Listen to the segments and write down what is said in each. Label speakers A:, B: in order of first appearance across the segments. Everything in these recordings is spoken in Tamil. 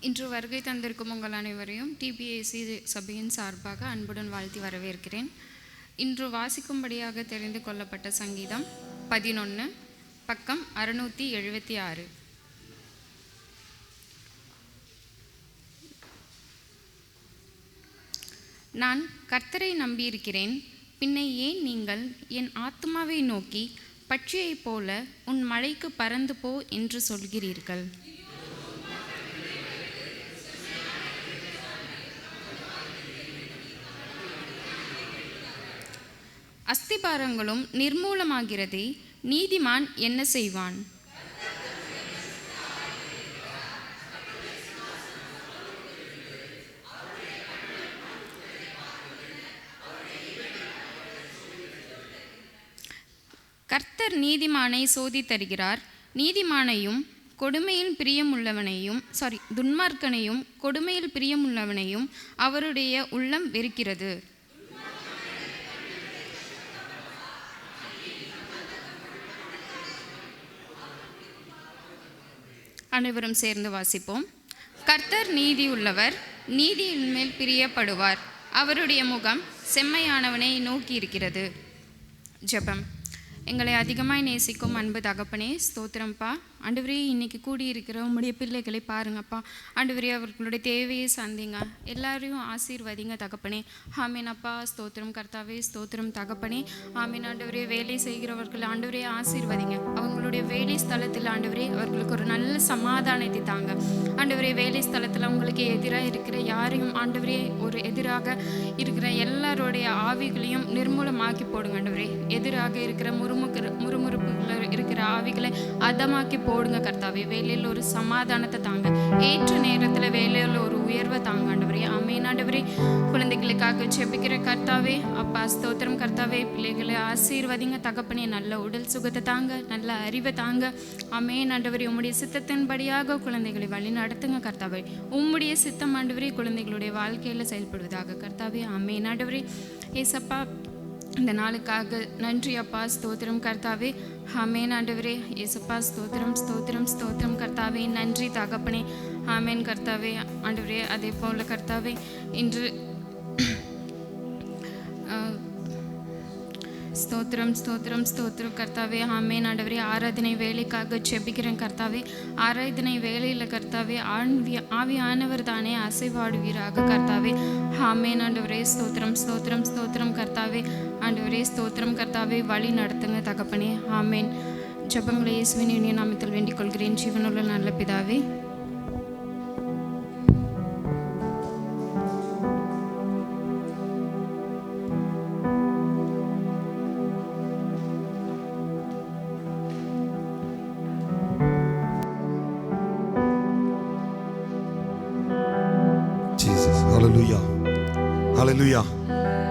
A: இன்று வருகை தந்திருக்கும் உங்கள் அனைவரையும் டிபிஏசி சபையின் சார்பாக அன்புடன் வாழ்த்தி வரவேற்கிறேன். இன்று வாசிக்கும்படியாக தெரிந்து கொள்ளப்பட்ட சங்கீதம் 11, பக்கம் 676. நான் கர்த்தரை நம்பியிருக்கிறேன், பின்னை ஏன் நீங்கள் என் ஆத்மாவை நோக்கி பட்சியைப் போல உன் மலைக்கு பறந்து போ என்று சொல்கிறீர்கள்? அஸ்திபாரங்களும் நிர்மூலமாகிறதே, நீதிமான் என்ன செய்வான்? கர்த்தர் நீதிமானை சோதித்தருகிறார். நீதிமானையும் கொடுமையில் பிரியமுள்ளவனையும் துன்மார்க்கனையும் கொடுமையில் பிரியமுள்ளவனையும் அவருடைய உள்ளம் வெறுக்கிறது. அனைவரும் சேர்ந்து வாசிப்போம். கர்த்தர் நீதி உள்ளவர், நீதியின் மேல் பிரியப்படுவார். அவருடைய முகம் செம்மையானவனை நோக்கி இருக்கிறது. ஜெபம். எங்களை அதிகமாய் நேசிக்கும் அன்பு தகப்பனே, ஸ்தோத்திரம்ப்பா. ஆண்டவரே, இன்னைக்கு கூடியிருக்கிற உம்முடைய பிள்ளைகளை பாருங்கப்பா. ஆண்டவரே, அவர்களுடைய தேவையை சந்திங்க, எல்லாரையும் ஆசீர்வதிங்க தகப்பனே. ஆமீன் அப்பா. ஸ்தோத்திரம் கர்த்தாவே, ஸ்தோத்திரம் தகப்பனே. ஆமீன் ஆண்டவரே. வேலை செய்கிறவர்கள் ஆண்டவரே ஆசீர்வதிங்க. அவங்களுடைய வேலை ஸ்தலத்தில் ஆண்டவரே அவர்களுக்கு ஒரு நல்ல சமாதானத்தை தாங்க. ஆண்டவரே, வேலை ஸ்தலத்தில் உங்களுக்கு எதிராக இருக்கிற யாரையும் ஆண்டவரே ஒரு எதிராக இருக்கிற எல்லாருடைய ஆவிகளையும் நிர்மூலமாக்கி போடுங்க ஆண்டவரே. எதிராக இருக்கிற முறுமுறுப்புகள் இருக்கிற ஆவிகளை அதமாக்கி போடுங்க கர்த்தாவே. வேலையில் ஒரு சமாதானத்தை தாங்க, ஏற்ற நேரத்தில் வேலையில் ஒரு உயர்வை தாங்க ஆண்டவரே. ஆமீன் ஆண்டவரே. குழந்தைகளுக்காக ஜெபிக்கிற கர்த்தாவே அப்பா, ஸ்தோத்திரம் கர்த்தாவே. பிள்ளைகளை ஆசீர்வதிங்க தகப்பனே. நல்ல உடல் சுகத்தை தாங்க, நல்ல அறிவை தாங்க. ஆமீன் ஆண்டவரே. உம்முடைய சித்தத்தின்படியாக குழந்தைகளை வழி நடத்துங்க கர்த்தாவே. உம்முடைய சித்தம் ஆண்டவரே குழந்தைகளுடைய வாழ்க்கையில் செயல்படுவதாக கர்த்தாவே. ஆமீன் ஆண்டவரே. ஏசப்பா, இந்த நாளுக்காக நன்றி அப்பா. ஸ்தோத்திரம் கர்த்தாவே. ஆமேன் ஆண்டவரே. ஏசப்பா, ஸ்தோத்திரம் ஸ்தோத்திரம் ஸ்தோத்திரம் கர்த்தாவே. நன்றி தகப்பனே. ஆமேன் கர்த்தாவே. ஆண்டவரே, அதே போல கர்த்தாவே இன்று ஸ்தோத்திரம் ஸ்தோத்திரம் ஸ்தோத்திரம் கர்த்தாவே. ஆமேன் ஆண்டவரே. ஆராதனை வேலைக்காக ஜெபிக்கிறேன் கர்த்தாவே. ஆராதனை வேலையில் கர்த்தாவே ஆவியானவர் தானே அசைவாடுவீராக கர்த்தாவே. ஆமேன் ஆண்டவரே. ஸ்தோத்திரம் ஸ்தோத்திரம் ஸ்தோத்திரம் கர்த்தாவே. ஆண்டவரே, ஸ்தோத்திரம் கர்த்தாவே. வழி நடத்துங்க தகப்பனே. ஆமேன். ஜெபங்களை இயேசுவின் இனிய நாமத்தில் வேண்டிக் கொள்கிறேன், ஜீவனுள்ள நல்ல பிதாவே.
B: ஹல்லேலூயா, ஹல்லேலூயா.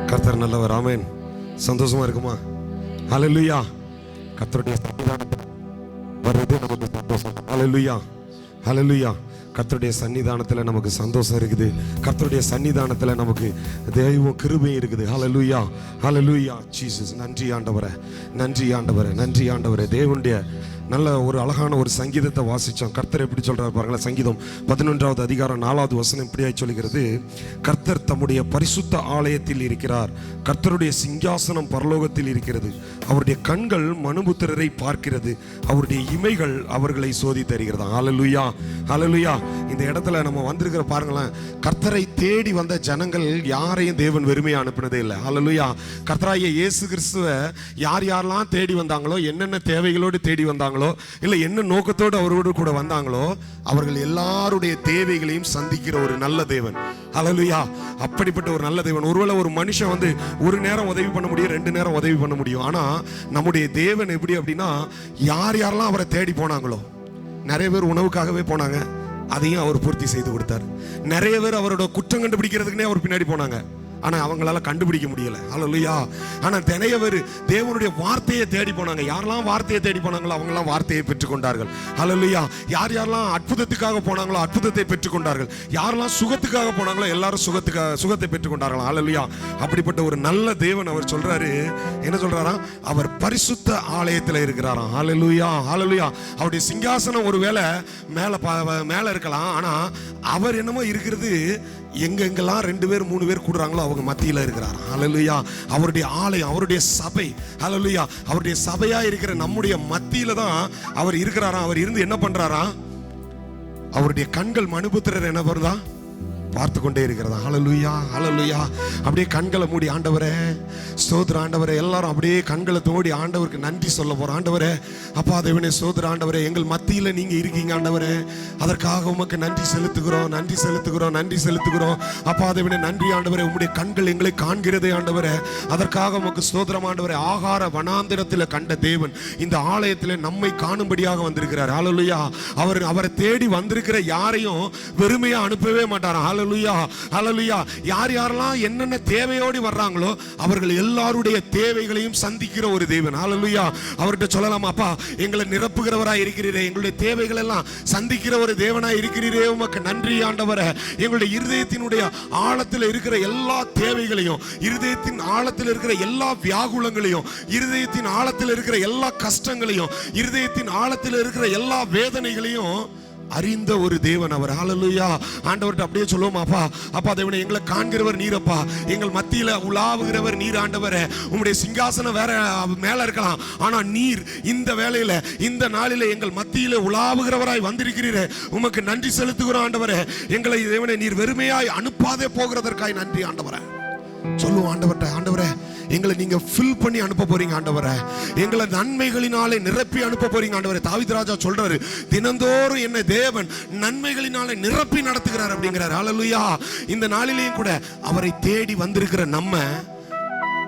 B: கர்த்தர் நல்லவர். ஆமென். சந்தோஷமா இருக்குமா? ஹல்லேலூயா. கர்த்தருடைய சன்னிதானத்தில் வர்றது நமக்கு சந்தோஷம். ஹல்லேலூயா, ஹல்லேலூயா. கர்த்தருடைய சன்னிதானத்தில் நமக்கு சந்தோஷம் இருக்குது. கர்த்தருடைய சன்னிதானத்தில் நமக்கு தெய்வம் கிருபை இருக்குது. ஹல்லேலூயா, ஹல்லேலூயா. ஜீசஸ். நன்றி ஆண்டவரே, நன்றி ஆண்டவரே, நன்றி ஆண்டவரே. தேவனுடைய நல்ல ஒரு அழகான ஒரு சங்கீதத்தை வாசித்தோம். கர்த்தர் எப்படி சொல்கிறார் பாருங்களேன். சங்கீதம் 11வது அதிகாரம் 4வது வசனம் இப்படியாய் சொல்கிறது. கர்த்தர் தம்முடைய பரிசுத்த ஆலயத்தில் இருக்கிறார், கர்த்தருடைய சிங்காசனம் பரலோகத்தில் இருக்கிறது. அவருடைய கண்கள் மனுபுத்திரரை பார்க்கிறது, அவருடைய இமைகள் அவர்களை சோதி தருகிறதா. ஹல்லேலூயா, ஹல்லேலூயா. இந்த இடத்துல நம்ம வந்திருக்கிற பாருங்களேன், கர்த்தரை தேடி வந்த ஜனங்கள் யாரையும் தேவன் வெறுமையா அனுப்பினதே இல்லை. ஹல்லேலூயா. கர்த்தராகிய இயேசு கிறிஸ்துவை யார் யாரெல்லாம் தேடி வந்தாங்களோ, என்னென்ன தேவைகளோடு தேடி வந்தாங்களோ, இல்லை என்ன நோக்கத்தோடு அவரோடு கூட வந்தாங்களோ, அவர்கள் எல்லாருடைய தேவைகளையும் சந்திக்கிற ஒரு நல்ல தேவன். ஹல்லேலூயா. அப்படிப்பட்ட ஒரு நல்ல தேவன். ஒருவேளை ஒரு மனுஷன் வந்து ஒரு நேரம் உதவி பண்ண முடியும், 2 நேரம் உதவி பண்ண முடியும். ஆனா நம்முடைய தேவன் எப்படி அப்படின்னா, யார் யாரெல்லாம் அவரை தேடி போனாங்களோ, நிறைய பேர் உணவுக்காகவே போனாங்க, அதையும் அவர் பூர்த்தி செய்து கொடுத்தார். நிறைய பேர் அவரோட குற்றம் கண்டுபிடிக்கிறதுக்குனே அவர் பின்னாடி போனாங்க, ஆனா அவங்களால கண்டுபிடிக்க முடியல. ஹல்லேலூயா. ஆனா நிறைய பேர் தேவனுடைய வார்த்தையை தேடி போனாங்க. யாரெல்லாம் வார்த்தையை தேடி போனாங்களோ அவங்கெல்லாம் வார்த்தையை பெற்றுக்கொண்டார்கள். ஹல்லேலூயா. யாரெல்லாம் அற்புதத்துக்காக போனாங்களோ அற்புதத்தை பெற்றுக்கொண்டார்கள். யாரெல்லாம் சுகத்துக்காக போனாங்களோ எல்லாரும் சுகத்தை பெற்றுக்கொண்டார்கள். ஹல்லேலூயா. அப்படிப்பட்ட ஒரு நல்ல தேவன் அவர் சொல்றாரு, என்ன சொல்றாராம்? அவர் பரிசுத்த ஆலயத்தில் இருக்கிறாராம். ஹல்லேலூயா. ஹல்லேலூயா. அவருடைய சிங்காசனம் ஒருவேளை மேல இருக்கலாம், ஆனா அவர் என்னமோ இருக்கிறது எங்கெங்கெல்லாம் 2 பேர் 3 பேர் கூடுறாங்களோ அவங்க மத்தியில் இருக்கிறார். ஹல்லேலூயா. அவருடைய ஆலயம், அவருடைய சபை, ஹல்லேலூயா, அவருடைய சபையா இருக்கிற நம்முடைய மத்தியில தான் அவர் இருக்கிறாராம். அவர் இருந்து என்ன பண்றாராம்? அவருடைய கண்கள் மனுபுத்திரர் என்ன வருதா பார்த்து கொண்டே இருக்கிறதா. ஹல்லேலூயா. ஹல்லேலூயா. அப்படியே கண்களை மூடி, ஆண்டவரே ஸ்தோத்திர ஆண்டவரே, எல்லாரும் அப்படியே கண்களை தோடி ஆண்டவருக்கு நன்றி சொல்ல போறோம். ஆண்டவரே, அப்பா தேவனே ஸ்தோத்திர ஆண்டவரே, எங்கள் மத்தியில நீங்க இருக்கீங்க ஆண்டவரே, அதற்காக உமக்கு நன்றி செலுத்துகிறோம், நன்றி செலுத்துகிறோம், நன்றி செலுத்துகிறோம். அப்பா தேவனே நன்றி ஆண்டவரே, உம்முடைய கண்கள் எங்களை காண்கிறதே ஆண்டவரே, அதற்காக உமக்கு ஸ்தோத்திரம் ஆண்டவரே. ஆகார வனாந்திரத்தில் கண்ட தேவன் இந்த ஆலயத்தில் நம்மை காணும்படியாக வந்திருக்கிறார். ஹல்லேலூயா. அவரை தேடி வந்திருக்கிற யாரையும் வெறுமையா அனுப்பவே மாட்டாராம். ஹல்லேலூயா. ஹல்லேலூயா. யாரெல்லாம் என்னென்ன தேவையோடு வர்றாங்களோ அவர்கள் எல்லாருடைய தேவைகளையும் சந்திக்கிற ஒரு தேவன். ஹல்லேலூயா. அவர்கிட்ட சொல்லலாம், அப்பா எங்களை நிரப்புகிறவராய் இருக்கிறீரே, எங்களுடைய தேவைகள் எல்லாம் சந்திக்கிற ஒரு தேவனாய் இருக்கிறீரே, உமக்கு நன்றி ஆண்டவரே. எங்களுடைய இருதயத்தினுடைய ஆழத்தில் இருக்கிற எல்லா தேவைகளையும், இருதயத்தின் ஆழத்தில் இருக்கிற எல்லா வியாகுலங்களையும், இருதயத்தின் ஆழத்தில் இருக்கிற எல்லா கஷ்டங்களையும், இருதயத்தின் ஆழத்தில் இருக்கிற எல்லா வேதனைகளையும் அறிந்த ஒரு தேவன் அவர். ஹல்லேலூயா. ஆண்டவர்கிட்ட அப்படியே சொல்லுவோம், அப்பா அப்பா தேவனே, எங்களை காண்கிறவர் நீரப்பா, எங்கள் மத்தியில உலாவுகிறவர் நீர் ஆண்டவரே. உம்முடைய சிங்காசனம் வேற மேல இருக்கலாம், ஆனா நீர் இந்த வேளையில இந்த நாளில எங்கள் மத்தியில உலாவுகிறவராய் வந்திருக்கிறீரே, உமக்கு நன்றி செலுத்துகிறோம் ஆண்டவரே. எங்களை தேவனே நீர் வெறுமையாய் அனுப்பாதே போகிறதற்காய் நன்றி ஆண்டவரே. சொல்லுவோம் ஆண்டவர்கிட்ட, ஆண்டவரே எங்களை நீங்க ஃபில் பண்ணி அனுப்ப போறீங்க ஆண்டவரே, எங்களை நன்மைகளினாலே நிரப்பி அனுப்ப போறீங்க ஆண்டவரே. தாவீது ராஜா சொல்றாரு, தினந்தோறும் என்னை தேவன் நன்மைகளினாலே நிரப்பி நடத்துகிறார் அப்படிங்கிறார். ஹல்லேலூயா. இந்த நாளிலேயும் கூட அவரை தேடி வந்திருக்கிற நம்ம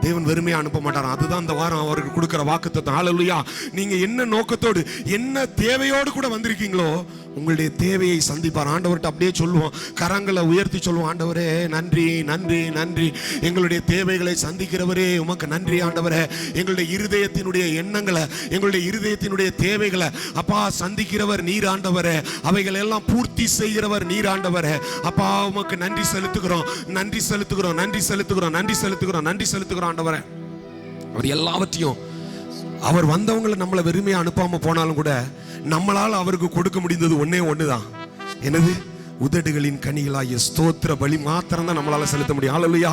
B: தேவன் வெறுமையா அனுப்ப மாட்டாராம். அதுதான் இந்த வாரம் அவருக்கு கொடுக்கிற வாக்குத்தத்தம். ஹல்லேலூயா. நீங்க என்ன நோக்கத்தோடு என்ன தேவையோடு கூட வந்திருக்கீங்களோ உங்களுடைய தேவையை சந்திப்பார். ஆண்டவர்கிட்ட அப்படியே சொல்லுவோம், கரங்களை உயர்த்தி சொல்லுவோம், ஆண்டவரே நன்றி நன்றி நன்றி, எங்களுடைய தேவைகளை சந்திக்கிறவரே உமக்கு நன்றி ஆண்டவரே. எங்களுடைய இருதயத்தினுடைய எண்ணங்களை, எங்களுடைய இருதயத்தினுடைய தேவைகளை அப்பா சந்திக்கிறவர் நீர் ஆண்டவரே, அவைகள் எல்லாம் பூர்த்தி செய்கிறவர் நீர் ஆண்டவரே. அப்பா உமக்கு நன்றி செலுத்துகிறோம், நன்றி செலுத்துகிறோம், நன்றி செலுத்துகிறோம், நன்றி செலுத்துகிறோம், நன்றி செலுத்துகிறோம் ஆண்டவரே. அவர் எல்லாவற்றையும், அவர் வந்தவங்களை நம்மளை வெறுமையா அனுப்பாம போனாலும் கூட நம்மளால் அவருக்கு கொடுக்க முடிந்தது ஒன்னே ஒண்ணுதான். என்னது? உதடுகளின் கனிகளாகிய ஸ்தோத்திர பலி மாத்திரம் தான் நம்மளால செலுத்த முடியும். ஹல்லேலூயா.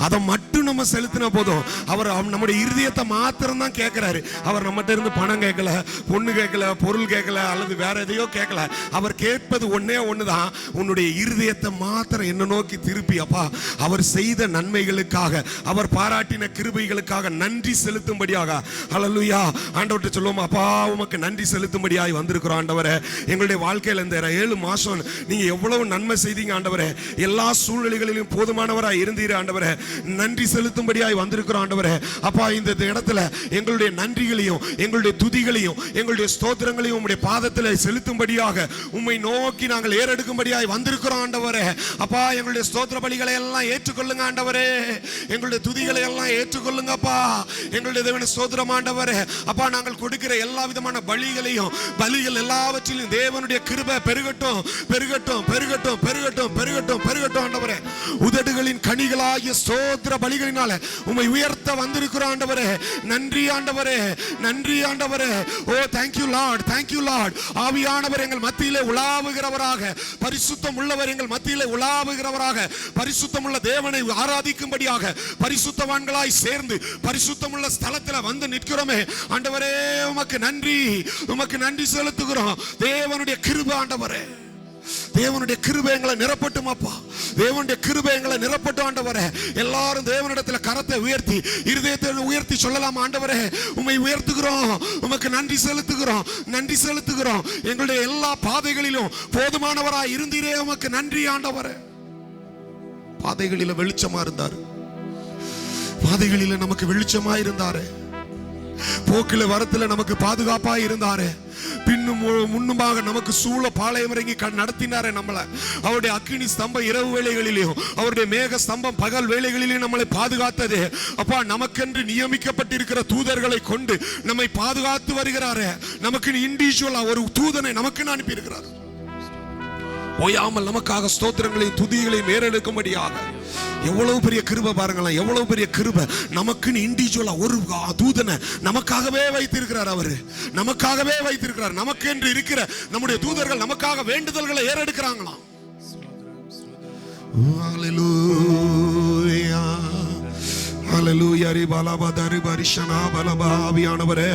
B: அதை மட்டும் நம்ம செலுத்தினா போதும். அவர் நம்முடைய இருதயத்தை மாத்திரம் தான் கேட்கிறாரு. அவர் நம்மகிட்ட இருந்து பணம் கேட்கல, பொண்ணு கேட்கல, பொருள் கேட்கல, அல்லது வேற எதையோ கேட்கல. அவர் கேட்பது ஒன்னே ஒண்ணுதான், உன்னுடைய இருதயத்தை மாத்திரம் என்ன நோக்கி திருப்பி அப்பா அவர் செய்த நன்மைகளுக்காக, அவர் பாராட்டின கிருபைகளுக்காக நன்றி செலுத்தும்படியாக. ஹல்லேலூயா. ஆண்டவர்கிட்ட சொல்லுவோம், அப்பா உமக்கு நன்றி செலுத்தும்படியாய் வந்திருக்கிறோம் ஆண்டவரே. எங்களுடைய வாழ்க்கையில் இந்த 7 மாசம் நீங்க எவ்வளவு நன்மை செய்தீங்க ஆண்டவரே, எல்லா சூழ்நிலைகளிலும் போதுமானவராய் இருந்தீர் ஆண்டவரே. நன்றி செலுத்தும்படியாய் வந்திருக்கிறோம் ஆண்டவரே. அப்பா இந்த இடத்துல எங்களுடைய நன்றிகளையும் எங்களுடைய துதிகளையும் எங்களுடைய ஸ்தோத்திரங்களையும் உம்முடைய பாதத்தில் செலுத்தும்படியாக உம்மை நோக்கி நாங்கள் ஏறெடுக்கும்படியாய் வந்திருக்கிறோம் ஆண்டவரே. அப்பா எங்களுடைய ஸ்தோத்திர பலிகளை எல்லாம் ஏற்றுக்கொள்ளுங்க ஆண்டவரே, எங்களுடைய துதிகளை எல்லாம் ஏற்றுக்கொள்ளுங்கப்பா. எங்களுடைய தேவனே ஸ்தோத்திரம் ஆண்டவரே. அப்பா நாங்கள் கொடுக்கிற எல்லா விதமான பலிகள் எல்லாவற்றிலும் தேவனுடைய கிருபை பெருகட்டும் பெருகட்டும் பெருகட்டும் பெருகட்டும் பெருகட்டும் பெருகட்டும் ஆண்டவரே. உதடுகளின் கனிகளாகிய ஸ்தோத்திர பலிகளினால உம்மை உயர்த்த வந்திருக்கிறோம் ஆண்டவரே. நன்றி ஆண்டவரே, நன்றி ஆண்டவரே. ஓ thank you Lord, thank you Lord. ஆவியானவர் எங்கள் மத்தியிலே உலாவுகிறவராக, பரிசுத்தம் உள்ளவர் எங்கள் மத்தியிலே உலாவுகிறவராக, பரிசுத்தம் உள்ள தேவனை ஆராதிக்கும்படியாக பரிசுத்தவான்களாய் சேர்ந்து பரிசுத்தம் உள்ள ஸ்தலத்தில் வந்து நிற்கிறோமே ஆண்டவரே. உமக்கு நன்றி, உமக்கு நன்றி செலுத்துகிறோம். தேவனுடைய கிருபை ஆண்டவரே, தேவனுடைய கிருபை எங்களை நிரப்பட்டும் அப்பா, தேவனுடைய கிருபை எங்களை நிரப்பட்டும் ஆண்டவரே. எல்லாரும் தேவனிடத்தில் கரத்தை உயர்த்தி இருதயத்தை உயர்த்தி சொல்லலாம், ஆண்டவரே உம்மை உயர்த்துகிறோம், உமக்கு நன்றி செலுத்துகிறோம், நன்றி செலுத்துகிறோம். எங்களுடைய எல்லா பாதைகளிலும் போதுமானவராய் இருந்தீரே, உமக்கு நன்றி ஆண்டவரே. பாதைகளில வெளிச்சமா இருந்தாரு, பாதைகளில நமக்கு வெளிச்சமா இருந்தாரு. போக்கில வரத்துல நமக்கு பாதுகாப்பா இருந்தாரு. பின்னும் முன்னுமாக நமக்கு சூழ பாளையம் இறங்கி நடத்தினாரே நம்மள. அவருடைய அக்கினி ஸ்தம்பம் இரவு வேளைகளிலும், அவருடைய மேக ஸ்தம்பம் பகல் வேளைகளிலும் நம்மளை பாதுகாத்தது. அப்பா, நமக்கென்று நியமிக்கப்பட்டிருக்கிற தூதர்களை கொண்டு நம்மை பாதுகாத்து வருகிறாரே. நமக்கு இண்டிவிஜுவலா ஒரு தூதனை நமக்கு அனுப்பி இருக்கிறார். ஓயாமல் நமக்காக ஸ்தோத்திரங்களையும் துதிகளையும் ஏறெடுக்கும்படியாக. எவ்வளவு பெரிய கிருபை பாருங்களேன், எவ்வளவு பெரிய கிருபை. நமக்குன்னு இண்டிவிஜுவலா ஒரு தூதனை நமக்காகவே வைத்திருக்கிறார். அவரு நமக்காகவே வைத்திருக்கிறார். நமக்கு என்று இருக்கிற நம்முடைய தூதர்கள் நமக்காக வேண்டுதல்களை ஏறெடுக்கிறாங்களாம். ஹல்லேலூயா, ஹல்லேலூயா. ரிபாலபதரி பரிஷனா பலபா. ஆவியானவரே,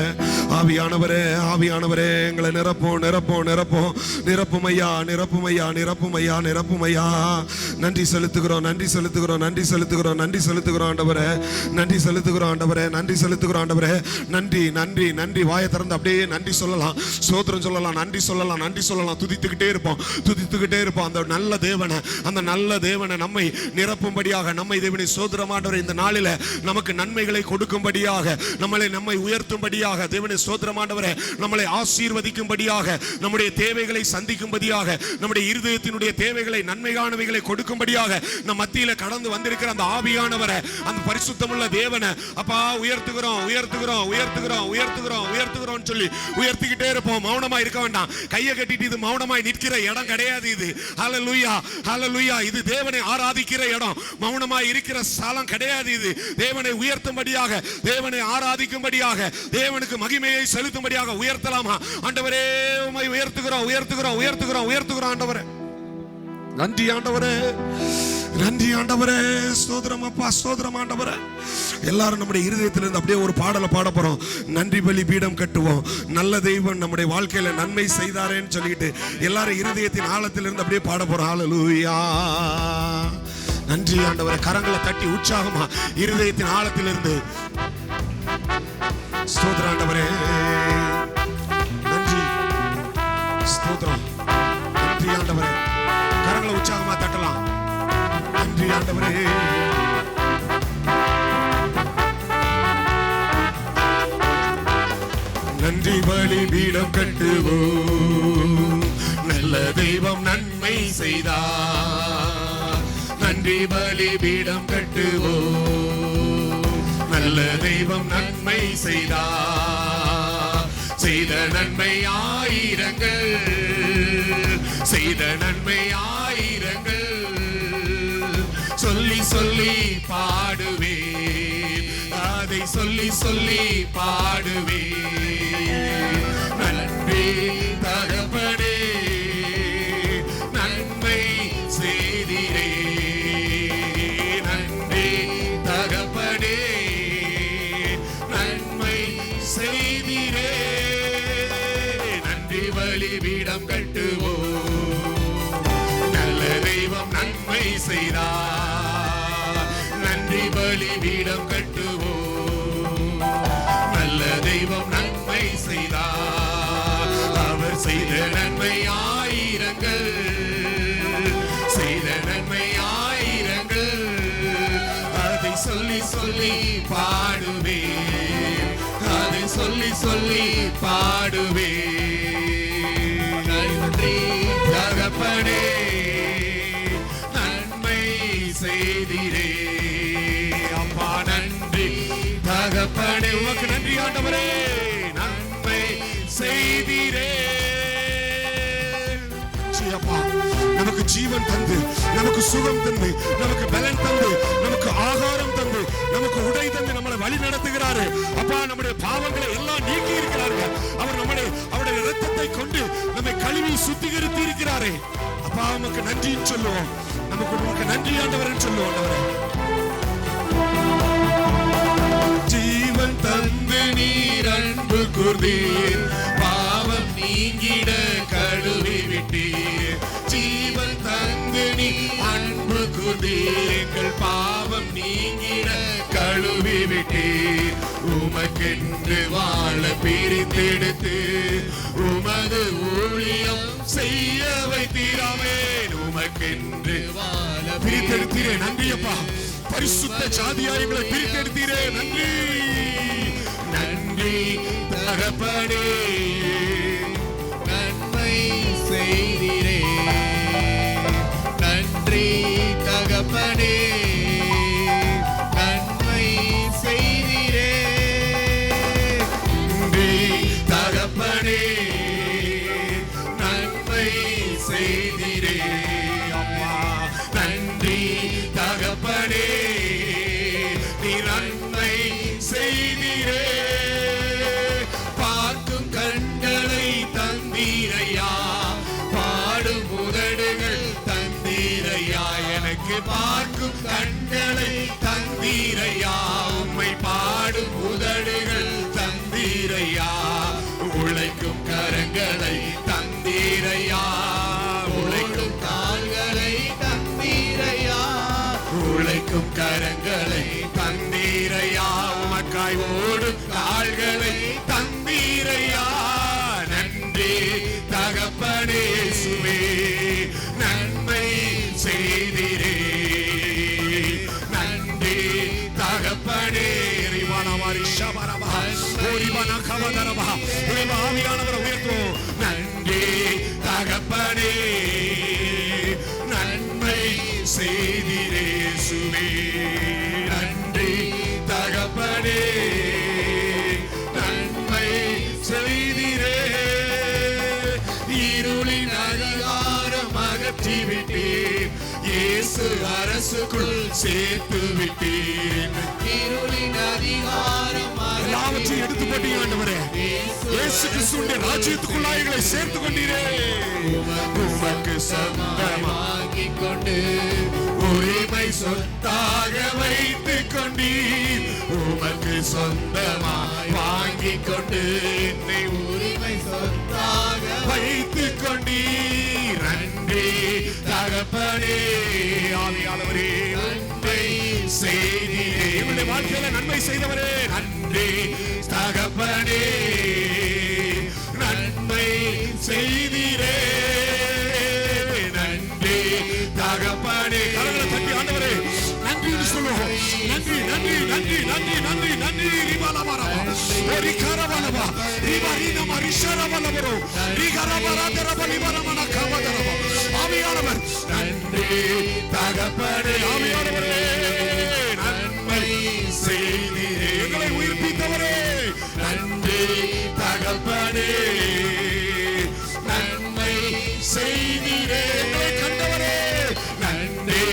B: ஆவியானவரே, ஆவியானவரே, எங்களை நிரப்போம், நிரப்போம், நிரப்போம், நிரப்பும் ஐயா, நிரப்பும் ஐயா, நிரப்பும் ஐயா, நிரப்பும் ஐயா. நன்றி செலுத்துகிறோம், நன்றி செலுத்துகிறோம், நன்றி செலுத்துகிறோம், நன்றி செலுத்துகிறோம் ஆண்டவரே, நன்றி செலுத்துகிறோம் ஆண்டவரே, நன்றி செலுத்துகிறோம் ஆண்டவரே. நன்றி, நன்றி, நன்றி. வாயை திறந்து அப்படியே நன்றி சொல்லலாம், ஸ்தோத்திரம் சொல்லலாம், நன்றி சொல்லலாம், நன்றி சொல்லலாம். துதித்துக்கிட்டே இருப்போம், துதித்துக்கிட்டே இருப்போம். அந்த நல்ல தேவனை, அந்த நல்ல தேவனை நம்மை நிரப்பும்படியாக, நம்மை தேவனை ஸ்தோத்திரம் ஆண்டவரே இந்த நாளில நமக்கு நன்மைகளை கொடுக்கும்படியாக, நம்மை உயர்த்தும்படியாக, தேவனே ஸ்தோத்திரம் ஆண்டவரே, நம்மளை ஆசீர்வதிக்கும்படியாக, நம்முடைய தேவைகளை சந்திக்கும்படியாக, நம்முடைய இருதயத்தினுடைய தேவைகளை நன்மையானவைகளை கொடுக்கும்படியாக நம் மத்தியில கடந்து வந்திருக்கிற அந்த ஆவியானவரை, அந்த பரிசுத்தமுள்ள தேவனை அப்பா உயர்த்துகிறோம், உயர்த்துகிறோம், உயர்த்துகிறோம், உயர்த்துகிறோம், உயர்த்துகிறோம் சொல்லி உயர்த்திக்கிட்டே இருப்போம். மௌனமா இருக்க வேண்டாம். கையை கட்டிட்டு இது மௌனமாய் நிற்கிற இடம் கிடையாது இது. ஹல்லேலூயா, ஹல்லேலூயா. இது தேவனை ஆராதிக்கிற இடம், மௌனமாய் இருக்கிற ஸ்தலம் கிடையாது இது. தேவனை உயர்த்தும்படியாக, தேவனை ஆராதிக்கும்படியாக, தேவனுக்கு மகிமையை செலுத்தும்படியாக உயர்த்தலாமா? ஆண்டவரே உம்மை உயர்த்துகிறோம், உயர்த்துகிறோம், உயர்த்துகிறோம், உயர்த்துகிறோம் ஆண்டவரே. நன்றி ஆண்டவரே, நன்றி ஆண்டவரே. ஸ்தோத்திரம் அப்பா, ஸ்தோத்திரம் ஆண்டவரே. எல்லாரும் நம்முடைய இருதயத்திலிருந்து அப்படியே ஒரு பாடலை பாட போறோம். நன்றி பலி பீடம் கட்டுவோம். நல்ல தெய்வம் நம்முடைய வாழ்க்கையில நன்மை செய்தாரேன்னு சொல்லிட்டு எல்லாரும் இருதயத்தின் ஆழத்திலிருந்து அப்படியே பாட போறோம். ஹல்லேலூயா. நன்றி ஆண்டவரே. கரங்களை தட்டி உற்சாகமா இருதயத்தின் ஆழத்திலிருந்து ஸ்தோத்திரம் ஆண்டவரே. நன்றி, ஸ்தோத்திரம். நன்றி ஆண்டவரே. கரங்களை உற்சாகமா தட்டலாம். நன்றி ஆண்டவரே. நன்றி பலி பீடம் கட்டுவோம். நல்ல தெய்வம் நன்மை செய்தார். நன்றி பலி பீடம் கட்டுவோம். நல்ல தெய்வம் நன்மை செய்தார். செய்த நன்மை ஆயிரங்கள், செய்த நன்மை ஆயிரங்கள். சொல்லி சொல்லி பாடுவேன், அதை சொல்லி சொல்லி பாடுவேன். நன்றி தகப்பனே, நன்மை செய்திரே. நன்றி தகப்பனே, நன்மை செய்திரே. நன்றி பலி பீடம் கட்டுவோம். நல்ல தெய்வம் நன்மை செய்தார். நன்றி பலி பீடம் கட்டுவோம். நல்ல தெய்வம் நன்மை செய்தார். அவர் செய்த நன்மை ஆயிரங்கள், செய்த நன்மை ஆயிரங்கள். அதை சொல்லி சொல்லி பாடுவேன், அதை சொல்லி சொல்லி பாடுவேன். நன்றி தகப்பனே, நன்மை செய்திரே. அப்பா நன்றி தகப்பனே, உமக்கு நன்றி ஆண்டவரே. நன்மை செய்திரே. அப்பா நமக்கு ஜீவன் தந்து, நமக்கு சுகம் தந்து, நமக்கு பலன் தந்து, நமக்கு ஆகாரம் தந்து, நமக்கு உடை தந்து நம்மளை வழி நடத்துகிறாரு. அப்பா நம்முடைய பாவங்களை எல்லாம் நீக்கி இருக்கிறார்கள். அவர் நம்மளை அவருடைய இரத்தத்தை கொண்டு நம்மை கழுவி சுத்திகரித்து இருக்கிறாரே. அப்பா நமக்கு நன்றின்னு சொல்லுவோம். நமக்கு நன்றி ஆண்டவர்னு சொல்லுவோம். ஆண்டவரே ஜீவன் தந்து நீர் அன்பு கூர்ந்தீர், பாவம் நீங்கிட கழுவி விட்டீர். ஜீவன் தந்து நீ அன்பு கூர்ந்தீர், எங்கள் பாவம் நீங்கிட கழுவி விட்டீர். உமக்கென்று வாழ பிரித்தெடுத்து உமது ஊழியம் செய்ய வைத்தீராமே. உமக்கென்று வாழ பிரித்தெடுத்தீரே. நன்றியப்பா. பரிசுத்த ஜாதியாய் எங்களை பிரித்தெடுத்தீரே. நன்றி, நன்றி
C: நன்றி தகப்பனே, நன்மை செய்திரே. நன்றி தகப்பனே, நன்மை செய்திரே. நன்றி தகப்பனே, நன்மை செய்திரே. அம்மா நன்றி தகப்பனே, நீ நன்மை செய்திரே. பார்க்கும் கண்களை தந்தீரையா, பாடும் உதடுகள் தந்தீரையா. எனக்கு பார்க்கும் கண்களை தந்தீரையா, உம்மை பாடும் உதடுகள் தந்தீரையா. உழைக்கும் கரங்களை தந்தீரையா, உழைக்கும் கால்களை தந்தீரையா. உழைக்கும் கரங்களை தந்தீரையா, உமக்காய் ஓடும் கால்களை தந்தீரையா. நன்றி தகப்பனே இயேசுவே, நன்மை செய்திரே. நன்றி தகப்பனே. ஆவியானவர் உயர்த்தும். நன்றி தகப்பனே, நன்மை செய்திரே இயேசுவே. நன்றி தகப்பனே, நன்மை செய்திரே. இருளின் அதிகாரம் அகற்றி விட்டீர், இயேசு அரசுக்குள் சேர்த்து விட்டீர். இருளின் அதிகாரம் எல்லாவற்றையும் எடுத்து போட்டீங்க ஆண்டவரே. இயேசு கிறிஸ்துவின் ராஜ்யத்துக்குள்ளாய் எங்களை சேர்த்து கொண்டீரே. உமக்கு சொந்தமாக்கிக் கொண்டு உரிமை சொத்தாக வைத்துக் கொண்டீர். உமக்கு சொந்தமாய் வாங்கிக் கொண்டு என்னை உரிமை சொத்தாக வைத்துக் கொண்டீர். நன்றி தகப்பனே. ஆவியானவரே நன்மை செய்திரே. என்னுடைய வாழ்க்கையில நன்மை செய்தவரே நன்றி தகப்பனே, நன்மை செய்திரே. நன்றி தகப்பனே. கரங்களை தட்டி ஆண்டவரே நன்றி சொல்லுவோம். நன்றி நன்றி நன்றி நன்றி நன்றி நன்றி. ரிபாலபரபா ரிகரபலபா ரிபரினம ரிஷரபலபரோ ரிகரபரதரபலிபரமன கபதரபா. ஆவியானவர் நன்றி தகப்பனே. ஆவியானவரே நன்மை செய்திரே. எங்களை உயிர்ப்பித்தவரே நன்றி தகப்பனே, நன்மை செய்திரே. எங்களை கண்டவரே நன்றி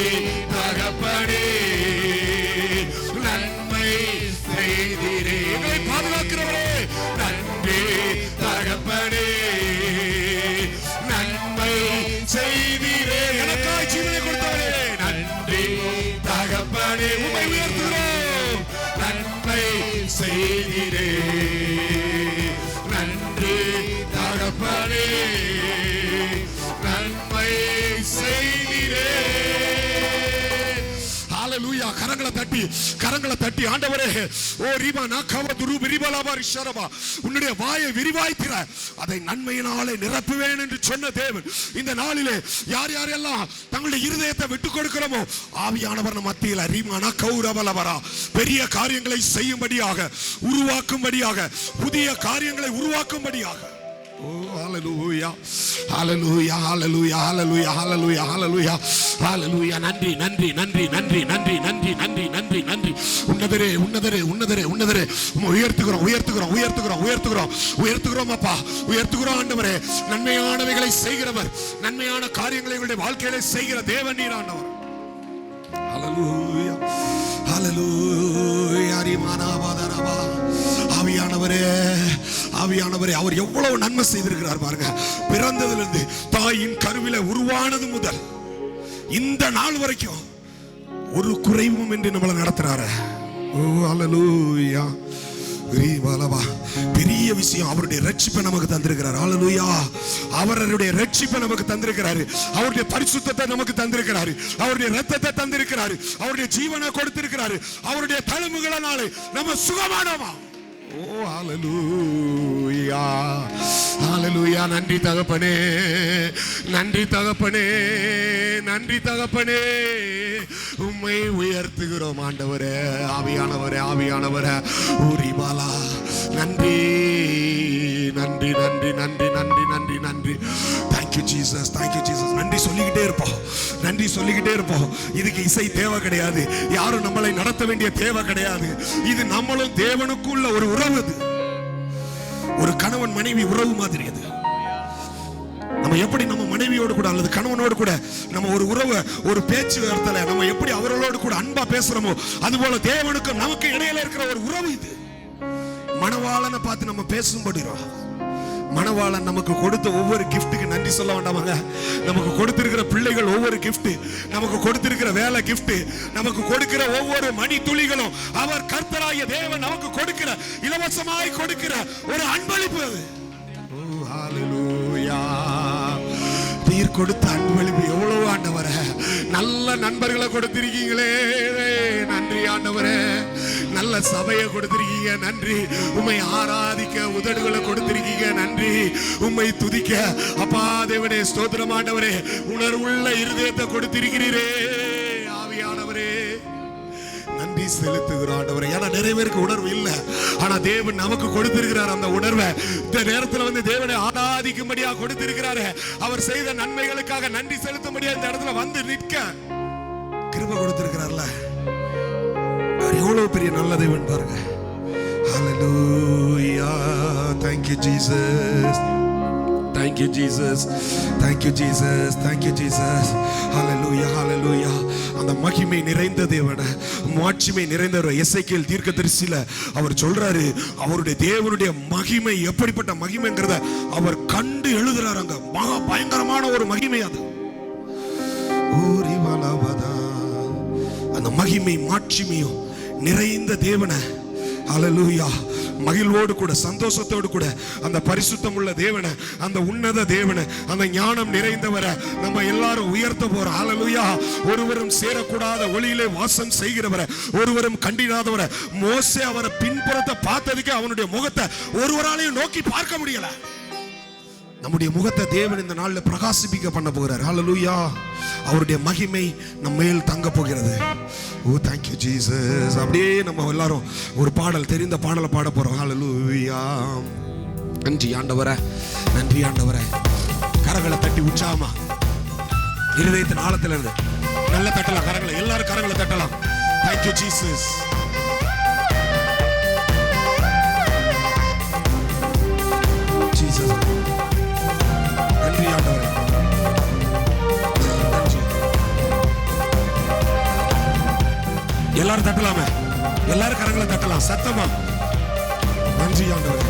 C: தகப்பனே, நன்மை செய்திரே. எங்களை பாதுகாக்கிறவரே நன்றி தகப்பனே, நன்மை செய்திரே. எனக்காய் ஜீவனை கொடுத்தவரே நன்றி தகப்பனே. உம்மை உயர்த்துகிறோம். நன்மை செய்திரே. நன்றி தகப்பனே, நன்மை செய்திரே. ஹalleluya. கரங்களை தட்டி ஆண்டவரே, ஓ ரிபா நகவ துருப ரிபலபா ரிஷரபா, உன்னுடைய வாயை விரிவாய்த்திர, அதை நன்மையினாலே நிரப்புவேன் என்று சொன்ன தேவன் இந்த நாளிலே யார் யாரெல்லாம் தங்களுடைய இருதயத்தை விட்டு கொடுக்கிறோமோ ஆவியானவர் நம் மத்தியில் ரிமா நகௌரபலபரா பெரிய காரியங்களை செய்யும்படியாக, உருவாக்கும்படியாக, புதிய காரியங்களை உருவாக்கும்படியாக. Oh hallelujah hallelujah hallelujah hallelujah hallelujah hallelujah hallelujah. நன்றி நன்றி நன்றி நன்றி நன்றி நன்றி நன்றி நன்றி நன்றி. உன்னதரே உன்னதரே உன்னதரே உன்னதரே உயர்த்துகிறோம் உயர்த்துகிறோம் உயர்த்துகிறோம் உயர்த்துகிறோம் உயர்த்துகிறோம் அப்பா உயர்த்துகிறோம் ஆண்டவரே. நன்மையானவைகளை செய்கிறவர், நன்மையான காரியங்களை உங்களுடைய வாழ்க்கையிலே செய்கிற தேவன் நீர் ஆண்டவர். ஹalleluya ஹalleluya. ரிமானாவதரபா. ஆவியானவரே ஆவியானவரே அவர் எவ்வளவு நன்மை செய்திருக்கிறார் பாருங்க. பிறந்ததிலிருந்து தாயின் கருவில உருவானது முதல் இந்த நாள் வரைக்கும் ஒரு குறைவும் என்று நம்மளை நடத்துறாரு. ஓ ஹalleluya. பெரிய விஷயம், அவருடைய ரட்சிப்பை நமக்கு தந்திருக்கிறார். ஹalleluya. அவருடைய ரட்சிப்பை நமக்கு தந்திருக்கிறாரு. அவருடைய பரிசுத்தத்தை நமக்கு தந்திருக்கிறாரு. அவருடைய இரத்தத்தை தந்திருக்கிறாரு. அவருடைய ஜீவனை கொடுத்திருக்கிறாரு. அவருடைய தழும்புகளினாலே நம்ம சுகமானோமா. ஓ ஹalleluya ஹalleluya. நன்றி தகப்பனே, நன்றி தகப்பனே, நன்றி தகப்பனே. உம்மை உயர்த்துகிறோம் ஆண்டவரே. ஆவியானவரே, ஆவியானவரே, ஊரிபாலா, நன்றி நன்றி நன்றி நன்றி நன்றி நன்றி நன்றி. Thank you Jesus, thank you Jesus. நன்றி சொல்லிக்கிட்டே இருப்போம், நன்றி சொல்லிக்கிட்டே இருப்போம். இதுக்கு இசை தேவை கிடையாது, யாரும் நம்மளை நடத்த வேண்டிய தேவை கிடையாது. இது நம்மளும் தேவனுக்குள்ள ஒரு உறவு. இது ஒரு கணவன் மனைவி உறவு மாதிரி. அது நம்ம எப்படி நம்ம மனைவியோடு கூட அல்லது கணவனோடு கூட நம்ம ஒரு உறவு, ஒரு பேச்சு வார்த்தையில நம்ம எப்படி அவர்களோடு கூட அன்பா பேசுறோமோ, அதுபோல தேவனுக்கும் நமக்கு இடையில இருக்கிற ஒரு உறவு இது. மணவாளனை பார்த்து நம்ம பேசும்படுகிறோம். மணவாளன் நமக்கு கொடுத்த ஒவ்வொரு கிஃப்ட்டுக்கு நன்றி சொல்ல வேண்டாமாங்க? நமக்கு கொடுத்திருக்கிற பிள்ளைகள் ஒவ்வொரு கிஃப்ட், நமக்கு கொடுத்திருக்கிற வேலை கிஃப்ட், நமக்கு கொடுக்கிற ஒவ்வொரு மணி துளிகளும் அவர் கர்த்தராகிய தேவன் நமக்கு கொடுக்கிற, இலவசமாய் கொடுக்கிற ஒரு அன்பளிப்பு. ஓ ஹalleluya. நீர் கொடுத்த அன்பளிப்பு எவ்வளவு ஆண்டவரே. நல்ல நண்பர்களை கொடுத்திருக்கீங்களே, நன்றி ஆண்டவரே. நல்ல சபையை கொடுத்திருக்கீங்க, நன்றி. உம்மை ஆராதிக்க உதடுகளை கொடுத்திருக்கீங்க, நன்றி. உம்மை துதிக்க அப்பா தேவனே ஸ்தோத்திரம் ஆண்டவரே. உணர்வுள்ள இருதயத்தை கொடுத்திருக்கிறீரே ஆவியானவரே, நன்றி செலுத்துகிறோம் ஆண்டவரே. ஏன்னா நிறைய பேருக்கு உணர்வு இல்லை, ஆனா தேவன் நமக்கு கொடுத்திருக்கிறார் அந்த உணர்வை. இந்த நேரத்தில் வந்து தேவனை ஆராதிக்கும்படியா கொடுத்திருக்கிறாரு. அவர் செய்த நன்மைகளுக்காக நன்றி செலுத்தும்படியா இந்த இடத்துல வந்து நிற்க கிருபை கொடுத்திருக்கிறார்ல. அவர் எவ்வளவு பெரிய நல்ல தேவன் பாருங்க. ஹalleluya. thank you jesus, thank you jesus, thank you jesus, thank you jesus. hallelujah, hallelujah. அந்த மகிமை நிறைந்த தேவன், மாட்சிமை நிறைந்தவர். எசேக்கியேல் தீர்க்கதரிசியில அவர் சொல்றாரு, அவருடைய தேவனுடைய மகிமை எப்படிப்பட்ட மகிமைங்கிறத அவர் கண்டு எழுதுறாரு. அங்க மகா பயங்கரமான ஒரு மகிமை அது. அந்த மகிமை மாட்சிமையும் நிறைந்த தேவனை ஹalleluya மகிழ்வோடு கூட சந்தோஷத்தோடு கூட அந்த பரிசுத்தம் உள்ள தேவனை, அந்த உன்னத தேவனை, அந்த ஞானம் நிறைந்தவரை நம்ம எல்லாரும் உயர்த்த போறோம். ஹalleluya. ஒருவரும் சேரக்கூடாத ஒளியிலே வாசம் செய்கிறவரை, ஒருவரும் கண்டிராதவரை. மோசே அவரை பின்புறத்தை பார்த்ததுக்கு அவனுடைய முகத்தை ஒருவராலையும் நோக்கி பார்க்க முடியல. நம்முடைய முகத்தை தேவன் இந்த நாளில் பிரகாசிப்பிக்க பண்ண போகிறார். ஹalleluya. அவருடைய மகிமை நம்ம மேல் தங்க போகிறது. ஓ thank you jesus. அப்படியே நம்ம எல்லாரும் ஒரு பாடல், தெரிந்த பாடலை பாட போறோம். ஹalleluya. நன்றி ஆண்டவரே, நன்றி ஆண்டவரே. கரங்களை தட்டி உற்சாகமா இருதயத்தின் ஆழத்துல இருந்து நல்ல தட்டலாம் கரங்களை, எல்லாரும் கரங்களை தட்டலாம். thank you jesus. jesus நன்றி ஆண்டவரே. எல்லாரும் தட்டலாமே, எல்லாரும் கரங்களை தட்டலாம் சத்தமா. நன்றி ஆண்டவரே.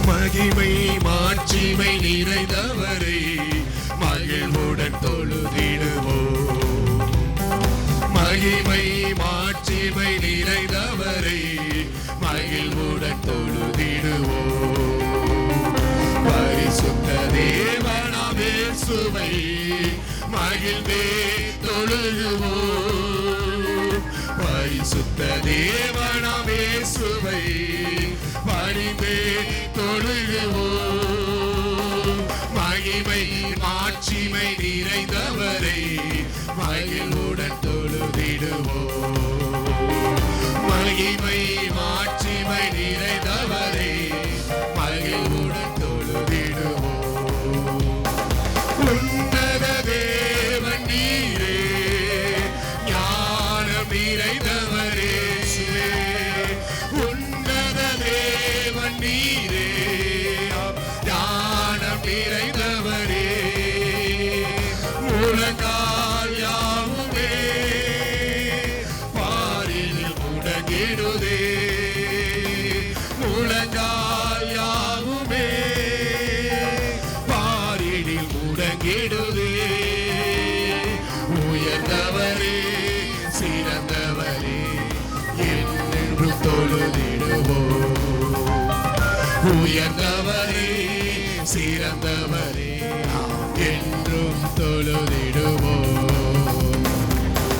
C: மகிமை மாட்சிமை நிறைந்தவரை மகிழ்வுடன் தொழுதிடுவோம். மகிமை மாட்சிமை நிறைந்தவரை மகிழ்வுடன் தொழுதிடுவோம். பரிசுத்த தேவனாம் இயேசுவை மகிழ்வே தொழுதுவோம். பரிசுத்த தேவனாம் இயேசுவை பணிந்தே தொழுதுவோம். மகிமை மாட்சிமை நிறைந்தவரை மகிழ்வுடன் தொழுதிடுவோம். மகிமை மாட்சிமை நிறைந்தவரை மகிழ்வுடன் தொழுதிடுவோம். உன்னத தேவன் நீரே, ஞானம் நிறைந்தவரே. உன்னத தேவன் நீரே, ஞானம் நிறைந்தவரே. முழங்கால் யாவுமே பாரினில் முடங்கிடுதே. முழங்கால் யாவுமே பாரினில் முடங்கிடுதே. உயர்ந்தவரே, சிறந்தவரே, என்றும் தொழுதிடுவோம். உயர்ந்தவரே, சிறந்தவரே, என்றும் தொழுதிடுவோம்.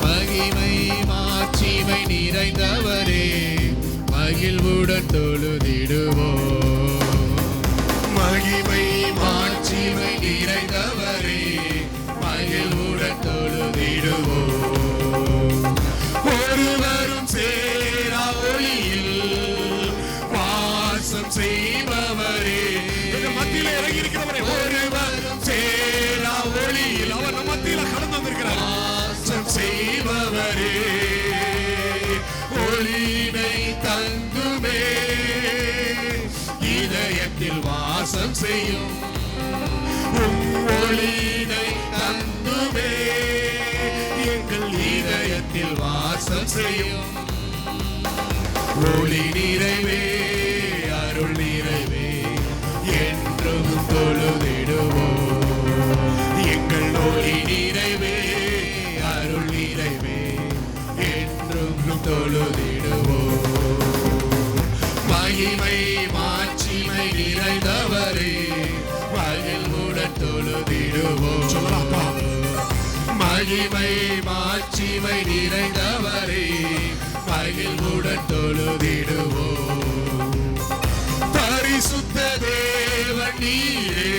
C: மகிமை மாட்சிமை நிறைந்தவரே மகிழ்வுடன் தொழுதிடுவோம். மகிமை மாட்சிமை நிறைந்தவரே மகிழ்வுடன் தொழுதிடுவோம். நிறைந்தவரே, ஒளியினை தந்துமே, இதயத்தில் வாசம் செய்யும் ஒளியினை தந்துமே, எங்கள் இதயத்தில் வாசம் செய்யும் ஒளி நிறைவே, அருள் நிறைவே, என்றும் தொழுதிடுவோம். எங்கள் ஒளி நிறைவே, அருள் நிறைவே, என்றும் தொழுதிடுவோம். மகிமை மாட்சிமை நிறைந்தவரே, மகிழ்வுடன் தொழுதிடுவோம். சொல்லலாம்ப்பா. மகிமை மாட்சிமை நிறைந்தவரே, மகிழ்வுடன் தொழுதிடுவோம். பரிசுத்த தேவன் நீரே,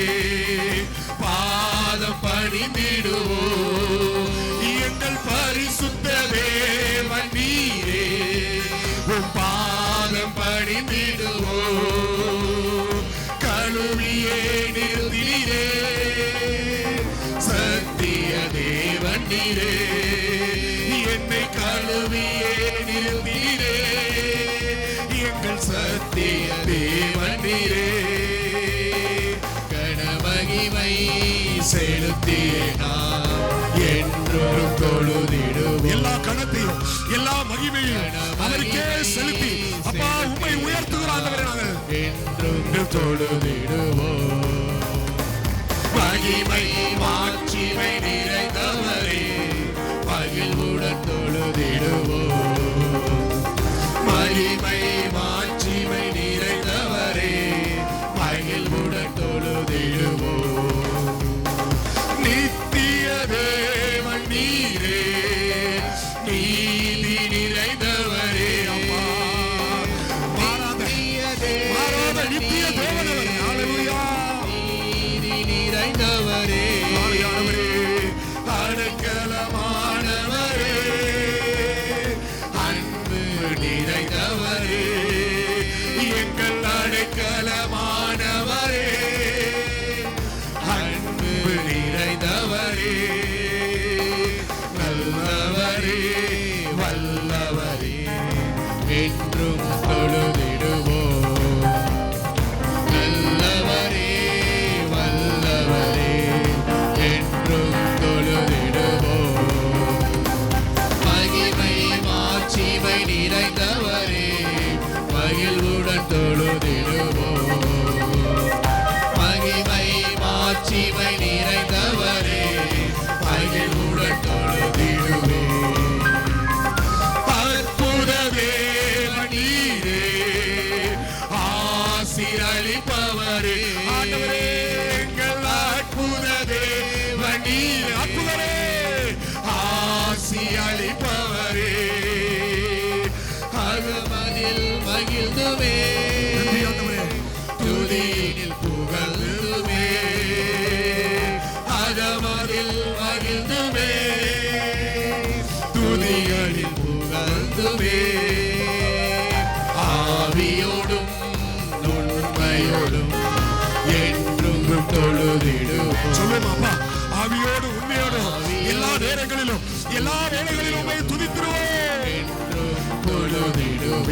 C: பாதம் பணிந்திடுவோம். எங்கள் பரிசுத்த தேவன் நீரே, உம் பாதம் பணிந்திடுவோம். கழுவியே நிறுத்தினீரே, சத்திய தேவன் நீரே, என்னை கழுவியே நிறுத்தினீரே, எங்கள் சத்திய தேவன் நீரே. கனமகிமை செலுத்தியே நாம் என்றும் தொழுதிடுவோம். எல்லா கணத்தையும் எல்லா மகிமையும் அவருக்கே செலுத்தி அப்பா உம்மை உயர்த்துகிறார். நாங்கள் என்றும் தொழுதிடுவோம். மகிமை மாட்சிமை நிறைந்தவரே, மகிழ்வுடன் தொழுதிடுவோம். மகிமை மாட்சிமை நிறைந்தவரே, மகிழ்வுடன் தொழுதிடுவோம். நித்திய தேவன் நீரே, நீதி நிறைந்தவரே, அம்மா மாறாத நித்திய தேவனவரே, ஹல்லேலூயா. நீதி நிறைந்தவரே, அடைக்கலமானவரே, அன்பு நிறைந்தவரே, எங்கள் அடைக்கலமானவரே, அன்பு நிறைந்தவரே, நல்லவரே வல்லவரே, என்றும் தொழுதிடுவோம். நல்லவரே வல்லவரே, என்றும் தொழுதிடுவோம். மகிமை மாட்சிமை நிறைந்தவரே, மகிழ்வுடன் தொழுதிடுவோம். மகிமை மாட்சிமை நிறைந்தவரே, மகிழ்வுடன் தொழுதிடுவேன். அற்புத தேவன் நீரே, ஆசீர்வதிப்பவரே, ஆண்டவரே, எங்கள் அற்புத தேவன் நீரே, அற்புதரே, ஆசீர்வதிப்பவரே, அகமதில் மகிழ்ந்துமே, துதியில் புகழ்ந்துமே, அகமதில் மகிழ்ந்துமே, துதிகளில் புகழ்ந்துமே, ஆவியோடும் உண்மையோடும் என்றும் தொழுதிடுவோம். சொல்லுமா ஆவியோடு உண்மையோடும் எல்லா நேரங்களிலும் எல்லா வேளைகளிலும் உம்மை துதித்திடுவோம், என்றும் தொழுதிடுவோம்.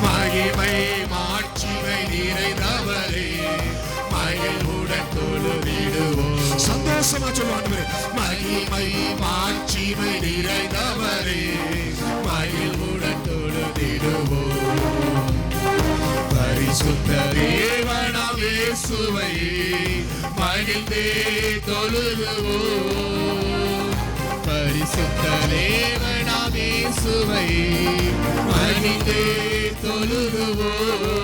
C: மகிமை மாட்சிமை நிறைந்தவரே, மகிழ்வுடன் தொழுதிடுவோம். சந்தோஷமா சொல்லுவாங்க. மகிமை மாட்சிமை நிறைந்தவரே, மகிழ்வுடன் தொழுதிடுவோம். பரிசுத்த தேவனாம் இயேசுவை மகிழ்ந்தே தொழுதுவோம். பரிசுத்த தேவனாம் இயேசுவை மகிழ்ந்தே தொழுதுவோம்.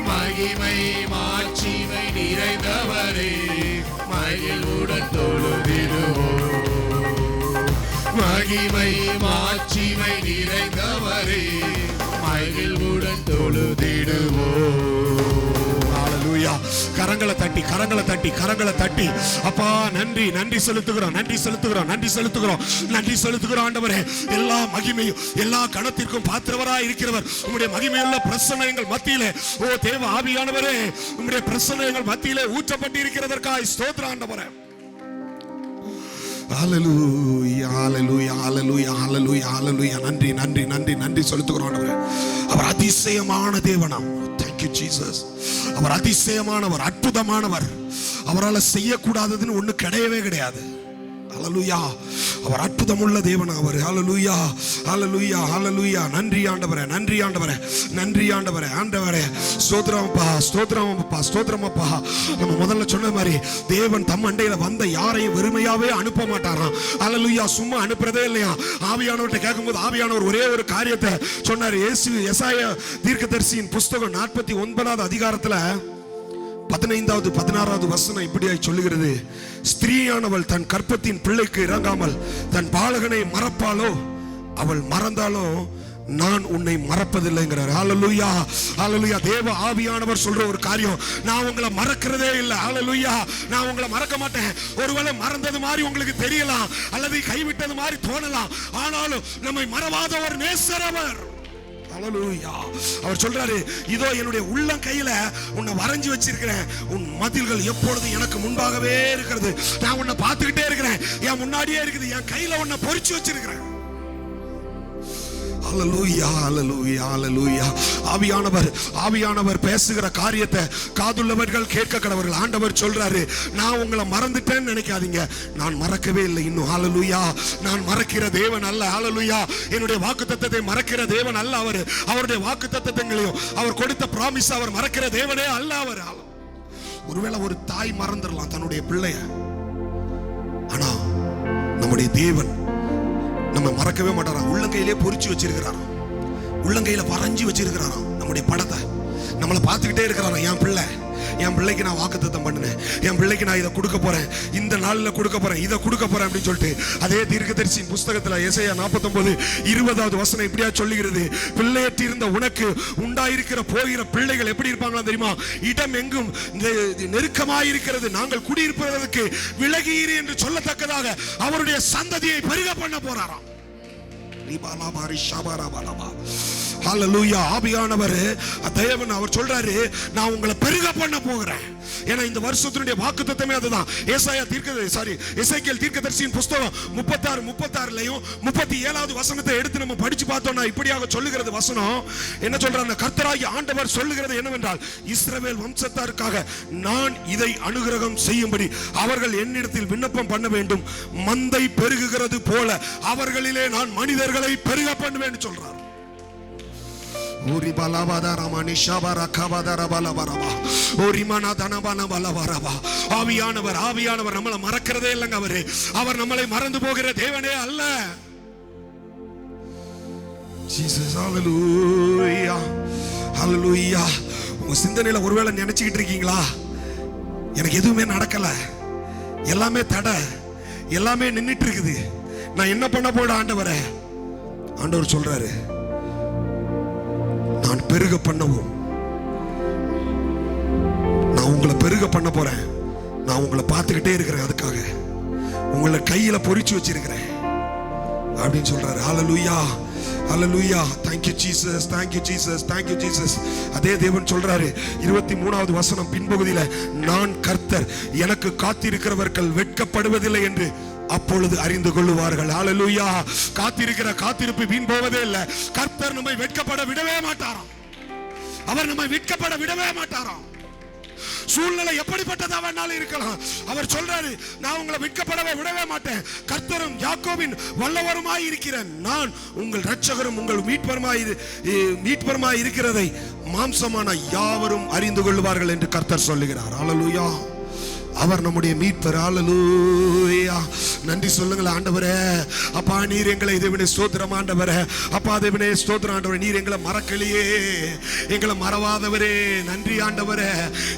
C: மகிமை மாட்சிமை நிறைந்தவரே, மகிழ்வுடன் தொழுதிடுவோம். மகிமை மாட்சிமை நிறைந்தவரே, மகிழ்வுடன் தொழுதிடுவோம். ஹல்லேலூயா. கரங்களை தட்டி கரங்களை தட்டி கரங்களை தட்டி அப்பா நன்றி நன்றி செலுத்துகிறோம், நன்றி செலுத்துகிறோம், நன்றி செலுத்துகிறோம், நன்றி செலுத்துகிறோம். ஆண்டவரே, எல்லா மகிமையும் எல்லா கணத்திற்கும் பாத்திரவராய் இருக்கிறவர். உம்முடைய மகிமையுள்ள பிரசன்னம் எங்கள் மத்தியிலே, ஓ தேவ ஆவியானவரே, உம்முடைய பிரசன்னம் எங்கள் மத்தியிலே ஊற்றப்பட்டு இருக்கிறதற்காய் ஸ்தோத்திரம். ஆண்டவரே, ஹalleluya ஹalleluya ஹalleluya ஹalleluya ஹalleluya. நன்றி நன்றி நன்றி நன்றி செலுத்துகிறோம் ஆண்டவரே. அவர் அதிசயமான தேவனாம். Thank you Jesus. அவர் அதிசயமானவர், அற்புதமானவர். அவரால் செய்யக்கூடாததுன்னு ஒண்ணு கிடையவே கிடையாது. ஹalleluya. அவர் அற்புதமுள்ள தேவன் அவர். ஹalleluya ஹalleluya ஹalleluya. நன்றி ஆண்டவரே, நன்றி ஆண்டவரே, நன்றி ஆண்டவரே. ஆண்டவரே ஸ்தோத்திரம்ப்பா, ஸ்தோத்திரம்ப்பா, ஸ்தோத்திரம்ப்பா. நம்ம முதல்ல சொன்ன மாதிரி தேவன் தம் அண்டையில வந்த யாரையும் வெறுமையாவே அனுப்ப மாட்டாராம். ஹalleluya. சும்மா அனுப்புறதே இல்லையா. ஆவியானவர்கிட்ட கேட்கும்போது ஆவியானவர் ஒரே ஒரு காரியத்தை சொன்னார். எசாயா தீர்க்கதரிசியின் புஸ்தகம் 49வது அதிகாரத்துல 15வது 16வது வசனம் இப்படியாய் சொல்லுகிறது. ஸ்திரீயானவள் தன் கற்பத்தின் பிள்ளைக்கு இறங்காமல் தன் பாலகனை மறப்பாளோ? அவள் மறந்தாலோ நான் உன்னை மறப்பதில்லைங்கிறார். ஹalleluya ஹalleluya. தேவ ஆவியானவர் சொல்ற ஒரு காரியம், நான் உங்களை மறக்கிறதே இல்லை. ஹalleluya. நான் உங்களை மறக்க மாட்டேன். ஒருவேளை மறந்தது மாதிரி உங்களுக்கு தெரியலாம், அல்லது கைவிட்டது மாதிரி தோணலாம், ஆனாலும் நம்மை மறவாத ஒரு நேசர் அவர். ஹalleluya. அவர் சொல்றாரு, இதோ என்னுடைய உள்ளம் கையில உன்னை வரைஞ்சு வச்சிருக்கிறேன். உன் மதில்கள் எப்பொழுதும் எனக்கு முன்பாகவே இருக்கிறது. நான் உன்னை பார்த்துக்கிட்டே இருக்கிறேன். என் முன்னாடியே இருக்குது. என் கையில உன்னை பொறிச்சு வச்சிருக்கிறேன். ஹalleluya ஹalleluya ஹalleluya. ஆவியானவர் பேசுகிற காரியத்தை காதுள்ளவர்கள் கேட்க கடவர்கள். ஆண்டவர் சொல்றாரு, நான் உங்களை மறந்துட்டேன்னு நினைக்காதீங்க. நான் மறக்கவே இல்லை இன்னும். ஹalleluya. நான் மறக்கிற தேவன் அல்ல. ஹalleluya. என்னுடைய வாக்குத்தத்தத்தை மறக்கிற தேவன் அல்ல அவர். அவருடைய வாக்குத்தத்தங்களையும் அவர் கொடுத்த பிராமிஸ் அவர் மறக்கிற தேவனே அல்ல அவர். ஒருவேளை ஒரு தாய் மறந்துடலாம் தன்னுடைய பிள்ளைய, ஆனா நம்முடைய தேவன் நம்ம மறக்கவே மாட்டாராம். உள்ளங்கையிலே பொறிச்சு வச்சிருக்கிறாராம், உள்ளங்கையில வரைஞ்சி வச்சிருக்கிறாராம் நம்முடைய படத்தை. நம்மளை பார்த்துக்கிட்டே இருக்கிறாராம். என் பிள்ளைக்கு நான் வாக்குத்தத்தம் பண்ணினேன், என் பிள்ளைக்கு நான் இதை கொடுக்க போறேன், இந்த நாளில் கொடுக்க போறேன், இதை கொடுக்க போறேன் அப்படின்னு சொல்லிட்டு. அதே தீர்க்கதரிசியின் புஸ்தகத்தில் எசையா 49:20வது வசனம் இப்படியா சொல்லுகிறது. பிள்ளையற்றிருந்த உனக்கு உண்டாயிருக்கிற போகிற பிள்ளைகள் எப்படி இருப்பாங்களா தெரியுமா? இடம் எங்கும் நெருக்கமாயிருக்கிறது, நாங்கள் குடியிருப்பதற்கு விலகீரு என்று சொல்லத்தக்கதாக அவருடைய சந்ததியை பெருக பண்ண போறாராம். ஹalleluya. ஆவியானவர் தேவன் அவர் சொல்றாரு, நான் உங்களை பெருக பண்ண போகிறேன். ஏன்னா இந்த வருஷத்தினுடைய வாக்குத்தத்தமே அதுதான். எசேக்கியேல் தீர்க்கதரிசியின் புஸ்தகம் 36:36லயும் 37வது வசனத்தை எடுத்து நம்ம படிச்சு பார்த்தோம்னா இப்படியாக சொல்லுகிறது வசனம். என்ன சொல்றாங்க? கர்த்தராகிய ஆண்டவர் சொல்லுகிறது என்னவென்றால், இஸ்ரவேல் வம்சத்தாருக்காக நான் இதை அனுகிரகம் செய்யும்படி அவர்கள் என்னிடத்தில் விண்ணப்பம் பண்ண வேண்டும். மந்தை பெருகுகிறது போல அவர்களிலே நான் மனிதர்களை பெருக பண்ணுவேன்னு சொல்றார். ஆவியானவர் நம்மளை மறக்கிறதே இல்லைங்க. அவர் நம்மளை மறந்து போகிற தேவனே அல்ல. ஜீசஸ். ஹalleluya ஹalleluya. உங்க சிந்தனையில ஒருவேளை நினைச்சுக்கிட்டு இருக்கீங்களா, எனக்கு எதுவுமே நடக்கல, எல்லாமே தடை, எல்லாமே நின்னுட்டு இருக்குது, நான் என்ன பண்ண போட ஆண்டவரே? ஆண்டவர் சொல்றாரு, நான் பெருக பண்ணவும், நான் உங்களை பெருக பண்ண போறேன். நான் உங்களை பார்த்துக்கிட்டே இருக்கிறேன், அதுக்காக உங்களை கையில பொறிச்சு வச்சிருக்கிறேன் அப்படின்னு சொல்றாரு. ஹalleluya ஹalleluya. Thank you Jesus, thank you Jesus, thank you Jesus. அதே தேவன் சொல்றாரு 23வது வசனம் பின்பகுதியில, நான் கர்த்தர், எனக்கு காத்திருக்கிறவர்கள் வெட்கப்படுவதில்லை என்று அப்பொழுது அறிந்து கொள்ளுவார்கள். ஹalleluya. காத்திருக்கிற காத்திருப்பு வீண் போவதே இல்லை. கர்த்தர் நம்மை வெட்கப்பட விடவே மாட்டாராம். அவர் நம்மை வெட்கப்பட விடவே மாட்டாராம். சூழ்நிலை எப்படிப்பட்டதா வேணாலும் இருக்கலாம். அவர் சொல்றாரு, நான் உங்களை வெட்கப்படவே விடவே மாட்டேன். கர்த்தரும் யாக்கோபின் வல்லவருமாய் இருக்கிறேன். நான் உங்கள் இரட்சகரும் உங்கள் மீட்பருமாய் இருக்கிறதை மாம்சமான யாவரும் அறிந்து கொள்வார்கள் என்று கர்த்தர் சொல்லுகிறார். ஹalleluya. அவர் நம்முடைய மீட்பர். ஹalleluya. நன்றி சொல்லுங்கள் ஆண்டவரே. அப்பா, நீர் எங்களை தேவனே ஸ்தோத்திரம் ஆண்டவரே. அப்பா தேவனே ஸ்தோத்திரம் ஆண்டவரே. நீர் எங்களை மறக்கலையே, எங்களை மறவாதவரே. நன்றி ஆண்டவரே.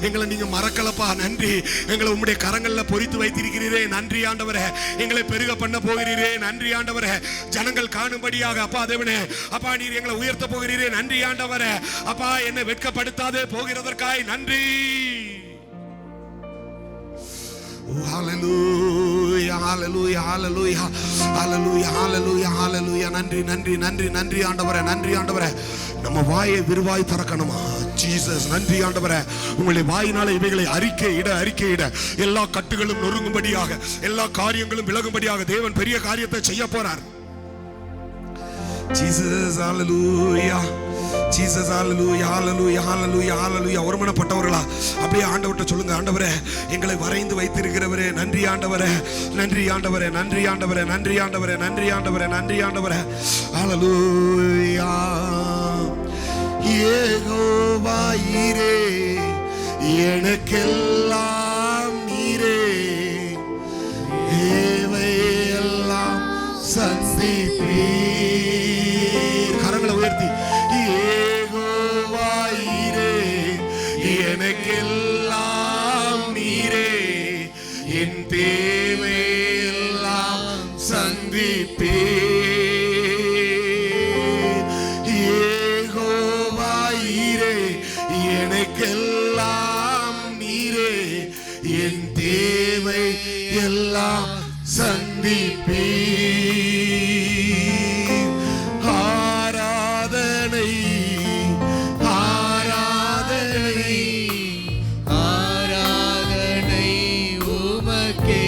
C: எங்களை நீங்க மறக்கலப்பா. நன்றி. எங்களை உம்முடைய கரங்கள்ல பொறித்து வைத்திருக்கிறீரே. நன்றி ஆண்டவரே. எங்களை பெருக பண்ண போகிறீரே. நன்றி ஆண்டவரே. ஜனங்கள் காணும்படியாக அப்பா தேவனே, அப்பா நீர் எங்களை உயர்த்த போகிறீரே. நன்றி ஆண்டவரே. அப்பா, என்னை வெட்கப்படுத்தாதே போகிறதற்காய் நன்றி. Hallelujah, hallelujah, hallelujah, hallelujah, hallelujah, hallelujah. நன்றி நன்றி நன்றி நன்றி ஆண்டவரே. நன்றி ஆண்டவரே. நம்ம வாயை விரிவாய் திறக்கணுமா? ஜீசஸ். நன்றி ஆண்டவரே, உங்களுடைய வாயினால இவைகளை அறிக்கையிட எல்லா கட்டுகளும் நொறுங்கும்படியாக, எல்லா காரியங்களும் விலகும்படியாக தேவன் பெரிய காரியத்தை செய்ய போறார். ஜீசஸ் ஹalleluya, ஜீசஸ் ஹalleluya, ஹalleluya, ஹalleluya, ஹalleluya. ஒருமனப்பட்டவர்களா அப்படியே ஆண்டவர்ட்ட சொல்லுங்க, ஆண்டவரே எங்களை வரைந்து வைத்திருக்கிறவரே நன்றி ஆண்டவரே, நன்றி ஆண்டவரே, நன்றி ஆண்டவரே, நன்றி ஆண்டவரே, நன்றி ஆண்டவரே, நன்றி ஆண்டவரே. ஹalleluya. யெகோவா ஈரே, எனக்கெல்லாம் நீரே, தேவையெல்லாம் சந்திப்பீர். கரங்களை உயர்த்தி, யெகோவா ஈரே, எனக்கெல்லாம் நீரே, என் தேவையெல்லாம் சந்திப்பீர். யெகோவா ஈரே, எனக்கெல்லாம் நீரே, என் தேவை எல்லாம் சந்திப்பீர். ஆராதனை, ஆராதனை,
D: ஆராதனை உமக்கே,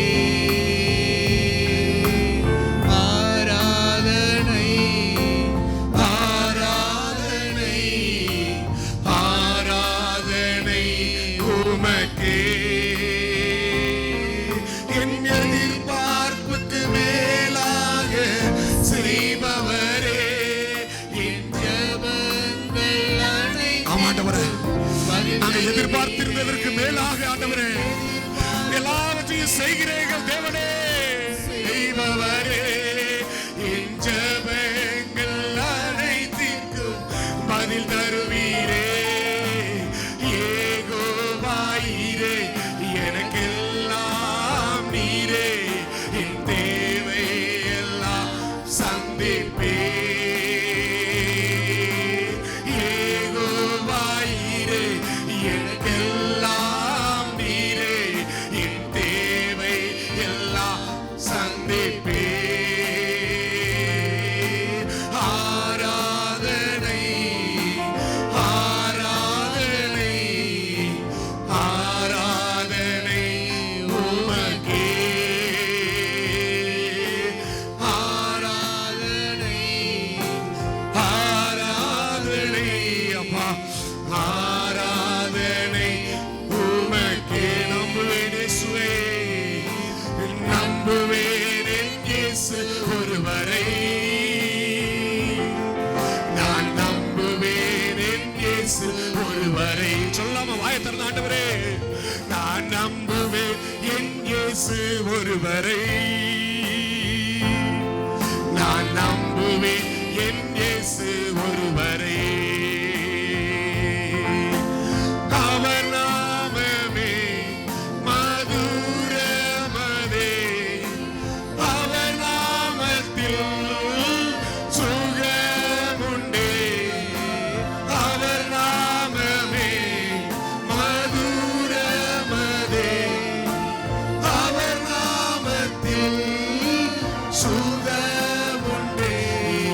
D: ஆராதனை,
C: ஆராதனை, ஆராதனை உமக்கே. என் எதிர்பார்ப்புக்கு மேலாக செய்பவரே, என்
D: ஜெபங்கள் அனைத்தும்
C: ஆமாண்டவரே, நாங்கள் எதிர்பார்த்திருந்ததற்கு மேலாக ஆண்டவரே எல்லாவற்றையும் செய்கிறீர்கள் தேவனே. செய்பவரே, என் ஜெபங்கள் அனைத்திற்கும் பதில் தருவீரே. யெகோவா ஈரே, எனக்கெல்லாம் நீரே, என் தேவை எல்லாம் சந்திப்பீர். யெகோவா ஈரே, எனக்கெல்லாம் நீரே, என் தேவை எல்லாம் சந்திப்பீர். ஆராதனை, ஆராதனை, ஆராதனை உமக்கே. ஆராதனை, ஆராதனை அப்பா, ஆராதனை உமக்கே. நம்புவேன் இயேசுவே, நம்புவேன் என் இயேசு ஒருவரை, நான் நம்புவேன் என் இயேசு ஒருவரை. சொல்லாம வாயை திறந்து ஆண்டவரே, நான் நம்புவேன் என் இயேசு ஒருவரை, நான் நம்புவேன் என் இயேசு ஒருவரை. அவர் நாமமே மதுரமதே, அவர் நாமத்தில் சுகமுண்டே, அவர் நாமமே மதுரமதே, அவர் நாமத்தில் சுகமுண்டே.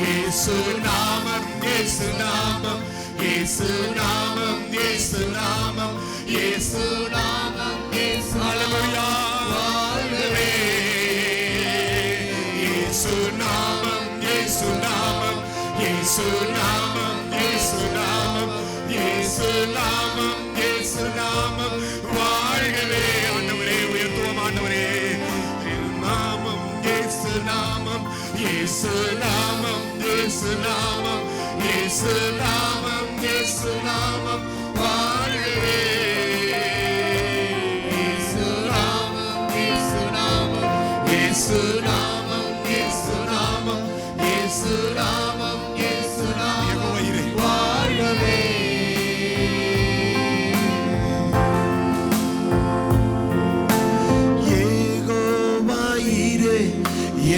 C: இயேசு நாமம், இயேசு நாமம், இயேசு நாமம், இயேசு நாமம், இயேசு நாமம், இயேசு ஹல்லேலூயா. வாழ்கவே. இயேசு நாமம், இயேசு நாமம், இயேசு நாமம், இயேசு நாமம், இயேசு நாமம், இயேசு நாமம், வாழ்கவே. ஆண்டவரே உயர்த்துவோம் ஆண்டவரே. நாமம், இயேசு நாமம், இயேசு நாமம், இயேசு நாமம், இயேசு நாமம், இயேசு நாமம், வாழ்கவே.
D: இயேசு நாமம், இயேசு நாமம்,
C: இயேசு நாமம், இயேசு நாமம், இயேசு நாமம், இயேசு நாமம்,
D: வாழ்கவே.
C: யெகோவா ஈரே,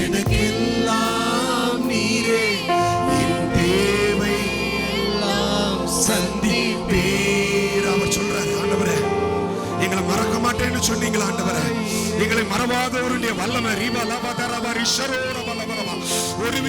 C: எனக்கெல்லாம் நீரே, என் தேவை எல்லாம் சந்திப்பீர். அவர் சொல்றாரு, ஆண்டவரே எங்களை மறக்க மாட்டேன்னு சொன்னீங்களா ஆண்டவரே, எங்களை மறவாதவருடைய வல்லமை ரீபா லபா தரபா ரிஷரோர பலபரபா. ஒரு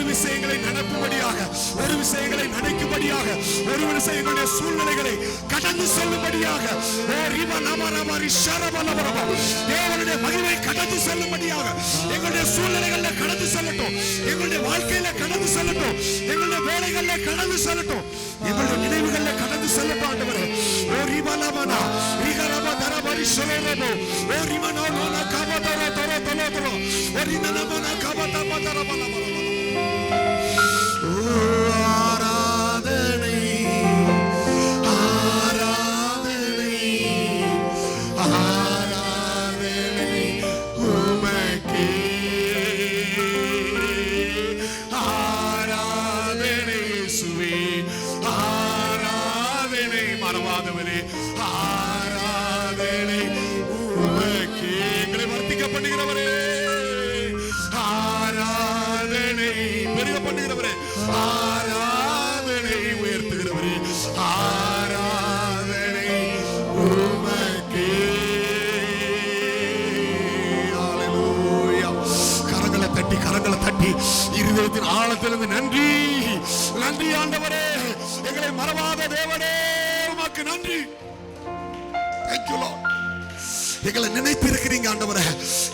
C: விசை எங்களை நடப்பும்படியாக, ஒரு விசை எங்களை நினைக்கும்படியாக, ஒரு விசை எங்களுடைய சூழ்நிலைகளை கடந்து செல்லும்படியாக, ஓ ரீபா லபா ரபா ரிஷரபா லபரபா, தேவனுடைய மகிமை கடந்து செல்லும்படியாக எங்களுடைய சூழ்நிலைகளை கடந்து செல்லட்டும், எங்களுடைய வாழ்க்கையில கடந்து செல்லட்டும், எங்களுடைய வேலைகள்ல கடந்து செல்லட்டும், எங்களுடைய நினைவுகள்ல கடந்து செல்லட்டும் ஆண்டவரே. ஓ ரீபா லபா ரீகா ரபா தரபா ரிஷரோரபோ, ஓ ரீமா நோனா காபா தரோ தரோ தரோ தரோ, ஓ ரீனா நபனா காபா தரபா தரபா லபரபா. ஆராதனை ஆராதனை ஆராதனை உமக்கே, ஆராதனை இயேசுவே, ஆராதனை மறவாதவரே, ஆராதனை உமக்கே. எங்களை வர்த்திக்க பண்ணுகிறவரே, ஆராதனை பெருக பண்ணுகிறவரே, ஆராதனை உயர்த்துகிறவரே, ஆராதனை உமக்கே. ஹல்லேலூயா. கரங்களை தட்டி இருதயத்தின் ஆழத்திலிருந்து நன்றி நன்றி ஆண்டவரே, எங்களை மறவாத தேவனே உமக்கு நன்றி. Thank you Lord. எங்களை நினைத்திருக்கிறீங்க ஆண்டவரே,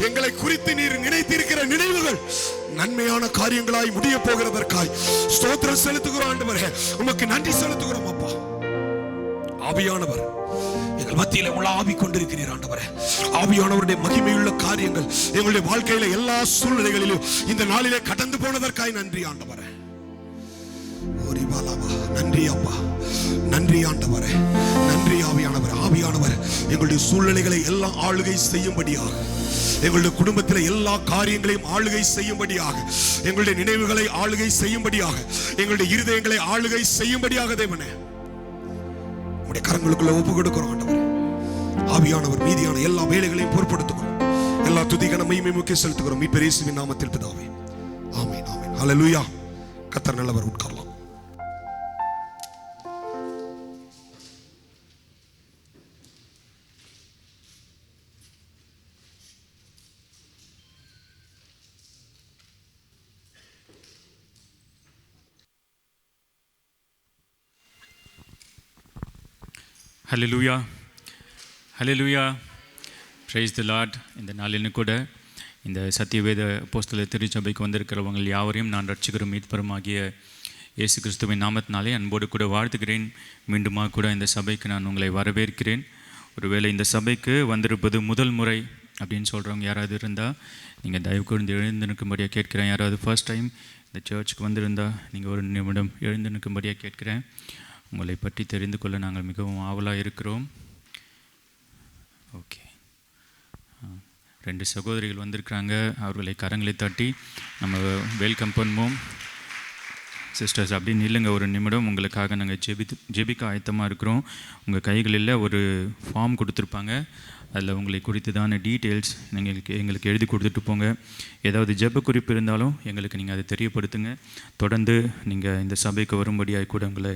C: எங்களை குறித்து நீர் நினைத்திருக்கிற நினைவுகள் நன்மையான காரியங்களாய் முடிய போகிறதற்காய் ஸ்தோத்திரம் செலுத்துகிறோம் ஆண்டவரே, உமக்கு நன்றி செலுத்துகிறோம் அப்பா. ஆவியானவர் எங்கள் மத்தியில உலாவி கொண்டிருக்கிறீர் ஆண்டவரே. ஆவியானவருடைய மகிமையுள்ள காரியங்கள் எங்களுடைய வாழ்க்கையில எல்லா சூழ்நிலைகளிலும் இந்த நாளிலே கடந்து போனதற்காய் நன்றி ஆண்டவரே. நன்றி அப்பா, நன்றி ஆண்டவரே, நன்றி ஆவியானவர். ஆவியானவர் எங்களுடைய சூழ்நிலைகளை எல்லாம் ஆளுகை செய்யும்படியாக, எங்களுடைய குடும்பத்தில் எல்லா காரியங்களையும் ஆளுகை செய்யும்படியாக, எங்களுடைய நினைவுகளை ஆளுகை செய்யும்படியாக, எங்களுடைய இருதயங்களை ஆளுகை செய்யும்படியாக தேவனே உடைய கரங்களுக்குள்ள ஒப்பு கொடுக்கிறோம் ஆண்டவரே. ஆவியானவர் மீதியான எல்லா வேலைகளையும் பொறுப்படுத்துகிறோம், எல்லா துதிகன மகிமை முக்கிய செலுத்துகிறோம் மீட்பர் இயேசுவின் நாமத்தில் பிதாவே, ஆமென் ஆமென். ஹல்லேலூயா. கர்த்தர் நல்லவர். உட்காரலாம்.
E: ஹல்லேலூயா, ஹல்லேலூயா, பிரைஸ் தி லார்ட். இந்த நாளிலும் கூட இந்த சத்தியவேத அப்போஸ்தல திருச்சபைக்கு வந்திருக்கிறவங்க யாவரையும் நான் ரட்சகரும் மீட்பருமாகிய இயேசு கிறிஸ்துவின் நாமத்தினாலே அன்போடு கூட வாழ்த்துகிறேன். மீண்டுமாக கூட இந்த சபைக்கு நான் உங்களை வரவேற்கிறேன். ஒருவேளை இந்த சபைக்கு வந்திருப்பது முதல் முறை அப்படின்னு சொல்கிறவங்க யாராவது இருந்தால் நீங்கள் தயவு கூர்ந்து எழுந்து நிற்கும்படியாக கேட்கிறேன். யாராவது ஃபர்ஸ்ட் டைம் இந்த சர்ச்சுக்கு வந்திருந்தால் நீங்கள் ஒரு நிமிடம் எழுந்து நிற்கும்படியாக கேட்கிறேன். உங்களை பற்றி தெரிந்து கொள்ள நாங்கள் மிகவும் ஆவலாக இருக்கிறோம். ஓகே, 2 சகோதரிகள் வந்திருக்கிறாங்க. அவர்களை கரங்களை தட்டி நம்ம வெல்கம் பண்ணுவோம். சிஸ்டர்ஸ் அப்படின்னு இல்லைங்க, ஒரு நிமிடம் உங்களுக்காக நாங்கள் ஜெபிக்க ஆயத்தமாக இருக்கிறோம். உங்கள் கைகளில் ஒரு ஃபார்ம் கொடுத்துருப்பாங்க, அதில் உங்களை குறித்ததான டீட்டெயில்ஸ் எங்களுக்கு எழுதி கொடுத்துட்டு போங்க. ஏதாவது ஜெப குறிப்பு இருந்தாலும் எங்களுக்கு நீங்கள் அதை தெரியப்படுத்துங்க. தொடர்ந்து நீங்கள் இந்த சபைக்கு வரும்படியாக கூட உங்களை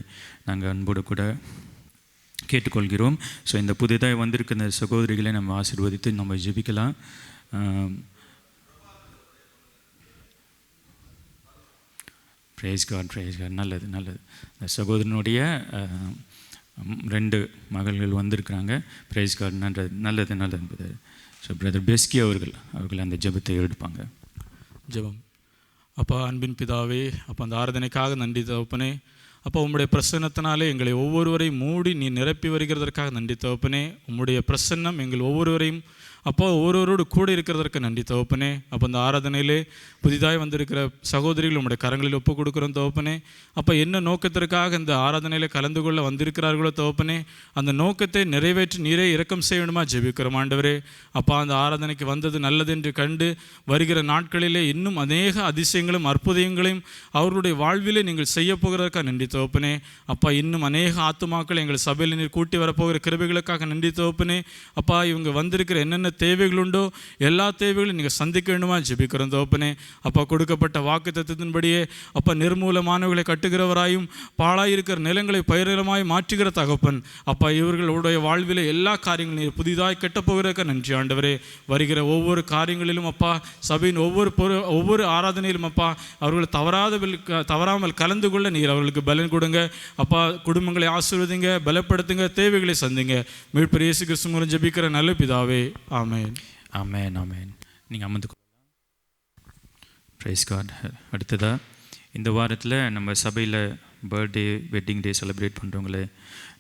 E: நாங்கள் அன்போடு கூட கேட்டுக்கொள்கிறோம். ஸோ இந்த புதிதாக வந்திருக்கிற இந்த சகோதரிகளை நம்ம ஆசீர்வதித்து நம்ம ஜெபிக்கலாம். Praise God, praise God. நல்லது நல்லது. இந்த சகோதரனுடைய 2 மகள்கள் வந்திருக்கிறாங்க. Praise God. நல்லது நல்லது. ஸோ பிரதர் பெஸ்கி அவர்கள் அந்த ஜெபத்தை எடுப்பாங்க.
F: ஜெபம். அப்பா, அன்பின் பிதாவே, அப்போ அந்த ஆராதனைக்காக நன்றி தகப்பனே. அப்போ உம்முடைய பிரசன்னத்தினாலே எங்களை ஒவ்வொருவரையும் மூடி நீ நிரப்பி வருகிறதற்காக நன்றி தகப்பனே. உம்முடைய பிரசன்னம் எங்கள் ஒவ்வொருவரையும் அப்போ ஒவ்வொருவரோடு கூட இருக்கிறதற்கு நன்றி தகப்பனே. அப்போ அந்த ஆராதனையிலே புதிதாக வந்திருக்கிற சகோதரிகள் உம்முடைய கரங்களில் ஒப்பு கொடுக்குறோம் தகப்பனே. அப்போ என்ன நோக்கத்திற்காக இந்த ஆராதனையில் கலந்து கொள்ள வந்திருக்கிறார்களோ தகப்பனே, அந்த நோக்கத்தை நிறைவேற்றி நீரே இரக்கம் செய்ய வேண்டுமா ஜெபிக்கிறோம் ஆண்டவரே. அப்பா, அந்த ஆராதனைக்கு வந்தது நல்லது என்று கண்டு வருகிற நாட்களிலே இன்னும் அநேக அதிசயங்களும் அற்புதங்களையும் அவர்களுடைய வாழ்விலே நீங்கள் செய்ய போகிறதற்காக நன்றி தகப்பனே. அப்பா, இன்னும் அநேக ஆத்துமாக்கள் எங்கள் சபையில் நீர் கூட்டி வரப்போகிற கிருபைகளுக்காக நன்றி தகப்பனே. அப்பா, இவங்க வந்திருக்கிற என்னென்ன தேவைகள் உண்டோ எல்லா தேவைகளையும் நீங்கள் சந்திக்க வேண்டுமா ஜெபிக்கிறோம் தகப்பனே. அப்பா கொடுக்கப்பட்ட வாக்குத்தத்தத்தின்படியே அப்பா நிர்மூலமானவர்களை கட்டுகிறவராயும் பாழாயிருக்கிற நிலங்களை பயிரிலமாய் மாற்றுகிற தகப்பன் அப்பா இவர்களுடைய வாழ்வில் எல்லா காரியங்களும் நீர் புதிதாய் கட்டப்போகிறக்க நன்றி ஆண்டவரே. வருகிற ஒவ்வொரு காரியங்களிலும் அப்பா சபையின் ஒவ்வொரு ஆராதனையிலும் அப்பா அவர்கள் தவறாமல் கலந்து கொள்ள நீர் அவர்களுக்கு பலன் கொடுங்க அப்பா. குடும்பங்களை ஆசீர்வதிங்க, பலப்படுத்துங்க, தேவைகளை சந்திங்க. மீட்பர் இயேசு கிறிஸ்து மூலம் ஜெபிக்கிற நல்ல பிதாவே, ஆமென்.
E: ஆமென் ஆமென். நீங்கள் அமர்ந்து பிரைஸ் காட். அடுத்ததாக இந்த வாரத்தில் நம்ம சபையில் பர்த்டே வெட்டிங் டே செலிப்ரேட் பண்ணுறவங்களே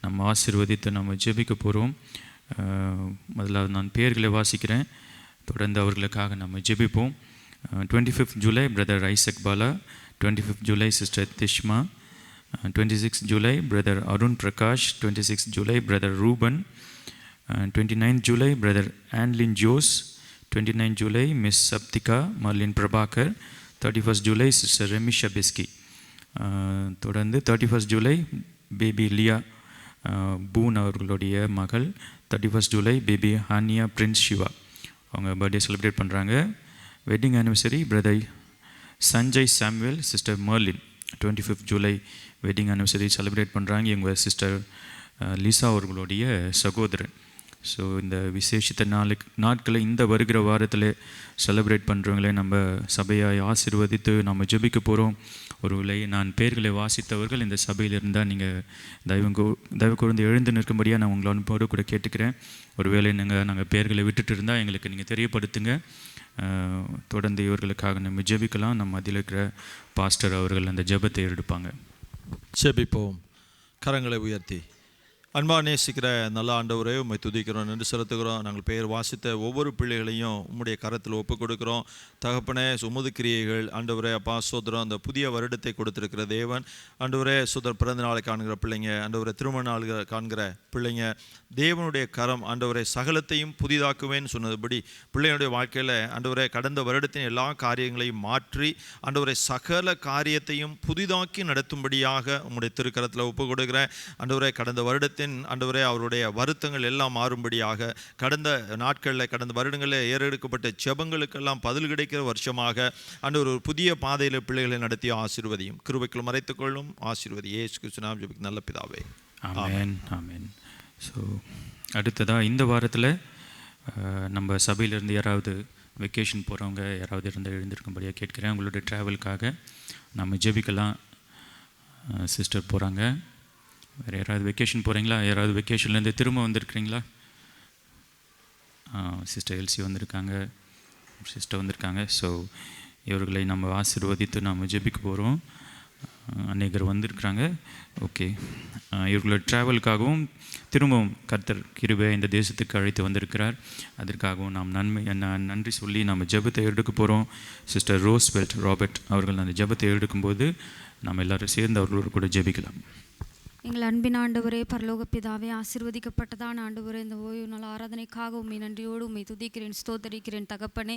E: நம்ம ஆசீர்வதித்து நம்ம ஜெபிக்க போகிறோம். முதலாவது நான் பேர்களை வாசிக்கிறேன், தொடர்ந்து அவர்களுக்காக நம்ம ஜெபிப்போம். 25th July brother Isaac Bala, 25th July sister Dishma, 26th July brother Arun Prakash, 26th July brother Ruben, 29th July brother Anlin Jose, 29th July miss Sapthika Marlin Prabhakar, 31st July sister Remisha Bisky. தொடர்ந்து 31st July பேபி லியா பூன் அவர்களுடைய மகள், 31st July baby Haniya Prince Siva அவங்க பர்த்டே செலிப்ரேட் பண்ணுறாங்க. Wedding anniversary brother Sanjay Samuel sister Marlin, 25th July wedding anniversary celebrate பண்ணுறாங்க. எங்கள் சிஸ்டர் லிசா அவர்களுடைய சகோதரன். ஸோ இந்த விசேஷித்த நாட்களை இந்த வருகிற வாரத்தில் செலிப்ரேட் பண்ணுறவங்களே நம்ம சபையாய் ஆசீர்வதித்து நம்ம ஜெபிக்க போகிறோம். ஒருவேளை நான் பேர்களை வாசித்தவர்கள் இந்த சபையில் இருந்தால் நீங்கள் தயவு கூர்ந்து எழுந்து நிற்கும்படியாக நான் உங்களை அனுப்போடு கூட கேட்டுக்கிறேன். ஒருவேளை நாங்கள் பேர்களை விட்டுட்டு இருந்தால் எங்களுக்கு நீங்கள் தெரியப்படுத்துங்க. தொடர்ந்து இவர்களுக்காக நம்ம ஜெபிக்கலாம். நம்ம அதில் இருக்கிற பாஸ்டர் அவர்கள் அந்த ஜெபத்தை எடுப்பாங்க.
G: ஜெபிப்போம். கரங்களை உயர்த்தி அன்பா நேசிக்கிற நல்ல ஆண்டவரே, உம்மை துதிக்கிறோம், நன்றி செலுத்துகிறோம். நாங்கள் பெயர் வாசித்த ஒவ்வொரு பிள்ளைகளையும் உம்முடைய கரத்தில் ஒப்புக் கொடுக்குறோம். தகப்பனே, உமது கிரியைகள் ஆண்டவரே அப்பா சோதரம் அந்த புதிய வருடத்தை கொடுத்திருக்கிற தேவன் ஆண்டவரே, சோதர் பிறந்த நாளை காண்கிற பிள்ளைங்க, ஆண்டவரே திருமண நாள் காண்கிற பிள்ளைங்க, தேவனுடைய கரம் ஆண்டவரே சகலத்தையும் புதிதாக்குவேன்னு சொன்னதுபடி பிள்ளைகளுடைய வாழ்க்கையில் ஆண்டவரே கடந்த வருடத்தின் எல்லா காரியங்களையும் மாற்றி ஆண்டவரே சகல காரியத்தையும் புதிதாக்கி நடத்தும்படியாக உம்முடைய திருக்கரத்தில் ஒப்புக் கொடுக்குறேன். ஆண்டவரே கடந்த வருடத்தின் ஆண்டவரே அவருடைய வருத்தங்கள் எல்லாம் மாறும்படியாக, கடந்த நாட்களில் கடந்த வருடங்களில் ஏறெடுக்கப்பட்ட ஜெபங்களுக்கெல்லாம் பதில் கிடைக்கிற வருஷமாக ஆண்டவர் ஒரு புதிய பாதையில் பிள்ளைகளை நடத்தி ஆசீர்வதியும், கிருபைக்குள் மறைத்துக் கொள்ளும், ஆசீர்வதி. இயேசு கிறிஸ்து நாமத்தில் ஜெபிக்கிறேன் நல்ல பிதாவே,
E: ஆமென் ஆமென். ஸோ அடுத்ததாக இந்த வாரத்தில் நம்ம சபையிலேருந்து யாராவது வெக்கேஷன் போகிறவங்க யாராவது இருந்தால் எழுந்திருக்கும்படியாக கேட்குறேன். அவங்களோட ட்ராவலுக்காக நம்ம ஜெபிக்கலாம். சிஸ்டர் போகிறாங்க. வேறு யாராவது வெக்கேஷன் போகிறீங்களா? யாராவது வெக்கேஷன்லேருந்து திரும்ப வந்திருக்கிறீங்களா? சிஸ்டர் எல்சி வந்திருக்காங்க, சிஸ்டர் வந்திருக்காங்க. ஸோ இவர்களை நம்ம ஆசீர்வதித்து நாம் ஜெபிக்க போகிறோம். அநேகர் வந்திருக்கிறாங்க. ஓகே, இவர்களோட ட்ராவலுக்காகவும் திரும்பவும் கர்த்தர் கிருபை இந்த தேசத்துக்கு அழைத்து வந்திருக்கிறார். அதற்காகவும் நாம் நன்றி சொல்லி நாம் ஜெபத்தை எடுக்க போகிறோம். சிஸ்டர் ரோஸ்வெல்ட் ராபர்ட் அவர்கள் அந்த ஜெபத்தை எடுக்கும்போது நாம் எல்லோரும் சேர்ந்து அவர்களோடு கூட ஜெபிக்கலாம்.
H: எங்கள் அன்பின் ஆண்டவரே, பரலோக பிதாவே, ஆசீர்வதிக்கப்பட்டதான ஆண்டவரே, இந்த ஓய்வு நாள் ஆராதனைக்காக உண்மை நன்றியோடு உண்மை துதிக்கிறேன், ஸ்தோத்தரிக்கிறேன் தகப்பனே.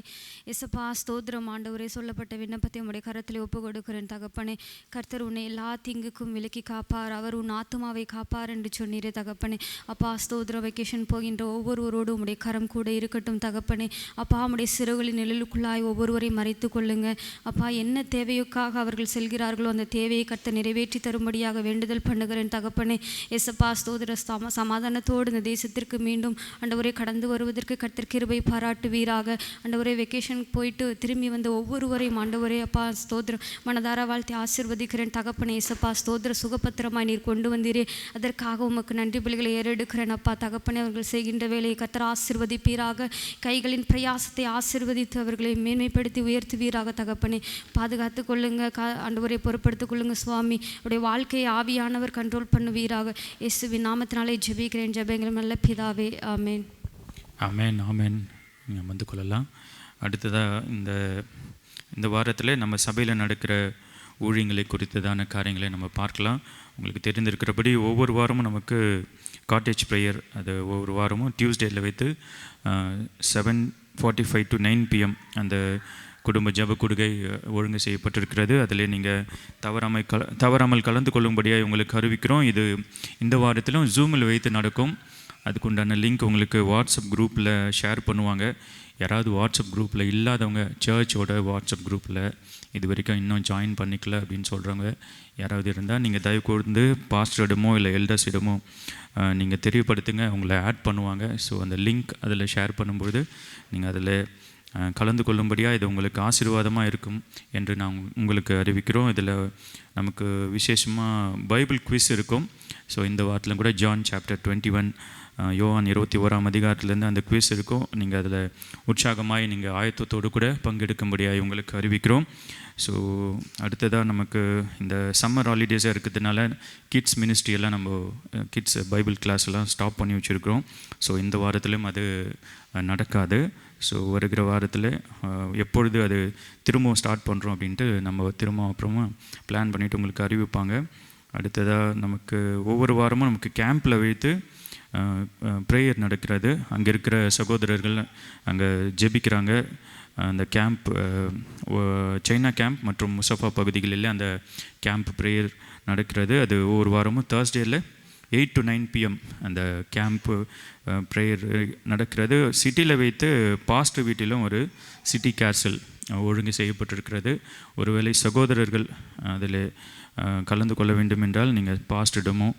H: இசப்பா ஸ்தோத்திரம் ஆண்டவரே. சொல்லப்பட்ட விண்ணப்பத்தை உடைய கரத்தில் ஒப்பு கொடுக்கிறேன் தகப்பனே. கர்த்தர் உன்னை எல்லா தீங்குக்கும் விலக்கி காப்பார், அவர் உன் ஆத்துமாவை காப்பார் என்று சொன்னீரே தகப்பனே. அப்பா ஸ்தோத்திரம். வெக்கேஷன் போகின்ற ஒவ்வொருவரோடு உடைய கரம் கூட இருக்கட்டும் தகப்பனே. அப்பா உடைய சிறுகளின் நிழலுக்குள்ளாய் ஒவ்வொருவரையும் மறைத்து கொள்ளுங்க. அப்பா என்ன தேவைக்காக அவர்கள் செல்கிறார்களோ அந்த தேவையை கர்த்தர் நிறைவேற்றி தரும்படியாக வேண்டுதல் பண்ணுகிறேன் தகப்பனே. எசப்பா ஸ்தோத்திர சமாதானத்தோடு இந்த தேசத்திற்கு மீண்டும் ஆண்டவரே கடந்து வருவதற்கு கர்த்தர் கிருபை பாராட்டுவீராக. ஆண்டவரே வெக்கேஷன் போயிட்டு திரும்பி வந்த ஒவ்வொருவரையும் ஆண்டவரே அப்பா ஸ்தோத்திரம் மனதார வாழ்த்தி ஆசீர்வதிக்கிறேன் தகப்பனே. எசப்பா ஸ்தோத்திர சுகபத்திரமாய் நீர் கொண்டு வந்தீரே, அதற்காக உமக்கு நன்றி பலிகளை ஏறெடுக்கிறேன் அப்பா தகப்பனே. அவர்கள் செய்கின்ற வேலையை கர்த்தர் ஆசீர்வதிப்பீராக. கைகளின் பிரயாசத்தை ஆசீர்வதித்து அவர்களை மேன்மைப்படுத்தி உயர்த்துவீராக தகப்பனே. பாதுகாத்து கொள்ளுங்க ஆண்டவரை, பொறுப்படுத்திக் கொள்ளுங்க சுவாமி. அவருடைய வாழ்க்கையை ஆவியானவர் கண்ட்ரோல் பண்ணுவீராக. இயேசுவின் நாமத்தினாலே ஜெபிக்கிறேன், ஜெபங்கள் நல்ல பிதாவே, ஆமென்
E: ஆமென் ஆமென். நீங்கள் வந்து கொள்ளலாம். அடுத்ததாக இந்த வாரத்தில் நம்ம சபையில் நடக்கிற ஊழியங்களை குறித்ததான காரியங்களை நம்ம பார்க்கலாம். உங்களுக்கு தெரிந்திருக்கிறபடி ஒவ்வொரு வாரமும் நமக்கு காட்டேஜ் ப்ரேயர், அது ஒவ்வொரு வாரமும் டியூஸ்டேயில் வைத்து 7:45 to 9 PM அந்த குடும்ப ஜப கொடுகை ஒழுங்கு செய்யப்பட்டிருக்கிறது. அதில் நீங்கள் தவறாமல் கலந்து கொள்ளும்படியாக உங்களுக்கு அறிவிக்கிறோம். இது இந்த வாரத்திலும் ஜூமில் வைத்து நடக்கும். அதுக்குண்டான லிங்க் உங்களுக்கு வாட்ஸ்அப் குரூப்பில் ஷேர் பண்ணுவாங்க. யாராவது வாட்ஸ்அப் குரூப்பில் இல்லாதவங்க, சர்ச்சோட வாட்ஸ்அப் குரூப்பில் இது வரைக்கும் இன்னும் ஜாயின் பண்ணிக்கல அப்படின்னு சொல்கிறவங்க யாராவது இருந்தால் நீங்கள் தயவு கூர்ந்து பாஸ்டரிடமோ இல்லை எல்டர்ஸிடமோ நீங்கள் தெரியப்படுத்துங்க, உங்களை ஆட் பண்ணுவாங்க. ஸோ அந்த லிங்க் அதில் ஷேர் பண்ணும்போது நீங்கள் அதில் கலந்து கொள்ளும்படியாக இது உங்களுக்கு ஆசீர்வாதமாக இருக்கும் என்று நான் உங்களுக்கு அறிவிக்கிறோம். இதில் நமக்கு விசேஷமாக பைபிள் குவிஸ் இருக்கும். ஸோ இந்த வாரத்தில் கூட ஜான் சாப்டர் 21 யோவான் 21ஆம் அதிகாரத்துலேருந்து அந்த குவிஸ் இருக்கும். நீங்கள் அதில் உற்சாகமாய் நீங்கள் ஆயத்தத்தோடு கூட பங்கெடுக்கும்படியாக உங்களுக்கு அறிவிக்கிறோம். ஸோ அடுத்ததாக நமக்கு இந்த சம்மர் ஹாலிடேஸாக இருக்கிறதுனால கிட்ஸ் மினிஸ்ட்ரியெல்லாம் நம்ம கிட்ஸ் பைபிள் கிளாஸ் எல்லாம் ஸ்டாப் பண்ணி வச்சுருக்கிறோம். ஸோ இந்த வாரத்திலும் அது நடக்காது. ஸோ வருகிற வாரத்தில் எப்பொழுது அது திரும்பவும் ஸ்டார்ட் பண்ணுறோம் அப்படின்ட்டு நம்ம திரும்ப அப்புறமா பிளான் பண்ணிவிட்டு உங்களுக்கு அறிவிப்பாங்க. அடுத்ததாக நமக்கு ஒவ்வொரு வாரமும் நமக்கு கேம்பில் வைத்து ப்ரேயர் நடக்கிறது. அங்கே இருக்கிற சகோதரர்கள் அங்கே ஜெபிக்கிறாங்க. அந்த கேம்ப் சைனா கேம்ப் மற்றும் முசஃபா பகுதிகளில் அந்த கேம்ப் ப்ரேயர் நடக்கிறது. அது ஒவ்வொரு வாரமும் தேர்ஸ்டேயில் 8 to 9 PM அந்த கேம்ப்பு ப்ரேயர் நடக்கிறது. சிட்டியில் வைத்து பாஸ்டர் வீட்டிலும் ஒரு சிட்டி கேர்சல் ஒழுங்கு செய்யப்பட்டிருக்கிறது. ஒருவேளை சகோதரர்கள் அதில் கலந்து கொள்ள வேண்டும் என்றால் நீங்கள் பாஸ்டரிடமோ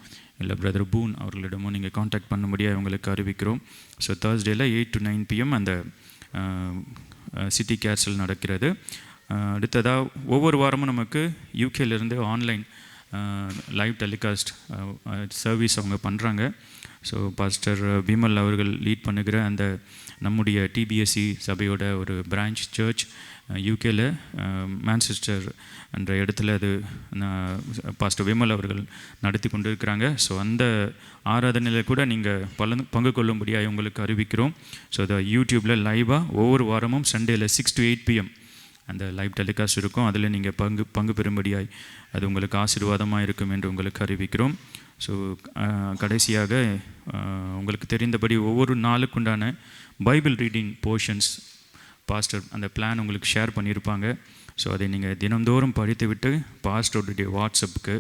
E: இல்லை பிரதர் பூன் அவர்களிடமோ நீங்கள் காண்டாக்ட் பண்ணும்படியாக அவங்களுக்கு அறிவிக்கிறோம். ஸோ தேர்ஸ்டேயில் 8 to 9 PM அந்த சிட்டி கேர்சல் நடக்கிறது. அடுத்ததாக ஒவ்வொரு வாரமும் நமக்கு யூகேலேருந்து ஆன்லைன் லைவ் டெலிகாஸ்ட் சர்வீஸ் அவங்க பண்ணுறாங்க. ஸோ பாஸ்டர் விமல் அவர்கள் லீட் பண்ணுகிற அந்த நம்முடைய டிபிஎஸ்சி சபையோட ஒரு பிரான்ச் சர்ச் யூகேல மான்செஸ்டர் என்ற இடத்துல அது பாஸ்டர் விமல் அவர்கள் நடத்தி கொண்டு இருக்கிறாங்க. ஸோ அந்த ஆராதனையில் கூட நீங்கள் பங்கு கொள்ளும்படியாக உங்களுக்கு அறிவிக்கிறோம். ஸோ அதை யூடியூப்பில் லைவாக ஒவ்வொரு வாரமும் சண்டேயில் 6 to 8 PM அந்த லைவ் டெலிகாஸ்ட் இருக்கும். அதில் நீங்கள் பங்கு பெறும்படியாய் அது உங்களுக்கு ஆசீர்வாதமாக இருக்கும் என்று உங்களுக்கு அறிவிக்கிறோம். ஸோ கடைசியாக உங்களுக்கு தெரிந்தபடி ஒவ்வொரு நாளுக்குண்டான பைபிள் ரீடிங் போர்ஷன்ஸ் பாஸ்டர் அந்த பிளான் உங்களுக்கு ஷேர் பண்ணியிருப்பாங்க. ஸோ அதை நீங்கள் தினந்தோறும் படித்து விட்டு பாஸ்டருடைய வாட்ஸ்அப்புக்கு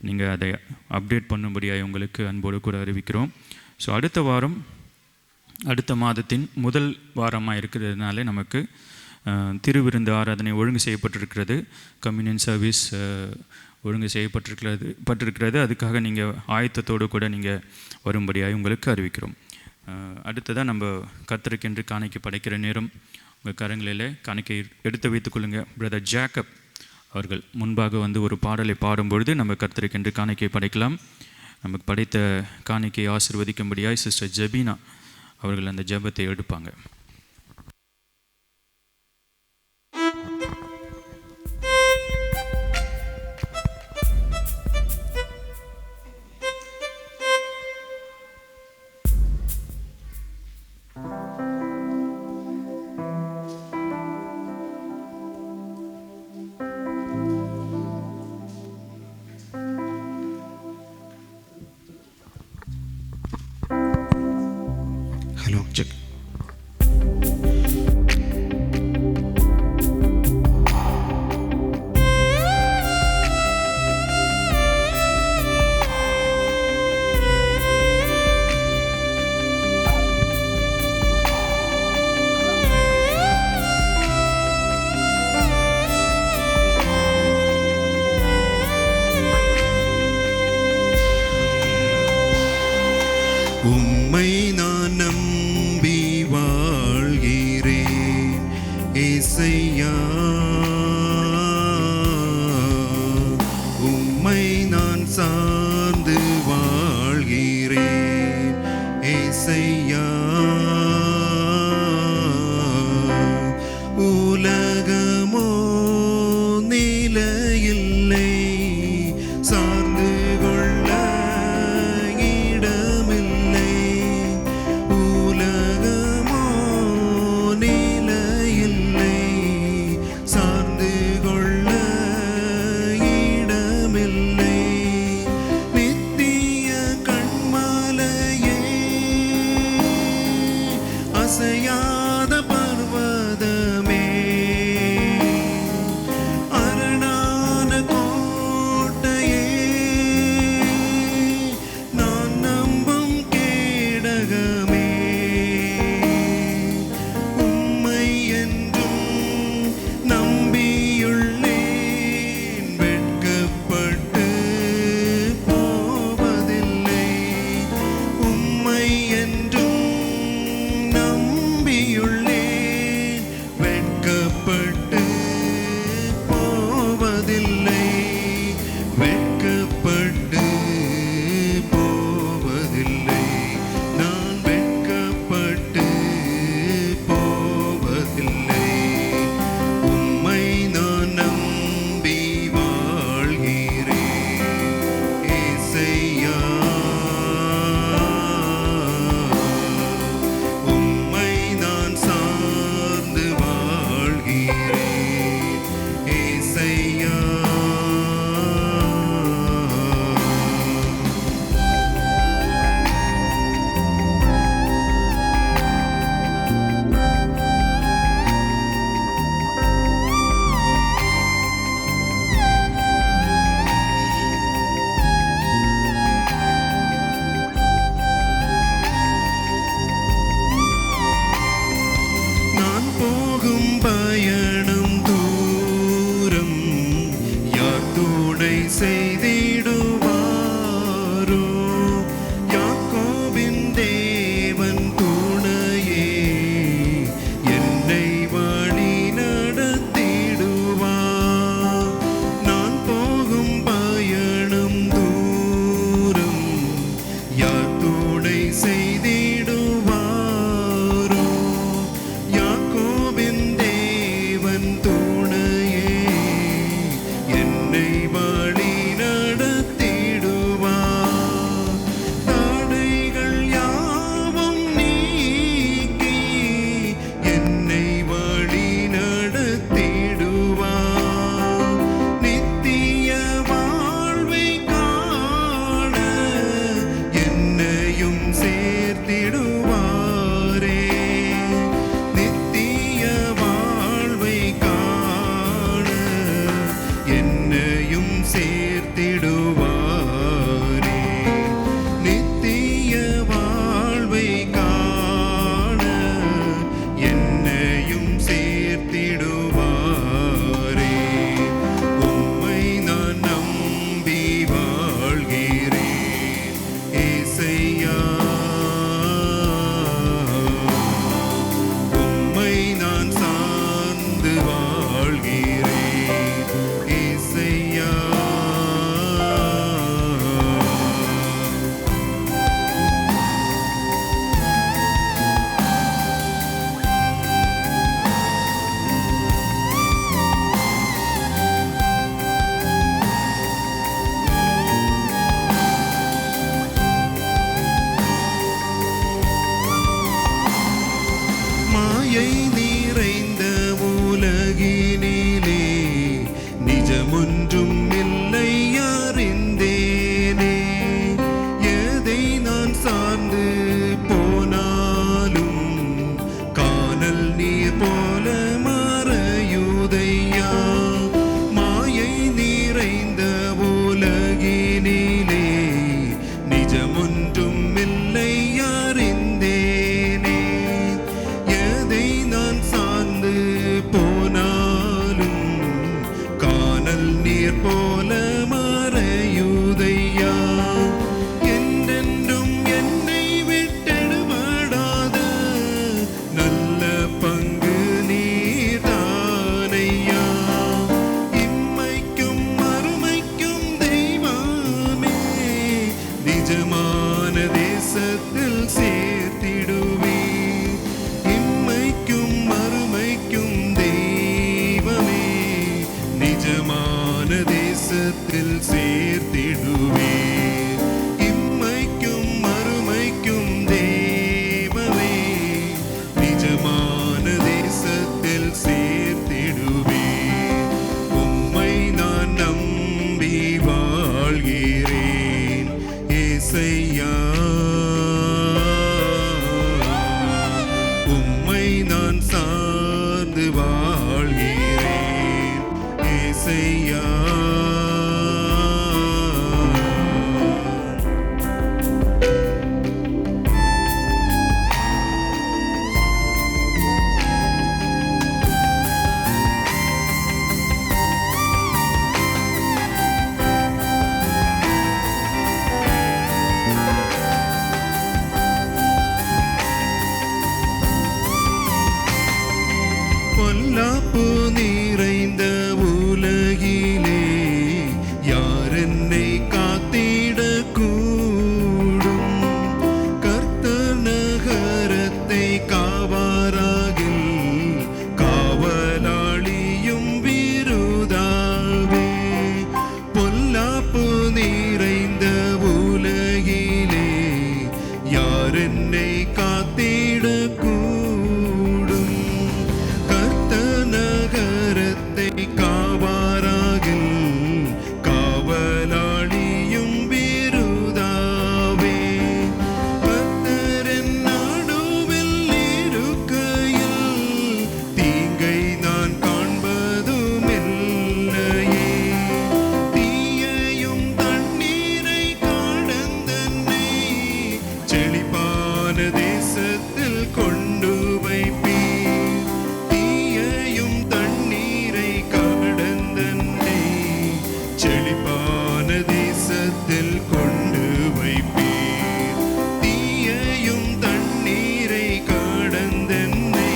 E: நீங்கள் அதை அப்டேட் பண்ணும்படியாக உங்களுக்கு அன்போடு கூட அறிவிக்கிறோம். ஸோ அடுத்த மாதத்தின் முதல் வாரமாக இருக்கிறதுனால நமக்கு திருவிருந்து ஆராதனை ஒழுங்கு செய்யப்பட்டிருக்கிறது. கம்யூனியன் சர்வீஸ் ஒழுங்கு செய்யப்பட்டிருக்கிறது. அதுக்காக நீங்கள் ஆயத்தத்தோடு கூட நீங்கள் வரும்படியாக உங்களுக்கு அறிவிக்கிறோம். அடுத்ததாக நம்ம கர்த்தருக்கென்று காணிக்கை படைக்கிற நேரம். உங்கள் கரங்களில் காணிக்கை எடுத்து வைத்துக்கொள்ளுங்க. பிரதர் ஜேக்கப் அவர்கள் முன்பாக வந்து ஒரு பாடலை பாடும்பொழுது நம்ம கர்த்தருக்கென்று காணிக்கை படைக்கலாம். நமக்கு படைத்த காணிக்கை ஆசீர்வதிக்கும்படியாய் சிஸ்டர் ஜெபீனா அவர்கள் அந்த ஜெபத்தை எடுப்பாங்க.
B: Hello check.
C: உம்மை நான் நம்பி வாழ்கிறேன் ஏசையா, உம்மை நான் சார்ந்து வாழ்கிறேன் ஏசையா. உலகமோ நிலையில்லை, சார்ந்து கொள்ள இடமில்லை. உலகமோ நிலையில்லை,
D: வாழ்கிறேன் இயேசையா. மாயை நிறைந்த உலகினிலே நிஜமொன்றும் இல்லை அறிந்தேனே. எதை நான் சார்ந்து போனாலும் கானல் நீர் போல மறையுதையா. மாயை நிறைந்த உலகினிலே நிஜமொன்றும் இல்லை அறிந்தேனே. எதை நான் சார்ந்து போனாலும் கானல் நீர் போல மறையுதையா. என்றென்றும் என்னை விட்டெடுபடாத நல்ல பங்கு நீதானையா. இம்மைக்கும் மறுமைக்கும் தெய்வமே நிஜமான தேசத்தில் சேர்த்திடுவே. இம்மைக்கும் மறுமைக்கும் தெய்வமே நிஜமான தேசத்தில் சேர்த்திடுவே. இம்மைக்கும் மறுமைக்கும் தெய்வமே நிஜமான தேசத்தில் சேர்த்திடுவே. உம்மை நான் நம்பி வாழ்கிறேன் இயேசையா. உம்மை நான் சார்ந்து வாழ்கிறேன் இயேசையா. பொல்லாப்பு நிறைந்த உலகிலே யார் என்னை காத்திடக்கூடும். கர்த்தர் நகரத்தை காவாராகில் காவலாளியும் விருதாவே. பொல்லாப்பு நிறைந்த உலகிலே யார் என்னை காத்திடக்கூடும். கர்த்தர் நகரத்தை காவாராகில் காவலாளியும் விருதாவே. கர்த்தரின் நடுவில் இருக்கையில் தீங்கை நான் காண்பதுமில்லையே. தீயையும் தண்ணீரை கடந்தென்னை செழிப்பான தேசத்தில் கொண்டு வைப்பீர். தீயையும் தண்ணீரை கடந்தென்னை செழிப்பான தேசத்தில் கொண்டு வைப்பீர். தீயையும் தண்ணீரை கடந்தென்னை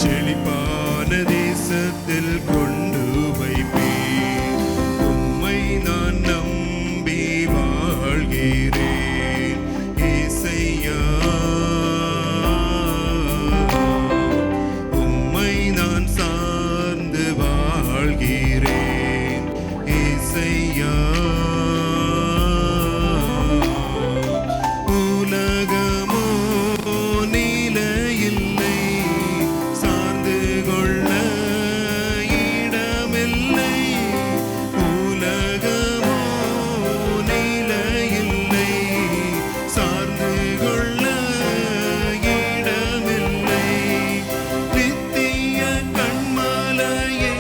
D: செழிப்பான தேசத்தில் கொண்டு வைப்பீர். உம்மை நான் நம்பி வாழ்கிறேன் இயேசையா. உம்மை நான் சார்ந்து வாழ்கிறேன் இயேசையா. உலகமோ நிலையில்லை, சார்ந்து கொள்ள இடமில்லை. உலகமோ நிலையில்லை, சார்ந்து கொள்ள இடமில்லை. நித்திய கண்மலையே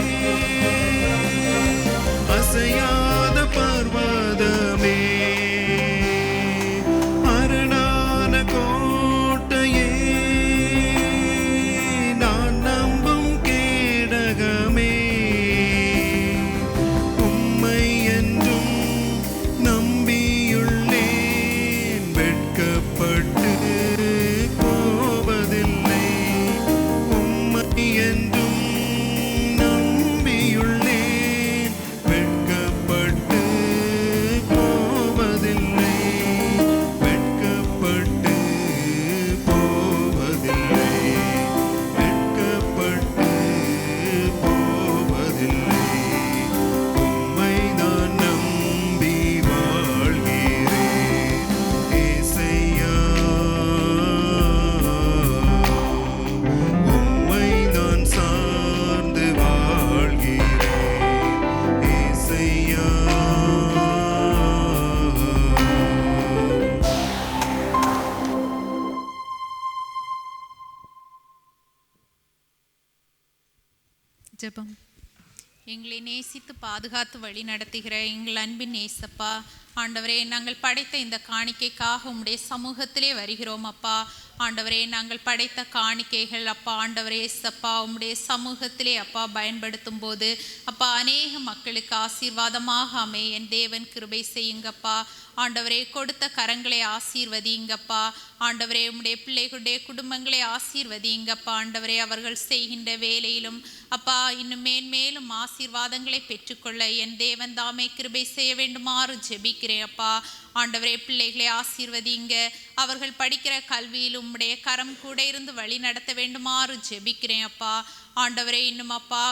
I: ஜெபம். எங்களை நேசித்து பாதுகாத்து வழி நடத்துகிற எங்கள் அன்பின் நேசப்பா ஆண்டவரே, நாங்கள் படைத்த இந்த காணிக்கைக்காக உம்முடைய சமூகத்திலே வருகிறோம் அப்பா. ஆண்டவரே, நாங்கள் படைத்த காணிக்கைகள் அப்பா ஆண்டவரே சப்பா உம்முடைய சமூகத்திலே அப்பா பயன்படுத்தும் போது அப்பா அநேக மக்களுக்கு ஆசீர்வாதமாக அமைய என் தேவன் கிருபை செய்யுங்கப்பா. ஆண்டவரே, கொடுத்த கரங்களை ஆசீர்வதிங்கப்பா. ஆண்டவரே, உம்முடைய பிள்ளைகளுடைய குடும்பங்களை ஆசீர்வதிங்கப்பா. ஆண்டவரே, அவர்கள் செய்கின்ற வேலையிலும் அப்பா இன்னும் மேன்மேலும் ஆசீர்வாதங்களை பெற்றுக்கொள்ள என் தேவன் தாமே கிருபை செய்ய வேண்டுமாறு ஜெபிக்கிறேன் அப்பா. ஆண்டவரே, பிள்ளைகளை ஆசீர்வதிங்க. அவர்கள் படிக்கிற கல்வியில் உம்முடைய கரம் கூட இருந்து வழி நடத்த வேண்டுமாறு ஜெபிக்கிறேன் அப்பா. ஆண்டவரே, இன்னும் அப்பா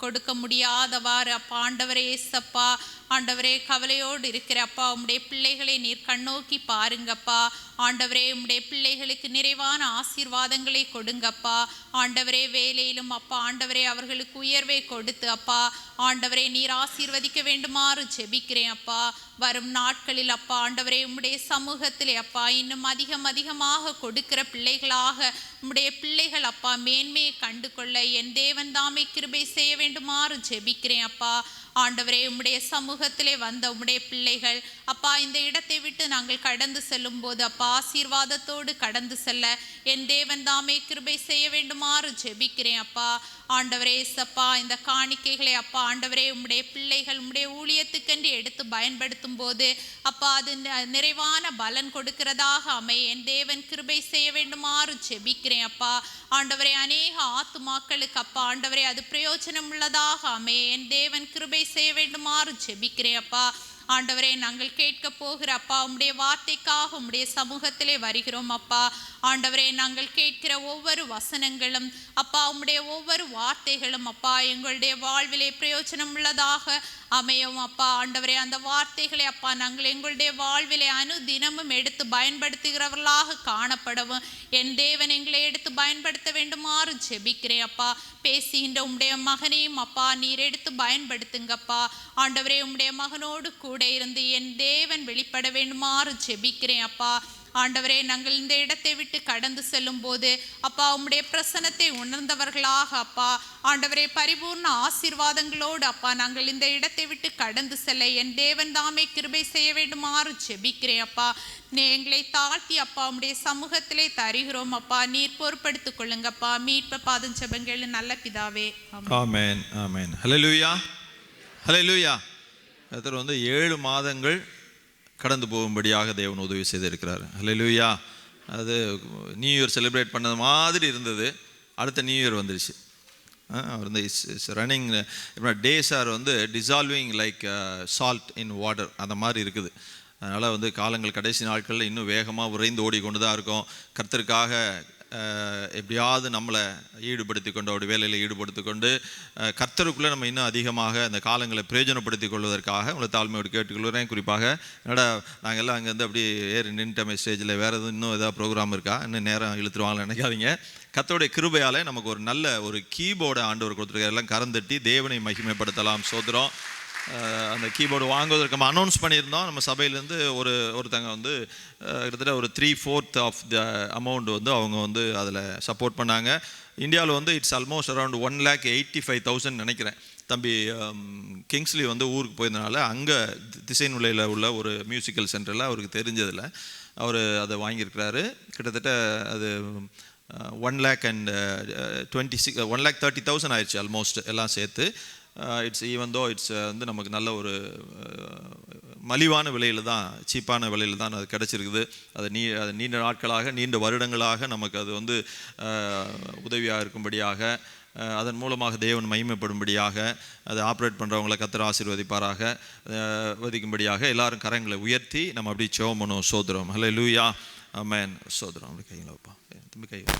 I: கொடுக்க முடியாதவாறு அப்பா ஆண்டவரே ஏசப்பா ஆண்டவரே கவலையோடு இருக்கிற அப்பா உம்முடைய பிள்ளைகளை நீர் கண்ணோக்கி பாருங்கப்பா. ஆண்டவரே, உம்முடைய பிள்ளைகளுக்கு நிறைவான ஆசீர்வாதங்களை கொடுங்கப்பா. ஆண்டவரே, வேலையிலும் அப்பா ஆண்டவரே அவர்களுக்கு உயர்வை கொடுத்து அப்பா ஆண்டவரே நீர் ஆசீர்வதிக்க வேண்டுமாறு ஜெபிக்கிறேன் அப்பா. வரும் நாட்களில் அப்பா ஆண்டவரே உம்முடைய சமூகத்திலே அப்பா இன்னும் அதிகமாக கொடுக்கிற பிள்ளைகளாக உம்முடைய பிள்ளைகள் அப்பா மேன்மையை கண்டு கொள்ள என் தேவன் தாமே கிருபை செய்ய வேண்டுமாறு ஜெபிக்கிறேன் அப்பா. ஆண்டவரே, உம்முடைய சமூகத்திலே வந்த உம்முடைய பிள்ளைகள் அப்பா இந்த இடத்தை விட்டு நாங்கள் கடந்து செல்லும் போது அப்பா ஆசீர்வாதத்தோடு கடந்து செல்ல என் தேவன் தாமே கிருபை செய்ய வேண்டுமாறு ஜெபிக்கிறேன் அப்பா. ஆண்டவரே சப்பா இந்த காணிக்கைகளை அப்பா ஆண்டவரே உம்முடைய பிள்ளைகள் உம்முடைய ஊழியத்துக்கென்று எடுத்து பயன்படுத்தும் போது அப்பா அது நிறைவான பலன் கொடுக்கிறதாக அமைய என் தேவன் கிருபை செய்ய வேண்டுமாறு ஜெபிக்கிறேன் அப்பா. ஆண்டவரே, அநேக ஆத்துமாக்களுக்கு அப்பா ஆண்டவரே அது பிரயோஜனம் உள்ளதாக அமைய என் தேவன் கிருபை செய்ய வேண்டுமாறு ஜெபிக்கிறேன் அப்பா. ஆண்டவரே, நாங்கள் கேட்க போகிற அப்பா உம்முடைய வார்த்தைக்காக உம்முடைய சமூகத்திலே வருகிறோம் அப்பா. ஆண்டவரே, நாங்கள் கேட்கிற ஒவ்வொரு வசனங்களும் அப்பா உம்முடைய ஒவ்வொரு வார்த்தைகளும் அப்பா எங்களுடைய வாழ்விலே பிரயோஜனம் உள்ளதாக அமையும் அப்பா. ஆண்டவரே, அந்த வார்த்தைகளை அப்பா நாங்கள் எங்களுடைய வாழ்விலே அனுதினமும் எடுத்து பயன்படுத்துகிறவர்களாக காணப்படவும் என் தேவன் எங்களை எடுத்து பயன்படுத்த வேண்டுமாறு ஜெபிக்கிறேன் அப்பா. பேசுகின்ற உம்முடைய மகனையும் அப்பா நீர் எடுத்து பயன்படுத்துங்கப்பா. ஆண்டவரே, உம்முடைய மகனோடு கூட இருந்து என் தேவன் வெளிப்பட வேண்டுமாறு ஜெபிக்கிறேன் அப்பா. ஆண்டவரே, நாங்கள் இந்த இடத்தை விட்டு கடந்து செல்லும் போது அப்பா உம்முடைய பிரசன்னத்தை உணர்ந்தவர்களாக அப்பா ஆண்டவரே பரிபூர்ண ஆசீர்வாதங்களோடு அப்பா நாங்கள் இந்த இடத்தை விட்டு கடந்து செல்ல என் தேவன் தாமே கிருபை செய்ய வேண்டுமாறு ஜெபிக்கிறேன் அப்பா. எங்களை தாழ்த்தி அப்பா உம்முடைய சமூகத்திலே தருகிறோம் அப்பா. நீர் பொறுப்படுத்திக் கொள்ளுங்கப்பா. மீட்ப பாதம் ஜெபங்கள் நல்ல பிதாவே.
G: ஆமென் ஆமென். ஹல்லேலூயா ஹல்லேலூயா. கர்த்தர் 7 மாதங்கள் கடந்து போகும்படியாக தேவன் உதவி செய்திருக்கிறார். ஹல்லேலூயா. அது நியூ இயர் செலிப்ரேட் பண்ணது மாதிரி இருந்தது. அடுத்த நியூ இயர் வந்துருச்சு. Our is running days are dissolving like salt in water அந்த மாதிரி இருக்குது. அதனால் காலங்கள் கடைசி நாட்களில் இன்னும் வேகமாக விரைந்து ஓடிக்கொண்டு தான் இருக்கும். கர்த்தருக்காக எப்படியாவது நம்மளை ஈடுபடுத்தி கொண்டு அவருடைய வேலையில் ஈடுபடுத்தி கொண்டு கர்த்தருக்குள்ளே நம்ம இன்னும் அதிகமாக அந்த காலங்களை பிரயோஜனப்படுத்தி கொள்வதற்காக உங்களை தாழ்மையோடு கேட்டுக்கொள்கிறேன். குறிப்பாக என்னடா நாங்கள் எல்லாம் அங்கேருந்து அப்படி ஏறி நின்றுட்டோமே ஸ்டேஜில் வேறு எதுவும் இன்னும் ஏதாவது ப்ரோக்ராம் இருக்கா, இன்னும் நேரம் இழுத்துருவாங்கன்னு நினைக்காதீங்க. கர்த்தருடைய கிருபையால் நமக்கு ஒரு நல்ல ஒரு கீபோர்டை ஆண்டவர் கொடுத்துருக்காரு. எல்லாம் கரந்தட்டி தேவனை மகிமைப்படுத்தலாம். சோதரம் அந்த கீபோர்டு வாங்குவதற்கு நம்ம அனௌன்ஸ் பண்ணியிருந்தோம். நம்ம சபையிலேருந்து ஒருத்தங்க கிட்டத்தட்ட ஒரு 3/4 ஆஃப் த அமௌண்ட் அவங்க அதில் சப்போர்ட் பண்ணாங்க. இந்தியாவில் இட்ஸ் ஆல்மோஸ்ட் அரௌண்ட் 1,85,000 நினைக்கிறேன். தம்பி கிங்ஸ்லி ஊருக்கு போயிருந்தனால அங்கே திசைநுலையில் உள்ள ஒரு மியூசிக்கல் சென்டரில் அவருக்கு தெரிஞ்சதில் அவர் அதை வாங்கியிருக்கிறாரு. கிட்டத்தட்ட அது 1,30,000 ஆயிடுச்சு ஆல்மோஸ்ட் எல்லாம் சேர்த்து. இட்ஸ் ஈவன் தோ இட்ஸ் நமக்கு நல்ல ஒரு மலிவான விலையில் தான், சீப்பான விலையில் தான் அது கிடச்சிருக்குது. அது நீண்ட நாட்களாக நீண்ட வருடங்களாக நமக்கு அது உதவியாக இருக்கும்படியாக அதன் மூலமாக தேவன் மகிமைப்படும்படியாக அதை ஆப்ரேட் பண்ணுறவங்களை கர்த்தர் ஆசீர்வதிப்பாராக வதிக்கும்படியாக எல்லாரும் கரங்களை உயர்த்தி நம்ம அப்படி ஜெபம் பண்ணுவோம். சோதரம் ஹல்லேலூயா ஆமென். சோதரம் அப்படி கையில் வைப்பா தம்பி கையில்.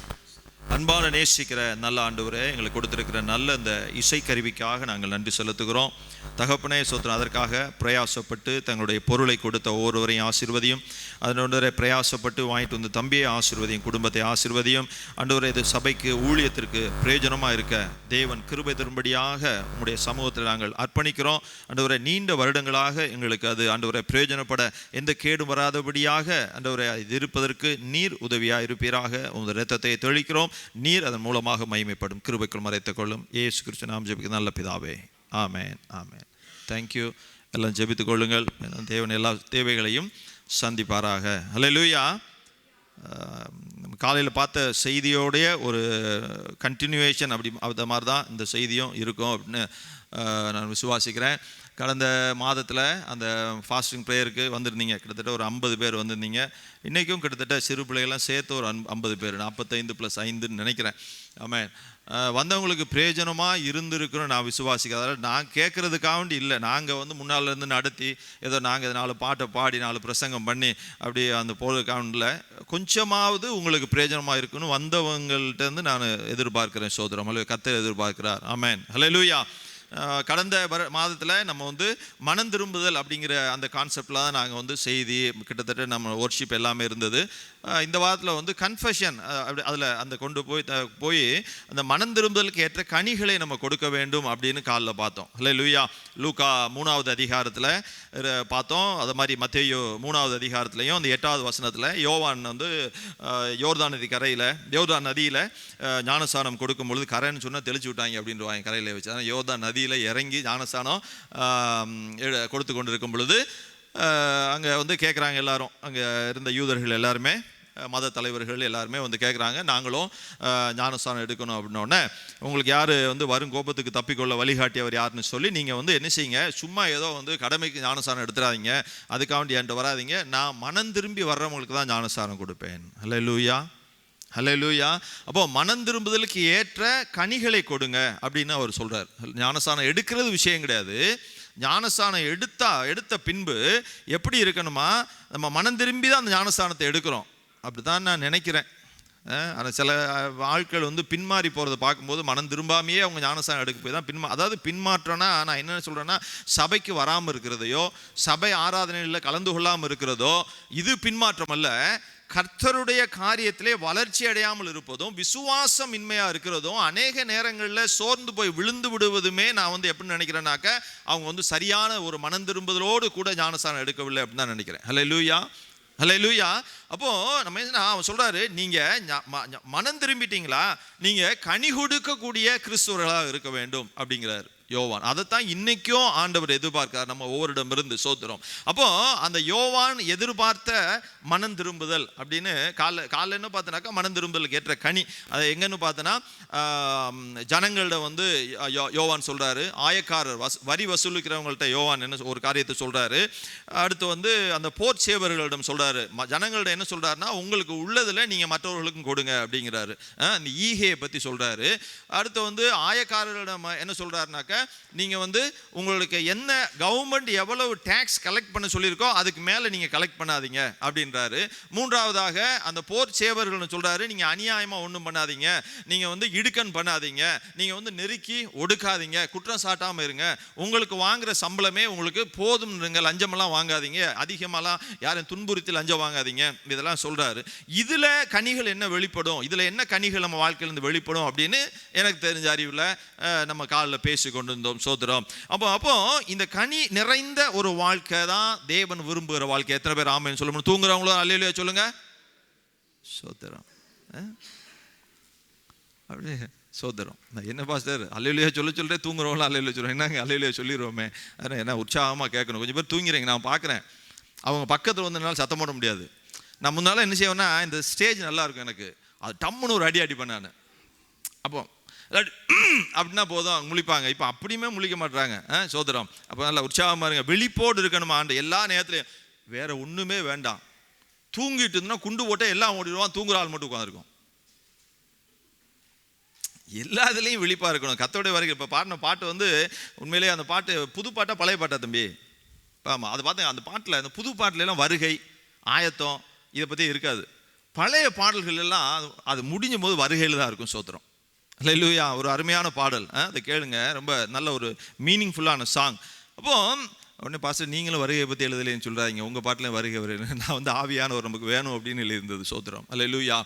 G: அன்பான நேசிக்கிற நல்ல ஆண்டவரே, எங்களுக்கு கொடுத்திருக்கிற நல்ல இந்த இசைக்கருவிக்காக நாங்கள் நன்றி செலுத்துகிறோம். தகப்பனே சோத்திரம், அதற்காக பிரயாசப்பட்டு தங்களுடைய பொருளை கொடுத்த ஒவ்வொருவரையும் ஆசீர்வதியும். அதனுடைய பிரயாசப்பட்டு வாங்கிட்டு தம்பியை ஆசீர்வதியும், குடும்பத்தை ஆசீர்வதியும். ஆண்டவரே, இது சபைக்கு ஊழியத்திற்கு பிரயோஜனமாக இருக்க தேவன் கிருபை தரும்படியாக உங்களுடைய சமூகத்தில் நாங்கள் அர்ப்பணிக்கிறோம். ஆண்டவரே, நீண்ட வருடங்களாக எங்களுக்கு அது ஆண்டவரை பிரயோஜனப்பட எந்த கேடும் வராதபடியாக ஆண்டவரை இது இருப்பதற்கு நீர் உதவியாக இருப்பீராக உங்கள் இரத்தத்தை தெளிக்கிறோம். நீர் அதன் மூலமாக மகிமைப்படும். கிருபைக்குள் மறைத்துக் கொள்ளும். இயேசு கிறிஸ்து நாம் ஜெபிக்க நல்ல பிதாவே, ஆமென், ஆமென். தேங்க்யூ. எல்லாம் ஜெபித்துக் கொள்ளுங்கள். தேவன் எல்லா தேவைகளையும் சந்திப்பாராக. ஹல்லேலூயா. காலையில் பார்த்த செய்தியோடைய ஒரு கண்டினியூவேஷன் அந்த மாதிரி தான் இந்த செய்தியும் இருக்கும் அப்படின்னு நான் விசுவாசிக்கிறேன். கடந்த மாதத்தில் அந்த ஃபாஸ்டிங் ப்ரேயருக்கு வந்திருந்தீங்க, கிட்டத்தட்ட ஒரு 50 பேர் வந்திருந்தீங்க. இன்றைக்கும் கிட்டத்தட்ட சிறு பிள்ளைகள்லாம் சேர்த்து ஒரு 50 பேர், 45 + 5ன்னு நினைக்கிறேன். ஆமாம், வந்தவங்களுக்கு பிரயோஜனமாக இருந்திருக்குன்னு நான் விசுவாசிக்கிறேன். அதாவது நான் கேட்குறதுக்காக இல்லை, நாங்கள் முன்னால் இருந்து நடத்தி ஏதோ நாங்கள் 4 பாட்டை பாடி 4 பிரசங்கம் பண்ணி அப்படி அந்த போகிறதுக்காக கொஞ்சமாவது உங்களுக்கு பிரயோஜனமாக இருக்குன்னு வந்தவங்கள்ட்டேருந்து நான் எதிர்பார்க்குறேன். சோதரம் அல்ல கர்த்தர் எதிர்பார்க்கிறார். ஆமென், ஹல்லேலூயா. கடந்த மாதத்தில் நம்ம மனம் திரும்புதல் அப்படிங்கிற அந்த கான்செப்டில் தான் நாங்கள் செய்தி கிட்டத்தட்ட நம்ம ஒர்ஷிப் எல்லாமே இருந்தது. இந்த வாரத்தில் கன்ஃபெஷன் அப்படி அதில் அந்த கொண்டு போய் அந்த மனம் திரும்புதலுக்கு ஏற்ற கனிகளை நம்ம கொடுக்க வேண்டும் அப்படின்னு காலில் பார்த்தோம். ஹல்லேலூயா. லூக்கா 3வது அதிகாரத்தில் பார்த்தோம். அது மாதிரி மத்தேயு 3வது அதிகாரத்துலையும் அந்த 8வது வசனத்தில் யோவான் யோர்தான் நதியில் ஞானஸ்நானம் கொடுக்கும் பொழுது கரைன்னு சொன்னால் தெளிச்சு விட்டாங்க அப்படின்றாங்க. கரையில் வச்சு ஆனால் யோர்தான் நதியில் இறங்கி ஞானஸ்நானம் கொடுத்து கொண்டு இருக்கும் பொழுது அங்கே கேட்குறாங்க எல்லாரும், அங்கே இருந்த யூதர்கள் எல்லாருமே, மத தலைவர்கள் எல்லாருமே கேட்குறாங்க, நாங்களும் ஞானஸ்தானம் எடுக்கணும் அப்படின்னோடனே உங்களுக்கு யார் வரும் கோபத்துக்கு தப்பிக்கொள்ள வழிகாட்டியவர் யாருன்னு சொல்லி நீங்கள் என்ன செய்யுங்க, சும்மா ஏதோ கடமைக்கு ஞானஸ்தானம் எடுத்துடாதீங்க, அதுக்காக என்கிட்ட வராதிங்க, நான் மனம் திரும்பி வர்றவங்களுக்கு தான் ஞானஸ்தானம் கொடுப்பேன். ஹல்லேலூயா, ஹல்லேலூயா. அப்போது மனம் திரும்புதலுக்கு ஏற்ற கனிகளை கொடுங்க அப்படின்னு அவர் சொல்கிறார். ஞானஸ்தானம் எடுக்கிறது விஷயம் கிடையாது. ஞானஸ்தானம் எடுத்த பின்பு எப்படி இருக்கணுமா, நம்ம மனம் திரும்பி தான் அந்த ஞானஸ்தானத்தை எடுக்கிறோம். அப்படி தான் நான் நினைக்கிறேன். ஆனால் சில ஆட்கள் பின்மாறி போகிறத பார்க்கும்போது மனம் திரும்பாமையே அவங்க ஞானஸ்தானம் எடுக்க போய் தான் அதாவது பின்மாற்றம்னா நான் என்ன சொல்கிறேன்னா, சபைக்கு வராமல் இருக்கிறதையோ சபை ஆராதனையில் கலந்து கொள்ளாமல் இருக்கிறதோ இது பின்மாற்றம் அல்ல. கர்த்தருடைய காரியத்திலே வளர்ச்சி அடையாமல் இருப்பதும் விசுவாசம் இன்மையாக இருக்கிறதும் அநேக நேரங்களில் சோர்ந்து போய் விழுந்து விடுவதுமே நான் எப்படி நினைக்கிறேன்னாக்க அவங்க சரியான ஒரு மனம் திரும்புதலோடு கூட ஞானஸ்தானம் எடுக்கவில்லை அப்படின்னு தான் நினைக்கிறேன். ஹல்லேலூயா, ஹல்லேலூயா. அப்போது நம்ம அவன் சொல்கிறாரு, நீங்கள் மனம் திரும்பிட்டீங்களா, நீங்கள் கனி கொடுக்கக்கூடிய கிறிஸ்துவர்களாக இருக்க வேண்டும் அப்படிங்கிறார் யோவான். அதைத்தான் இன்னைக்கும் ஆண்டவர் எதிர்பார்க்கிறார் நம்ம ஒவ்வொருடமிருந்து. சோத்திரம். அப்போ அந்த யோவான் எதிர்பார்த்த மனம் திரும்புதல் அப்படின்னு காலைல என்ன பார்த்தனாக்கா மனம் திரும்புதலுக்கு ஏற்ற கனி அதை எங்கன்னு பார்த்தோன்னா ஜனங்கள்ட யோவான் சொல்றாரு, ஆயக்காரர் வரி வசூலிக்கிறவங்கள்ட்ட யோவான் என்ன ஒரு காரியத்தை சொல்றாரு. அடுத்து அந்த போர் சேவர்களிடம் சொல்றாரு, ஜனங்கள்ட என்ன சொல்றாருன்னா உங்களுக்கு உள்ளதுல நீங்க மற்றவர்களுக்கும் கொடுங்க அப்படிங்கிறாரு. இந்த ஈகையை பத்தி சொல்றாரு. அடுத்து ஆயக்காரர்களிடம் என்ன சொல்றாருனாக்க, நீங்க உங்களுக்கு என்ன கவர்மெண்ட் எவ்வளவு டாக்ஸ் கலெக்ட் பண்ண சொல்லியிருக்கோ அதுக்கு மேல நீங்க கலெக்ட் பண்ணாதீங்க அப்படின்றாரு. மூன்றாவதாக அந்த போர் சேவர்கள் சொல்றாரு, நீங்க அநியாயமா ஒன்றும் பண்ணாதீங்க, நீங்க இடுக்கன் பண்ணாதீங்க, நீங்க நெருக்கி ஒடுக்காதீங்க, குற்றம் சாட்டாம இருங்க, உங்களுக்கு வாங்குற சம்பளமே உங்களுக்கு போதும், லஞ்சமெல்லாம் வாங்காதீங்க, அதிகமாலாம் யாரும் துன்புறுத்தி லஞ்சம் வாங்காதீங்க, இதெல்லாம் சொல்றாரு. இதுல கனிகள் என்ன வெளிப்படும், இதுல என்ன கனிகள் நம்ம வாழ்க்கையிலிருந்து வெளிப்படும் அப்படின்னு எனக்கு தெரிஞ்ச அறிவுல நம்ம காலில் பேசி கொண்டு இருந்தோம். சோதரம். அப்போ இந்த கனி நிறைந்த ஒரு வாழ்க்கை தான் தேவன் விரும்புகிற வாழ்க்கை. எத்தனை பேர் ஆமென் சொல்ல முடியும்? தூங்குறவங்களும் அல்லேலூயா சொல்லுங்க. சோதரம். அப்படியே சோதரம். என்ன பாஸ்டர் அல்லேலூயா சொல்றேன், தூங்குறவங்களும் அல்லேலூயா சொல்றேன். என்னங்க அல்லேலூயா சொல்லிடுவோமே, என்ன உற்சாகமாக கேட்கணும். கொஞ்சம் பேர் தூங்கிறீங்க, நான் பார்க்குறேன். அவங்க பக்கத்தில் என்னால் சத்தம் போட முடியாது. நான் முன்னால என்ன செய்வேன்னா, இந்த ஸ்டேஜ் நல்லா இருக்கும் எனக்கு, அது டம்முன்னு ஒரு அடி பண்ணான்னு. அப்போ அப்படின்னா போதும் அவங்க முழிப்பாங்க. இப்போ அப்படியுமே முழிக்க மாட்டுறாங்க. சோதரம். அப்போ நல்லா உற்சாகமாக இருங்க, விழிப்போடு இருக்கணுமா ஆண்டு எல்லா நேரத்துலையும். வேற ஒன்றுமே வேண்டாம். தூங்கிட்டு இருந்தோம்னா குண்டு போட்டால் எல்லாம் ஓடிடுவான், தூங்குற ஆள் மட்டும் உட்காந்துருக்கும். எல்லாத்துலேயும் விழிப்பாக இருக்கணும். கர்த்தருடைய வருகை. இப்போ பாடின பாட்டு உண்மையிலேயே அந்த பாட்டு புது பாட்டா பழைய பாட்டா தம்பி? ஆமாம், அது பார்த்தேன். அந்த பாட்டில் அந்த புது பாட்டிலெல்லாம் வருகை ஆயத்தம் இதை பற்றி இருக்காது. பழைய பாடல்கள் எல்லாம் அது முடிஞ்சும் போது வருகையில் தான் இருக்கும். சோத்திரம். ஹல்லேலூயா. ஒரு அருமையான பாடல், அதை கேளுங்க. ரொம்ப நல்ல ஒரு மீனிங்ஃபுல்லான சாங். அப்போது உடனே பாஸ்டர் நீங்களும் வருகையை பற்றி எழுதலைன்னு சொல்கிறாங்க, உங்கள் பாட்டிலையும் வருகை வருது. நான் ஆவியானவர் நமக்கு வேணும் அப்படின்னு எழுதியிருந்தது. சோத்திரம். ஹல்லேலூயா.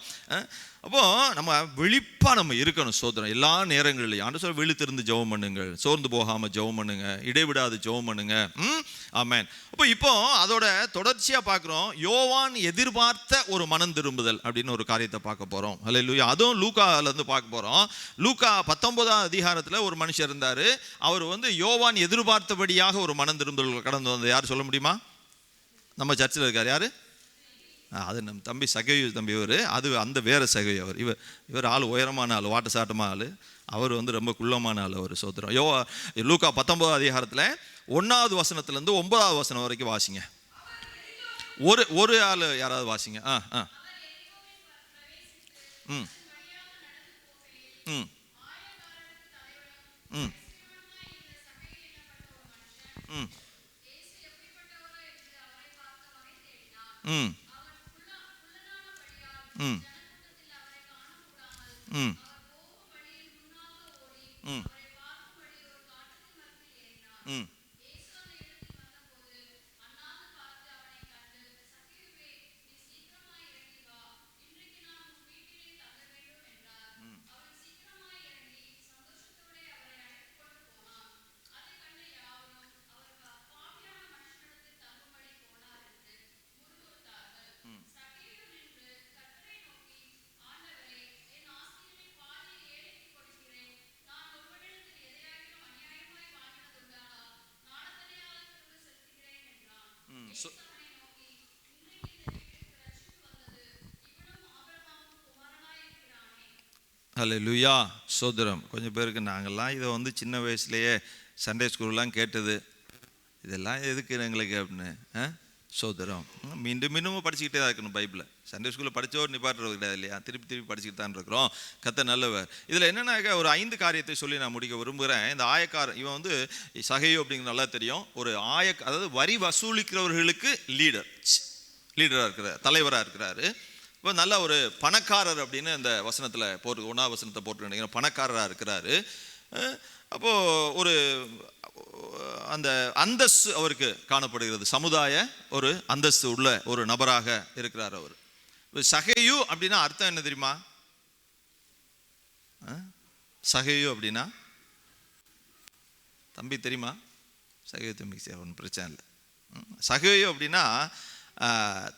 G: அப்போ நம்ம விழிப்பாக நம்ம இருக்கணும். சோதரம் எல்லா நேரங்கள்லையும் ஆண்டு சொல்ல விழித்திருந்து ஜெபம் பண்ணுங்கள், சோர்ந்து போகாமல் ஜெபம் பண்ணுங்க, இடைவிடாது ஜெபம் பண்ணுங்க. ஆமென். இப்போ அதோட தொடர்ச்சியாக பார்க்குறோம், யோவான் எதிர்பார்த்த ஒரு மனம் திரும்புதல் அப்படின்னு ஒரு காரியத்தை பார்க்க போகிறோம். அல்லேலூயா. அதுவும் லூக்காலேருந்து பார்க்க போகிறோம். லூக்கா 19ஆம் அதிகாரத்தில் ஒரு மனுஷர் இருந்தார். அவர் யோவான் எதிர்பார்த்தபடியாக ஒரு மனம் திரும்புதல் கடந்து வந்தது. யார் சொல்ல முடியுமா? நம்ம சர்ச்சில் இருக்கார். யார்? அது நம்ம தம்பி சகவி தம்பி. அது அந்த வேற சகவி. இவர் ஆள் உயரமான ஆள், வாட்ட சாட்டமான ஆள். அவர் ரொம்ப குள்ளமான ஆள். அவர் சோத்திரம். லூக்கா 19ஆம் அதிகாரத்தில் 1வது வசனத்துலேருந்து 9வது வசனம் வரைக்கும் வாசிங்க. ஒரு ஆள் யாராவது வாசிங்க. ம் ம் ம் ம் ம் ம் ம் ம் ம் அல்லேலூயா. சோதரம். கொஞ்சம் பேருக்கு நாங்கள்லாம் இதை சின்ன வயசுலேயே சண்டே ஸ்கூல்லாம் கேட்டது, இதெல்லாம் எதுக்கு எங்களுக்கு அப்படின்னு. சோதரம். மீண்டும் மீண்டும் படிச்சுக்கிட்டே தான் இருக்கணும் பைபிளை. சண்டே ஸ்கூலில் படித்தோடு நிப்பாட்டுறது கிடையாது இல்லையா? திருப்பி படிச்சுக்கிட்டு தான் இருக்கிறோம். கர்த்தர் நல்லவர். இதில் என்னென்னாக்க ஒரு 5 காரியத்தை சொல்லி நான் முடிக்க விரும்புகிறேன். இந்த ஆயக்காரன் இவன் சகையோ அப்படிங்கிறது நல்லா தெரியும். ஒரு அதாவது வரி வசூலிக்கிறவர்களுக்கு லீடராக இருக்கிறார், தலைவராக இருக்கிறாரு. இப்போ நல்ல ஒரு பணக்காரர் அப்படின்னு இந்த வசனத்தில் 1வது வசனத்தை போட்டு நினைக்கிறேன். பணக்காரராக இருக்கிறாரு. அப்போது ஒரு அந்த அந்தஸ்து அவருக்கு காணப்படுகிறது. சமுதாய ஒரு அந்தஸ்து உள்ள ஒரு நபராக இருக்கிறார் அவர். சகையு அப்படின்னா அர்த்தம் என்ன தெரியுமா? சகையு அப்படின்னா தம்பி தெரியுமா? சகையு தம்பி ஒன்றும் பிரச்சனை இல்லை. சகையு அப்படின்னா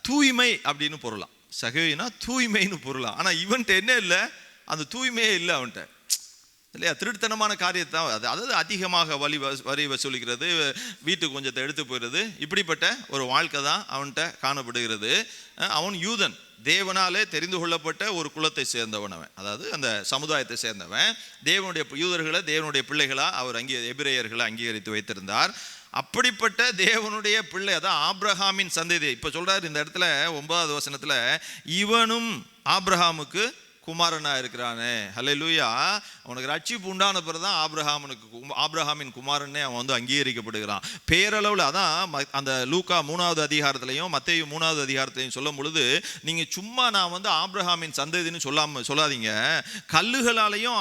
G: தூய்மை அப்படின்னு பொருளாம். சகையுனா தூய்மைன்னு பொருளாம். ஆனால் இவன்ட்ட என்ன இல்லை? அந்த தூய்மையே இல்லை அவன்கிட்ட இல்லையா? திருட்டுத்தனமான காரியத்தை அதாவது அதிகமாக வரி வசூலிக்கிறது, வீட்டுக்கு கொஞ்சத்தை எடுத்து போயிடுறது, இப்படிப்பட்ட ஒரு வாழ்க்கை தான் அவன்கிட்ட காணப்படுகிறது. அவன் யூதன், தேவனாலே தெரிந்து கொள்ளப்பட்ட ஒரு குலத்தை சேர்ந்தவன் அவன். அதாவது அந்த சமுதாயத்தை சேர்ந்தவன். தேவனுடைய யூதர்களை தேவனுடைய பிள்ளைகளாக அவர் எபிரேயர்களை அங்கீகரித்து வைத்திருந்தார். அப்படிப்பட்ட தேவனுடைய பிள்ளை, அதான் ஆபிரகாமின் சந்ததி. இப்போ சொல்றாரு இந்த இடத்துல 9வது வசனத்தில், இவனும் ஆபிரகாமுக்கு குமாரனா இருக்கிறானே. ஹல்லேலூயா. அவனுக்கு ரட்சிப்பு உண்டான பிறகு தான் ஆபிரகாமின் குமாரனே அவன் அங்கீகரிக்கப்படுகிறான் பேரளவில். அதான் அந்த லூக்கா 3வது அதிகாரத்திலையும் மத்தேயு 3வது அதிகாரத்திலையும் சொல்லும் பொழுது, நீங்கள் சும்மா நான் ஆபிரகாமின் சந்ததின்னு சொல்லாதீங்க, கல்லுகளாலையும்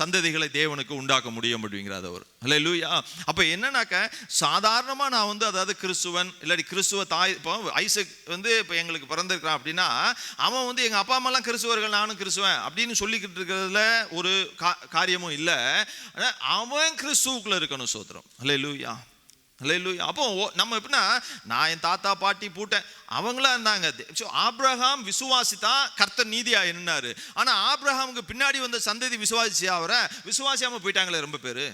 G: சந்ததிகளை தேவனுக்கு உண்டாக்க முடியும் அப்படிங்கிறார் அவர். ஹல்லேலூயா. அப்போ என்னன்னாக்க சாதாரணமாக நான் அதாவது கிறிஸ்துவன் இல்லாட்டி கிறிஸ்துவ தாய், இப்போ ஐசக் இப்போ எங்களுக்கு பிறந்திருக்கிறான் அப்படின்னா அவன் எங்கள் அப்பா அம்மாலாம் கிறிஸ்துவர்கள், நானும் கிறிஸ்துவன் அப்படின்னு சொல்லிக்கிட்டு இருக்கிறதுல ஒரு காரியமும் இல்லை. அவன் கிறிஸ்துவுக்குள்ள இருக்கணும். சோத்திரம். ஹல்லேலூயா. ஹல்லேலூயா. அப்போ நம்ம எப்படின்னா, நான் என் தாத்தா பாட்டி பூட்டேன் அவங்களா இருந்தாங்க. ஆபிரகாம் விசுவாசித்தான் கர்த்தர் நீதியா என்னாரு. ஆனா ஆபிரகாமுக்கு பின்னாடி வந்த சந்ததி விசுவாசியா அவரை விசுவாசியாம போயிட்டாங்களே ரொம்ப பேரு.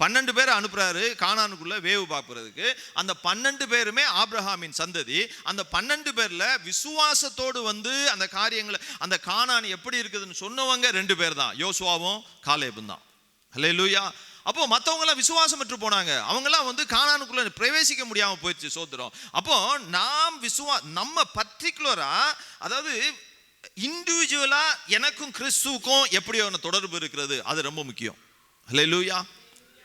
G: 12 பேரை அனுப்புறாரு கானானுக்குள்ள வேவு பார்க்கறதுக்கு. அந்த 12 பேருமே ஆபிரகாமின் சந்ததி. அந்த 12 பேர்ல விசுவாசத்தோடு அந்த காரியங்களை, அந்த கானான் எப்படி இருக்குதுன்னு சொன்னவங்க 2 பேர் தான், யோசுவாவும் காலேபும் தான். ஹல்லேலூயா. அப்போ மற்றவங்களாம் விசுவாசம் பெற்று போனாங்க. அவங்கெல்லாம் கானானுக்குள்ள பிரவேசிக்க முடியாம போயிடுச்சு. சோத்திரம். அப்போ நாம் நம்ம பர்டிகுலரா, அதாவது இண்டிவிஜுவலா எனக்கும் கிறிஸ்துவுக்கும் எப்படி தொடர்பு இருக்கிறது, அது ரொம்ப முக்கியம். ஹல்லேலூயா.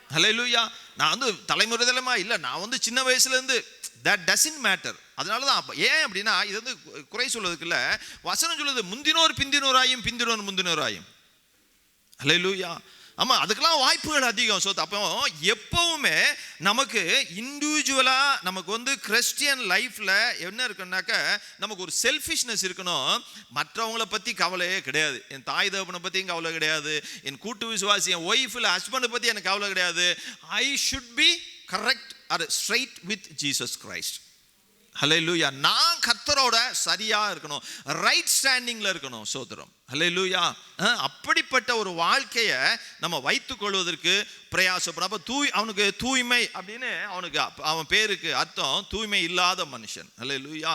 G: ஹல்லேலூயா. நான் தலைமுறைதலமா இல்லை, நான் சின்ன வயசுலேருந்து தட் டசன்ட் மேட்டர். அதனால தான் ஏன் அப்படின்னா, இது குறை சொல்வதற்கு இல்லை, வசனம் சொல்லுது முந்தினோர் பிந்தினோராயும் பிந்தினோர் முந்தினோராயும். ஹல்லேலூயா. ஆமாம், அதுக்கெல்லாம் வாய்ப்புகள் அதிகம். ஸோ அப்போ எப்பவுமே நமக்கு இண்டிவிஜுவல் இண்டிவிஜுவலாக நமக்கு வந்து கிறிஸ்டியன் லைஃப்பில் என்ன இருக்குன்னாக்க நமக்கு ஒரு செல்ஃபிஷ்னஸ் இருக்கணும். மற்றவங்கள பற்றி கவலையே கிடையாது. என் தாய் தகப்பனை பற்றியும் கவலை கிடையாது, என் கூட்டு விசுவாசி என் ஒய்ஃப் இல்லை ஹஸ்பண்டை பற்றி எனக்கு கவலை கிடையாது. I should be correct or straight with Jesus Christ. Hallelujah. நான் கர்த்தரோட சரியா இருக்கணும், ரைட் ஸ்டாண்டிங்ல இருக்கணும். சோதரம். ஹல்லேலூயா. அப்படிப்பட்ட ஒரு வாழ்க்கையை நம்ம வைத்துக் கொள்வதற்கு பிரயாசப்படும். அப்போ அவனுக்கு தூய்மை அப்படின்னு அவன் பேருக்கு அர்த்தம் தூய்மை இல்லாத மனுஷன். ஹல்லேலூயா.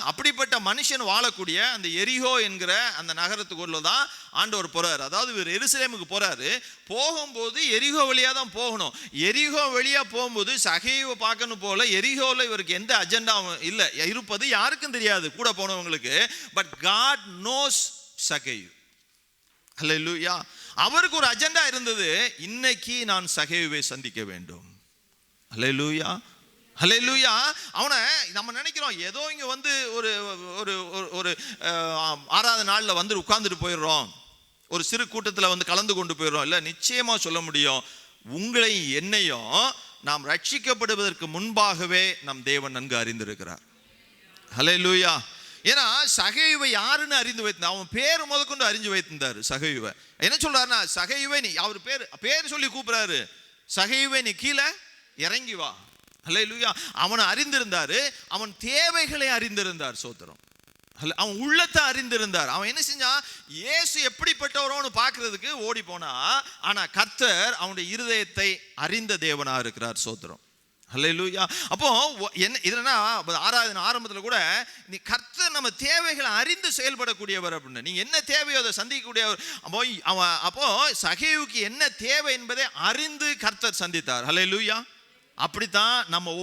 G: அப்படிப்பட்ட மனுஷன் வாழக்கூடிய அந்த எரிகோ என்கிற அந்த நகரத்துக்குள்ள தான் ஆண்டவர் போறாரு. அதாவது இவர் எருசலேமுக்கு போறாரு. போகும்போது எரிகோ வழியா தான் போகணும். எரிகோ வழியா போகும்போது சகேயுவை பார்க்கணும் போல எரிகோவில் இவருக்கு எந்த அஜெண்டாவும் இல்லை, இருப்பது யாருக்கும் தெரியாது கூட போனவங்களுக்கு. பட் காட் நோஸ் சகேயு. ஹல்லேலூயா. அவருக்கு ஒரு அஜெண்டா இருந்தது, இன்னைக்கு நான் சகேயுவை சந்திக்க வேண்டும். ஹல்லேலூயா. ஹல்லேலூயா. அவனை நம்ம நினைக்கிறோம் ஏதோ இங்கே வந்து ஒரு ஒரு ஒரு 6வது நாளில் வந்து உட்கார்ந்துட்டு போயிடுறோம், ஒரு சிறு கூட்டத்தில் வந்து கலந்து கொண்டு போயிடுறோம். இல்லை, நிச்சயமாக சொல்ல முடியும், உங்களையும் என்னையும் நாம் ரட்சிக்கப்படுவதற்கு முன்பாகவே நம் தேவன் நன்கு அறிந்திருக்கிறார். ஹல்லேலூயா. ஏன்னா சகேயுவை யாருன்னு அறிந்து வைத்திருந்தார். அவன் பேர் முதற்கொண்டு அறிஞ்சு வைத்திருந்தார். சகேயுவை என்ன சொல்றாருன்னா, சகேயுவை நீ, அவர் பேர் சொல்லி கூப்பிடுறாரு, சகேயுவை நீ கீழே இறங்கி வா. ஹல்லேலூயா. அவனை அறிந்திருந்தாரு, அவன் தேவைகளை அறிந்திருந்தார். சோத்திரம். அவன் உள்ளத்தை அறிந்திருந்தார். அவன் என்ன செஞ்சான், இயேசு எப்படிப்பட்டவரோன்னு பார்க்கறதுக்கு ஓடி போனா, ஆனா கர்த்தர் அவனுடைய இருதயத்தை அறிந்த தேவனா இருக்கிறார். சோத்திரம். ஹல்லேலூயா. அப்போ என்ன இதுனா, 6வது ஆரம்பத்தில் கூட நீ கர்த்தர் நம்ம தேவைகளை அறிந்து செயல்படக்கூடியவர் அப்படின்னு, நீங்க என்ன தேவையோ அதை சந்திக்கக்கூடியவர். அப்போ சகேயுவுக்கு என்ன தேவை என்பதை அறிந்து கர்த்தர் சந்தித்தார். ஹல்லேலூயா. அப்படித்தான் நம்ம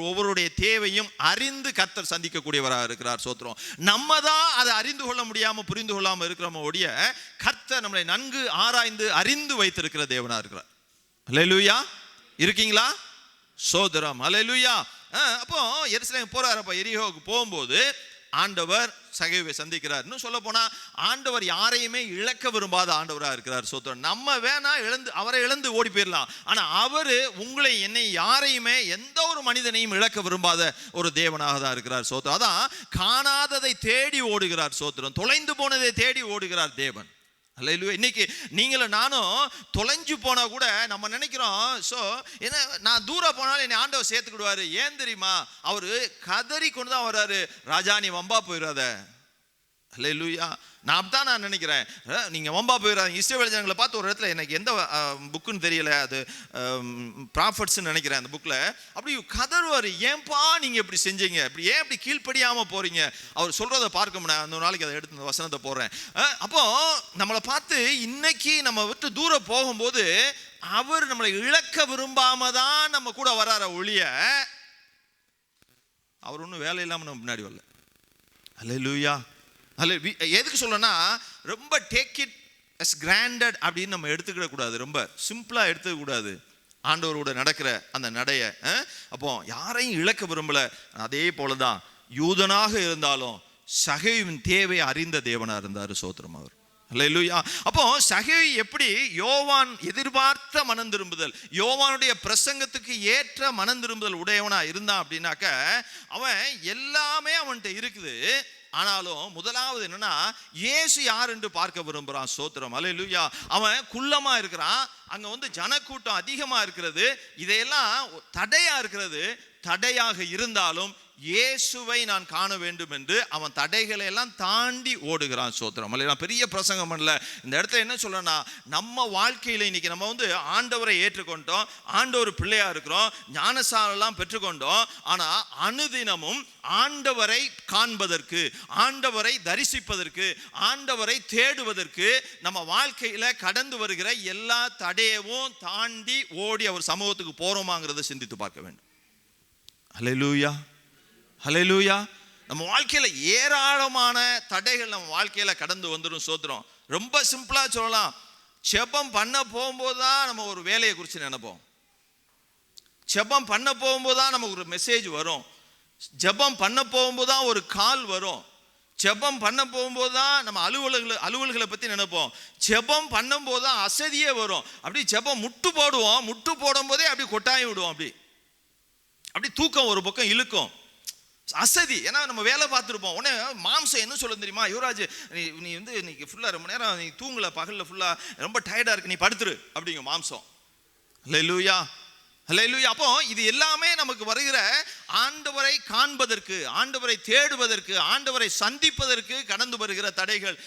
G: ஒவ்வொருடைய தேவையும் அறிந்து கர்த்தர் சந்திக்கக்கூடியவராக இருக்கிறார். சோத்திரம். நம்ம தான் அதை அறிந்து கொள்ள முடியாம புரிந்து கொள்ளாம இருக்கிறோம் ஒழிய, கர்த்தர் நம்மளை நன்கு ஆராய்ந்து அறிந்து வைத்திருக்கிற தேவனா இருக்கிறார். ஹல்லேலூயா. இருக்கீங்களா? சோதரம். ஹல்லேலூயா. அப்போ எருசலேம் போறாரு. அப்போ எரிகோவுக்கு போகும்போது ஆண்டவர் சகேயுவை சந்திக்கிறார். இன்னும் சொல்ல போனா ஆண்டவர் யாரையுமே இழக்க விரும்பாத ஆண்டவரா இருக்கிறார். சோதரம். நம்ம வேணா அவரை இழந்து ஓடி போயிடலாம், ஆனா அவரு உங்களை என்னை யாரையுமே எந்த ஒரு மனிதனையும் இழக்க விரும்பாத ஒரு தேவனாக தான் இருக்கிறார். சோதரம். அதான் காணாததை தேடி ஓடுகிறார். சோதரம். தொலைந்து போனதை தேடி ஓடுகிறார் தேவன். ஹல்லேலூயா. இன்னைக்கு நீங்களும் நானும் தொலைஞ்சு போனா கூட நம்ம நினைக்கிறோம், ஸோ என்ன நான் தூரம் போனாலும் என்னை ஆண்டவர் சேர்த்துக்கிடுவாரு. ஏன் தெரியுமா, அவரு கதறி கொண்டு தான் வர்றாரு, ராஜா நீ வம்பா போயிடாத. ஹல்லேலூயா. நான் நினைக்கிறேன், நீங்க வம்பா போயிடாதீங்க. இஸ்ரவேல் ஜனங்களை பார்த்து ஒரு இடத்துல, எனக்கு எந்த புக்குன்னு தெரியல, அது ப்ராஃபட்ஸ்ன்னு நினைக்கிறேன், அந்த புக்கில் அப்படி கதறுவார், ஏன்பா நீங்க இப்படி செஞ்சீங்க, இப்படி ஏன் இப்படி கீழ்ப்படியாம போறீங்க. அவர் சொல்றதை பார்க்க முடியாது. அந்த நாளைக்கு அதை எடுத்து அந்த வசனத்தை போடுறேன். அப்போ நம்மளை பார்த்து இன்னைக்கு நம்ம விட்டு தூரம் போகும்போது அவர் நம்மளை இழக்க விரும்பாம தான் நம்ம கூட வராற ஒழிய, அவர் ஒன்றும் வேலை இல்லாமல் நம்ம முன்னாடி வரல. ஹல்லேலூயா. எதுக்கு சொல்லனா, ரொம்ப டேக் இட் அஸ் கிராண்டட் அப்படின்னு நம்ம எடுத்துக்கிட கூடாது, ரொம்ப சிம்பிளா எடுத்துக்க கூடாது ஆண்டவரோட நடக்கிற அந்த நடைய. அப்போ யாரையும் இழக்க விரும்பல. அதே போலதான் யூதனாக இருந்தாலும் சகேயுவின் தேவையை அறிந்த தேவனா இருந்தார். சோத்திரம். அவர். ஹல்லேலூயா. அப்போ சகேயு எப்படி யோவான் எதிர்பார்த்த மனம் திரும்புதல், யோவானுடைய பிரசங்கத்துக்கு ஏற்ற மனம் திரும்புதல் உடையவனா இருந்தான் அப்படின்னாக்க, அவன் எல்லாமே அவன்கிட்ட இருக்குது. ஆனாலும் முதலாவது என்னன்னா, இயேசு யார் என்று பார்க்க விரும்புறான். சோத்திரம். ஹல்லேலூயா. அவன் குள்ளமா இருக்கிறான், அங்க வந்து ஜனக்கூட்டம் அதிகமா இருக்கிறது, இதையெல்லாம் தடையா இருக்கிறது. தடையாக இருந்தாலும் இயேசுவை நான் காண வேண்டும் என்று அவன் தடைகளை எல்லாம் தாண்டி ஓடுகிறான். சோத்திரம். நான் பெரிய பிரசங்கம் பண்ணல. இந்த இடத்துல என்ன சொல்றேன்னா, நம்ம வாழ்க்கையில இன்னைக்கு நம்ம வந்து ஆண்டவரை ஏற்றுக்கொண்டோம், ஆண்டவர் பிள்ளையா இருக்கிறோம், ஞானசாரெல்லாம் பெற்றுக்கொண்டோம். ஆனா அனுதினமும் ஆண்டவரை காண்பதற்கு, ஆண்டவரை தரிசிப்பதற்கு, ஆண்டவரை தேடுவதற்கு நம்ம வாழ்க்கையில கடந்து வருகிற எல்லா தடையவும் தாண்டி ஓடி அவர் சமூகத்துக்கு போறோமாங்கிறத சிந்தித்து பார்க்க வேண்டும். ஹல்லேலூயா. ஹல்லேலூயா. நம்ம வாழ்க்கையில ஏராளமான தடைகள் நம்ம வாழ்க்கையில கடந்து வந்துடும். சோத்திரம். ரொம்ப சிம்பிளா சொல்லலாம், ஜெபம் பண்ண போகும்போது தான் நம்ம ஒரு வேலையை குறித்து நினைப்போம். ஜெபம் பண்ண போகும்போது தான் நமக்கு ஒரு மெசேஜ் வரும். ஜெபம் பண்ண போகும்போது தான் ஒரு கால் வரும். ஜெபம் பண்ண போகும்போது தான் நம்ம அலுவல்களை பற்றி நினைப்போம். ஜெபம் பண்ணும்போது தான் அசதியே வரும். அப்படி ஜெபம் முட்டு போடுவோம், முட்டு போடும் போதே அப்படி கொட்டாயம் விடுவோம். அப்படி அப்படி தூக்கம் ஒரு பக்கம் இழுக்கும், அசதி. ஏன்னா நம்ம வேலை பார்த்துருப்போம். உடனே மாம்சம் என்ன சொல்ல தெரியுமா, யுவராஜ் நீ வந்து இன்னைக்கு ஃபுல்லாக ரொம்ப நேரம் நீ தூங்கல, பகலில் ஃபுல்லாக ரொம்ப டயர்டாக இருக்கு, நீ படுத்துரு அப்படிங்க மாம்சம். ஹல்லேலூயா, ஹல்லேலூயா. அப்போ இது எல்லாமே நமக்கு வருகிற ஆண்டவரை காண்பதற்கு, ஆண்டவரை தேடுவதற்கு, ஆண்டவரை சந்திப்பதற்கு கடந்து வருகிற தடைகள்.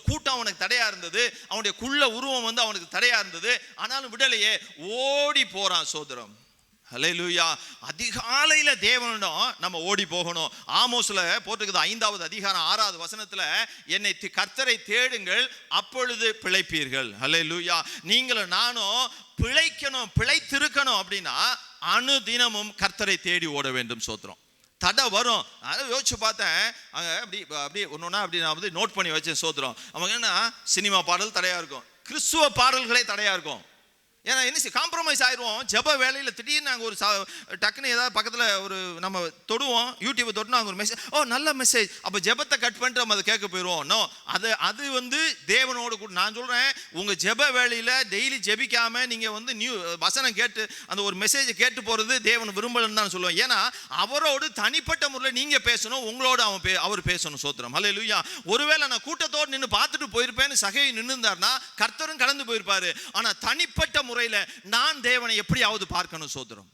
G: கூட்டம் அவனுக்கு தடையா இருந்தது, அவனுடைய குள்ள உருவம் வந்து அவனுக்கு தடையா இருந்தது, ஆனாலும் விடலையே, ஓடி போறான் சோதரம். ஹல்லேலூயா. அதிகாலையில தேவனிடம் நம்ம ஓடி போகணும். ஆமோஸ்ல போட்டுக்குது 5வது அதிகாரம் 6வது வசனத்துல, என்னை கர்த்தரை தேடுங்கள் அப்பொழுது பிழைப்பீர்கள். ஹல்லேலூயா. நீங்களும் நானும் பிழைக்கணும், பிழைத்திருக்கணும் அப்படின்னா அனுதினமும் கர்த்தரை தேடி ஓட வேண்டும். சோத்திரம். தடை வரும். அதை யோசிச்சு பார்த்தேன், அங்கே அப்படி ஒன்னொன்னா அப்படி நான் வந்து நோட் பண்ணி வச்சேன். சோத்திரம். அவங்க என்ன, சினிமா பாடல் தடையா இருக்கும், கிறிஸ்துவ பாடல்களே தடையா இருக்கும். ஏன்னா என்ன காம்ப்ரமைஸ் ஆயிடுவோம். ஜெப வேலையில் திடீர்னு நாங்கள் ஒரு டக்குன்னு ஏதாவது பக்கத்தில் ஒரு நம்ம தொடுவோம், யூடியூப்பை தொட்டு நாங்கள் ஒரு மெசேஜ், நல்ல மெசேஜ், அப்போ ஜெபத்தை கட் பண்ணிட்டு நம்ம அதை கேட்க போயிடுவோம். நோ, அது வந்து தேவனோடு கூட. நான் சொல்கிறேன், உங்கள் ஜெப வேலையில் டெய்லி ஜெபிக்காமல் நீங்கள் வந்து வசனம் கேட்டு அந்த ஒரு மெசேஜை கேட்டு போகிறது தேவன் விரும்பலன்னு தான் சொல்லுவேன். ஏன்னா அவரோடு தனிப்பட்ட முறையில் நீங்கள் பேசணும், உங்களோடு அவர் பேசணும். சோத்திரம். ஹல்லேலூயா. ஒருவேளை நான் கூட்டத்தோடு நின்று பார்த்துட்டு போயிருப்பேன்னு சகை நின்று இருந்தார்னா கர்த்தரும் கடந்து போயிருப்பாரு. ஆனால் தனிப்பட்ட முறையில் நான் தேவனை எப்படியாவது பார்க்கணும். சோத்திரம்.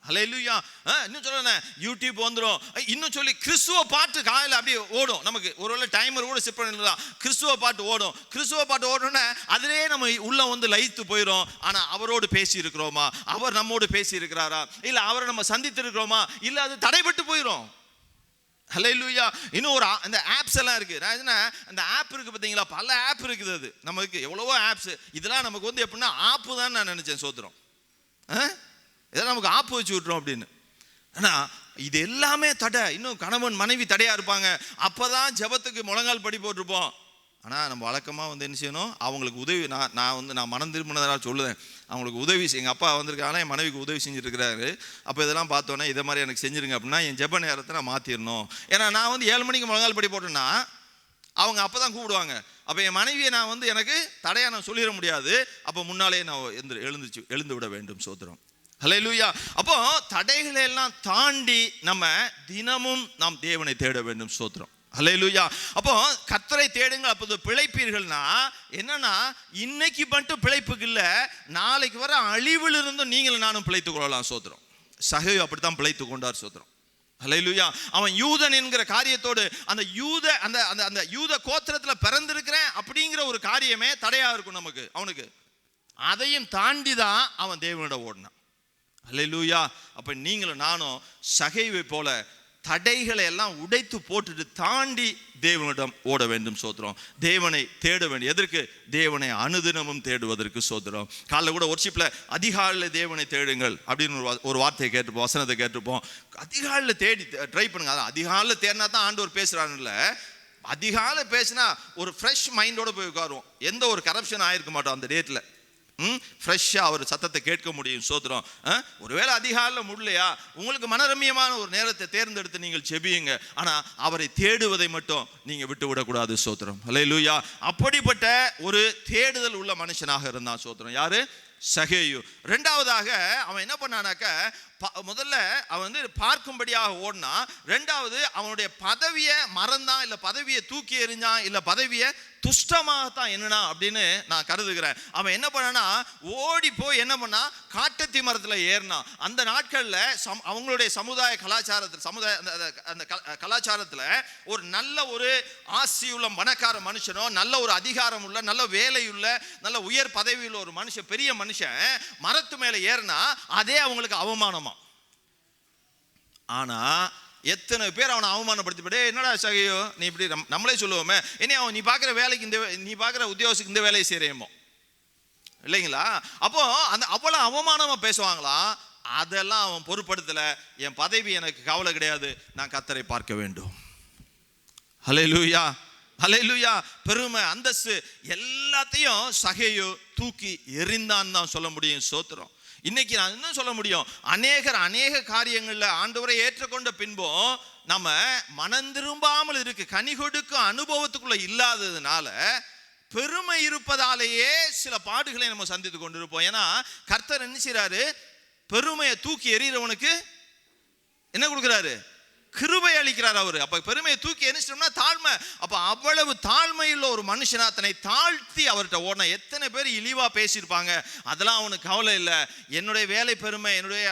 G: ஹல்லேலூயா. இன்னும் சொல்றேன், யூடியூப் வந்துடும், இன்னும் சொல்லி கிறிஸ்துவ பாட்டு காலையில் அப்படியே ஓடும். நமக்கு ஒருவேளை டைமர் கூட செட் பண்ணிடலாம், கிறிஸ்துவ பாட்டு ஓடும். கிறிஸ்துவ பாட்டு ஓடணும்னா அதிலே நம்ம உள்ள வந்து லயித்து போயிடும். ஆனா அவரோடு பேசி இருக்கிறோமா, அவர் நம்மோடு பேசி இருக்கிறாரா, இல்ல அவரை நம்ம சந்தித்து இருக்கிறோமா, இல்ல அது தடைபட்டு போயிடும். ஹல்லேலூயா. இன்னும் ஒரு அந்த ஆப்ஸ் எல்லாம் இருக்கு. நான் என்ன, அந்த ஆப் இருக்கு பார்த்தீங்களா, பல ஆப் இருக்குது. அது நமக்கு எவ்வளவோ ஆப்ஸ். இதெல்லாம் நமக்கு வந்து எப்படின்னா ஆப்பு தான் நான் நினைச்சேன். சோத்திரம். இதெல்லாம் நமக்கு ஆப்பு வச்சு விட்டுறோம் அப்படின்னு. ஆனால் இது எல்லாமே தடை. இன்னும் கணவன் மனைவி தடையா இருப்பாங்க, அப்போதான் ஜெபத்துக்கு முழங்கால் படி போட்டிருப்போம். ஆனால் நம்ம வழக்கமாக வந்து என்ன செய்யணும், அவங்களுக்கு உதவி. நான் மனம் திரும்பினதாக சொல்லுவேன், அவங்களுக்கு உதவி. எங்கள் அப்பா வந்திருக்காங்க, என் மனைவிக்கு உதவி செஞ்சுட்டு இருக்கிறாரு. அப்போ இதெல்லாம் பார்த்தோன்னே இதை மாதிரி எனக்கு செஞ்சுருங்க அப்படின்னா என் ஜெப நேரத்தை நான் மாற்றிடணும். ஏன்னா நான் வந்து 7 மணிக்கு முழங்கால் படி போட்டேன்னா அவங்க அப்போ தான் கூப்பிடுவாங்க. அப்போ என் மனைவியை நான் வந்து எனக்கு தடையாக நான் சொல்லிட முடியாது. அப்போ முன்னாலே நான் எழுந்து விட வேண்டும். சோத்திரம். ஹல்லேலூயா. அப்போ தடைகளை எல்லாம் தாண்டி நம்ம தினமும் நாம் தேவனை தேட வேண்டும். சோத்திரம். ஹல்லேலூயா. அப்போ கர்த்தரை தேடுங்கள் அப்போது பிழைப்பீர்கள்னா என்னன்னா, இன்னைக்கு மட்டும் பிழைப்புக்கு இல்லை, நாளைக்கு வர அழிவில் இருந்தும் நீங்களும் நானும் பிழைத்துக் கொள்ளலாம். சோத்திரம். சகேயு அப்படித்தான் பிழைத்து கொண்டார். சோத்திரம். ஹல்லேலூயா. அவன் யூதன் என்கிற காரியத்தோடு அந்த யூத கோத்திரத்தில் பிறந்திருக்கிறேன் அப்படிங்கிற ஒரு காரியமே தடையா இருக்கும் நமக்கு. அவனுக்கு அதையும் தாண்டி தான் அவன் தேவனிடம் ஓடினான். ஹல்லேலூயா. அப்ப நீங்களும் நானும் சகேயுவை போல தடைகளை எல்லாம் உடைத்து போட்டுட்டு தாண்டி தேவனிடம் ஓட வேண்டும். சோத்திரம். தேவனை தேட வேண்டும். எதற்கு? தேவனை அனுதினமும் தேடுவதற்கு. சோத்திரம். காலைல கூட ஒர்ஷிப்ல அதிகாலையில் தேவனை தேடுங்கள் அப்படின்னு ஒரு வார்த்தையை கேட்டுப்போம், வசனத்தை கேட்டுப்போம். அதிகாலையில் தேடி ட்ரை பண்ணுங்க. அதான் அதிகாலையில் தேடினா தான் ஆண்டவர் பேசுறாங்கல்ல. அதிகாலை பேசினா ஒரு ஃப்ரெஷ் மைண்டோட போய் உட்காருவோம். எந்த ஒரு கரப்ஷன் ஆயிருக்க மாட்டோம் அந்த டேட்ல. ஃப்ரெஷ்ஷாக அவர் சத்தத்தை கேட்க முடியும். சோத்திரம். ஒருவேளை அதிகாலையில் முடியலையா, உங்களுக்கு மனரம்யமான ஒரு நேரத்தை தேர்ந்தெடுத்து நீங்கள் செபியுங்க. ஆனால் அவரை தேடுவதை மட்டும் நீங்கள் விட்டு விடக்கூடாது. சோத்திரம். ஹல்லேலூயா. அப்படிப்பட்ட ஒரு தேடுதல் உள்ள மனுஷனாக இருந்தான். சோத்திரம். யாரு? சகேயு. ரெண்டாவதாக அவன் என்ன பண்ணானாக்க, முதல்ல அவன் வந்து பார்க்கும்படியாக ஓடினா. ரெண்டாவது அவனுடைய பதவியை மறந்தான், இல்லை பதவியை தூக்கி எறிஞ்சான், இல்லை பதவியை துஷ்டமாகத்தான் என்னன்னா அப்படின்னு நான் கருதுகிறேன். அவன் என்ன பண்ணானா, ஓடி போய் என்ன பண்ணா, காட்டத்தி மரத்தில் ஏறினான். அந்த நாட்களில் அவங்களுடைய சமுதாய கலாச்சாரத்தில் அந்த கலாச்சாரத்தில் ஒரு நல்ல ஒரு ஆசியுள்ள பணக்கார மனுஷனோ, நல்ல ஒரு அதிகாரம் உள்ள, நல்ல வேலையுள்ள, நல்ல உயர் பதவியுள்ள ஒரு மனுஷன், பெரிய மனுஷன் மரத்து மேலே ஏறினா அதே அவங்களுக்கு அவமானமா. ஆனா எத்தனை பேர் அவனை அவமானப்படுத்தி, என்னடா சகையோ நீ இப்படி, நம்மளே சொல்லுவோமே, என்ன அவன் நீ பார்க்குற வேலைக்கு நீ பார்க்குற உத்தியோகத்துக்கு இந்த வேலையை செய்யறேமோ இல்லைங்களா? அப்போ அந்த அவ்வளோ அவமானமாக பேசுவாங்களாம். அதெல்லாம் அவன் பொருட்படுத்தலை. என் பதவி எனக்கு கவலை கிடையாது, நான் கர்த்தரை பார்க்க வேண்டும். ஹல்லேலூயா. ஹல்லேலூயா. பெருமை, அந்தஸ்து எல்லாத்தையும் சகேயு தூக்கி எறிந்தான் தான் சொல்ல முடியும். சோத்திரம். இன்னைக்கு நான் என்ன சொல்ல முடியும், அநேக காரியங்களில் ஆண்டவரை ஏற்றுக்கொண்ட பின்பும் நம்ம மனம் திரும்பாமல் இருக்கு, கனி கொடுக்கும் அனுபவத்துக்குள்ள இல்லாததுனால, பெருமை இருப்பதாலேயே சில பாடுகளை நம்ம சந்தித்து கொண்டிருப்போம். ஏன்னா கர்த்தர் என்ன செய்றாரு, பெருமையை தூக்கி எறிகிறவனுக்கு என்ன கொடுக்குறாரு? கிருபை அளிக்கிறார் அவரு. அப்ப பெருமையை தூக்கி எரிச்சிட்டோம்னா தாழ்மை. அப்ப அவ்வளவு தாழ்மையுள்ள ஒரு மனுஷனா தன்னை தாழ்த்தி அவர்கிட்ட ஓடனா. எத்தனை பேர் இழிவா பேசியிருப்பாங்க, அதெல்லாம் அவனுக்கு கவலை இல்லை. என்னுடைய வேலை பெருமை, என்னுடைய